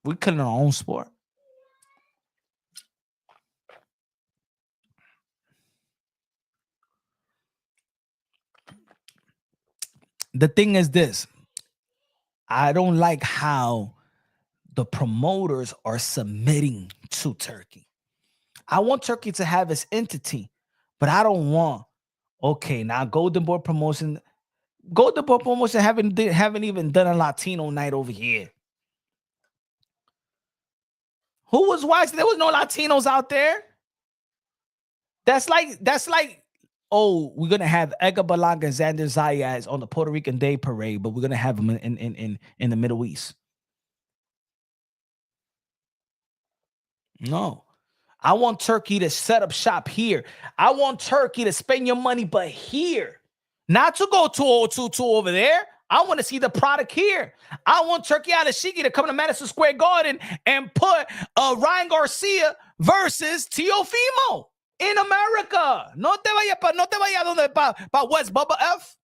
We're killing our own sport. The thing is this. I don't like how the promoters are submitting to Turkey. I want Turkey to have its entity, but I don't want, okay, now Golden Boy Promotion haven't even done a Latino night over here. Who was watching? There was no Latinos out there. That's like, oh, we're gonna have Edgar Berlanga and Xander Zayas on the Puerto Rican Day Parade, but we're gonna have them in the Middle East. No, I want Turkey to set up shop here. I want Turkey to spend your money, but here, not to go to over there. I want to see the product here. I want Turki Al-Ashiki to come to Madison Square Garden and put Ryan Garcia versus Teofimo in America. No te vaya donde pa West Bubba F.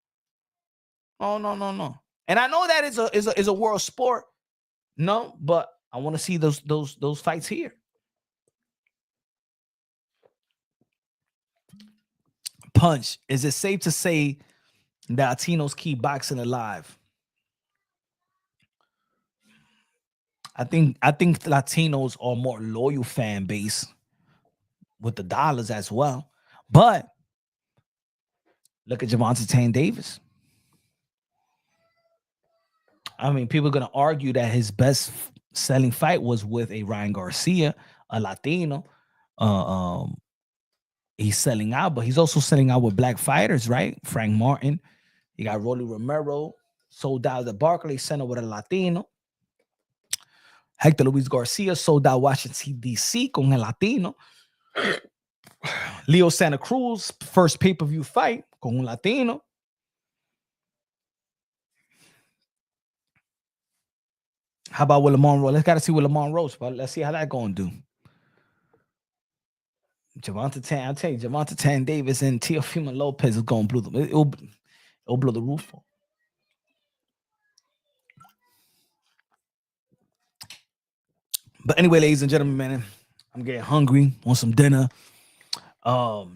Oh no. And I know that is a world sport. No, but I want to see those fights here. Punch. Is it safe to say that Latinos keep boxing alive? I think Latinos are more loyal fan base with the dollars as well. But look at Gervonta Tank Davis. I mean, people are going to argue that his best selling fight was with a Ryan Garcia, a Latino. he's selling out, but he's also selling out with black fighters, right? Frank Martin. You got Rolly Romero, sold out at the Barclays Center with a Latino. Hector Luis Garcia sold out Washington, D.C. con el Latino. Leo Santa Cruz, first pay-per-view fight con un Latino. How about with Lamont Rose? Let's got to see what Lamont Rose, but let's see how that going to do. I'll tell you, Javante Tan Davis and Teofimo Lopez is going to blow them. It'll blow the roof off. But anyway, ladies and gentlemen, man, I'm getting hungry. Want some dinner. Let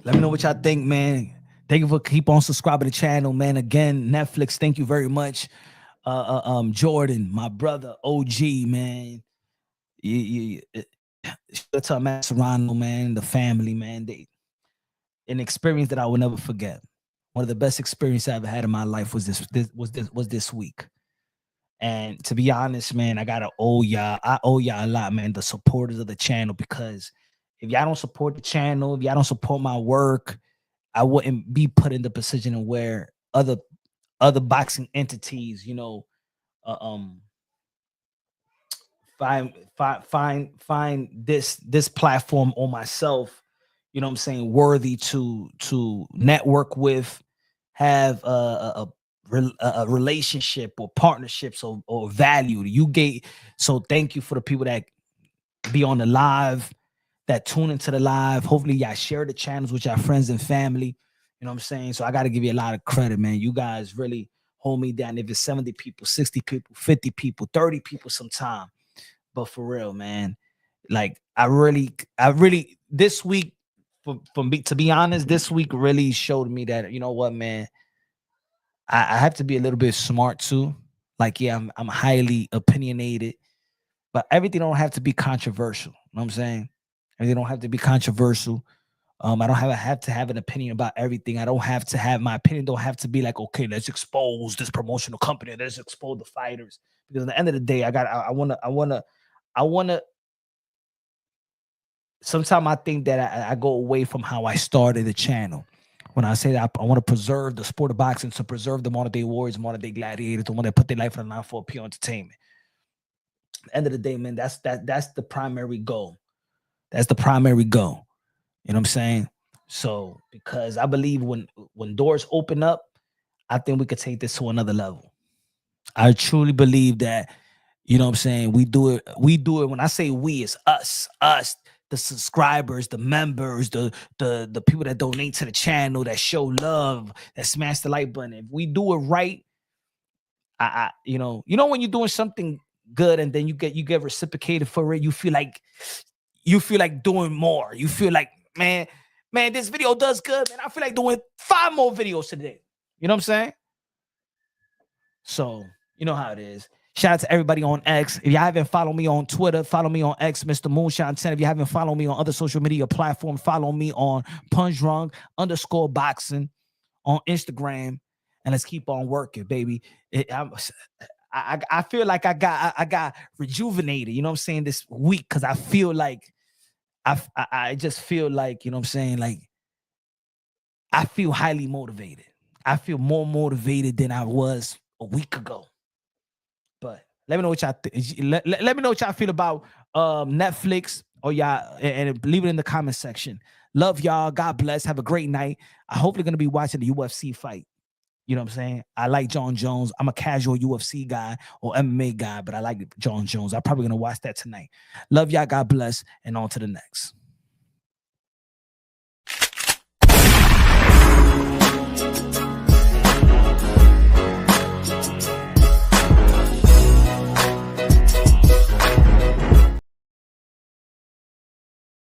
me know what y'all think, man. Thank you for keep on subscribing to the channel, man. Again, Netflix, thank you very much. Jordan, my brother, OG, man. Shout out to Serrano, man, the family, man. An experience that I will never forget. One of the best experiences I ever had in my life was this week. And to be honest, man, I owe y'all a lot, man, the supporters of the channel, because if y'all don't support the channel, if y'all don't support my work, I wouldn't be put in the position where other boxing entities, you know, find this platform on myself, you know what I'm saying, worthy to network with, have a relationship or partnerships or value. So thank you for the people that be on the live, that tune into the live. Hopefully y'all share the channels with your friends and family. You know what I'm saying? So I got to give you a lot of credit, man. You guys really hold me down. If it's 70 people, 60 people, 50 people, 30 people sometime. But for real, man, like I really this week, for me, to be honest, this week really showed me that, you know what, man, I have to be a little bit smart too. Like, yeah, I'm highly opinionated, but everything don't have to be controversial. You know what I'm saying? Everything don't have to be controversial. I don't have to have an opinion about everything. I don't have to have my opinion. Don't have to be like, okay, let's expose this promotional company. Let's expose the fighters. Because at the end of the day, I wanna. Sometimes I think that I go away from how I started the channel. When I say that I want to preserve the sport of boxing, to preserve the modern day warriors, modern day gladiators, the one that put their life on the line for pure entertainment. At the end of the day, man, that's the primary goal. That's the primary goal. You know what I'm saying? So, because I believe when doors open up, I think we could take this to another level. I truly believe that, you know what I'm saying, we do it. When I say we, it's us, the subscribers, the members, the people that donate to the channel, that show love, that smash the like button. If we do it right, you know when you're doing something good and then you get reciprocated for it, you feel like doing more. You feel like, man, this video does good, man. I feel like doing 5 more videos today. You know what I'm saying? So, you know how it is. Shout out to everybody on X. If you haven't followed me on Twitter, follow me on X, Mr. Moonshine 10. If you haven't followed me on other social media platforms, follow me on _boxing on Instagram. And let's keep on working, baby. I feel like I got rejuvenated, you know what I'm saying, this week, because I feel like I just feel like, you know what I'm saying, like I feel highly motivated. I feel more motivated than I was a week ago. But let me know what y'all let me know what y'all feel about Netflix, or y'all, and leave it in the comment section. Love y'all. God bless. Have a great night. I hope you're gonna be watching the UFC fight. You know what I'm saying? I like John Jones. I'm a casual UFC guy or MMA guy, but I like John Jones. I'm probably gonna watch that tonight. Love y'all. God bless. And on to the next.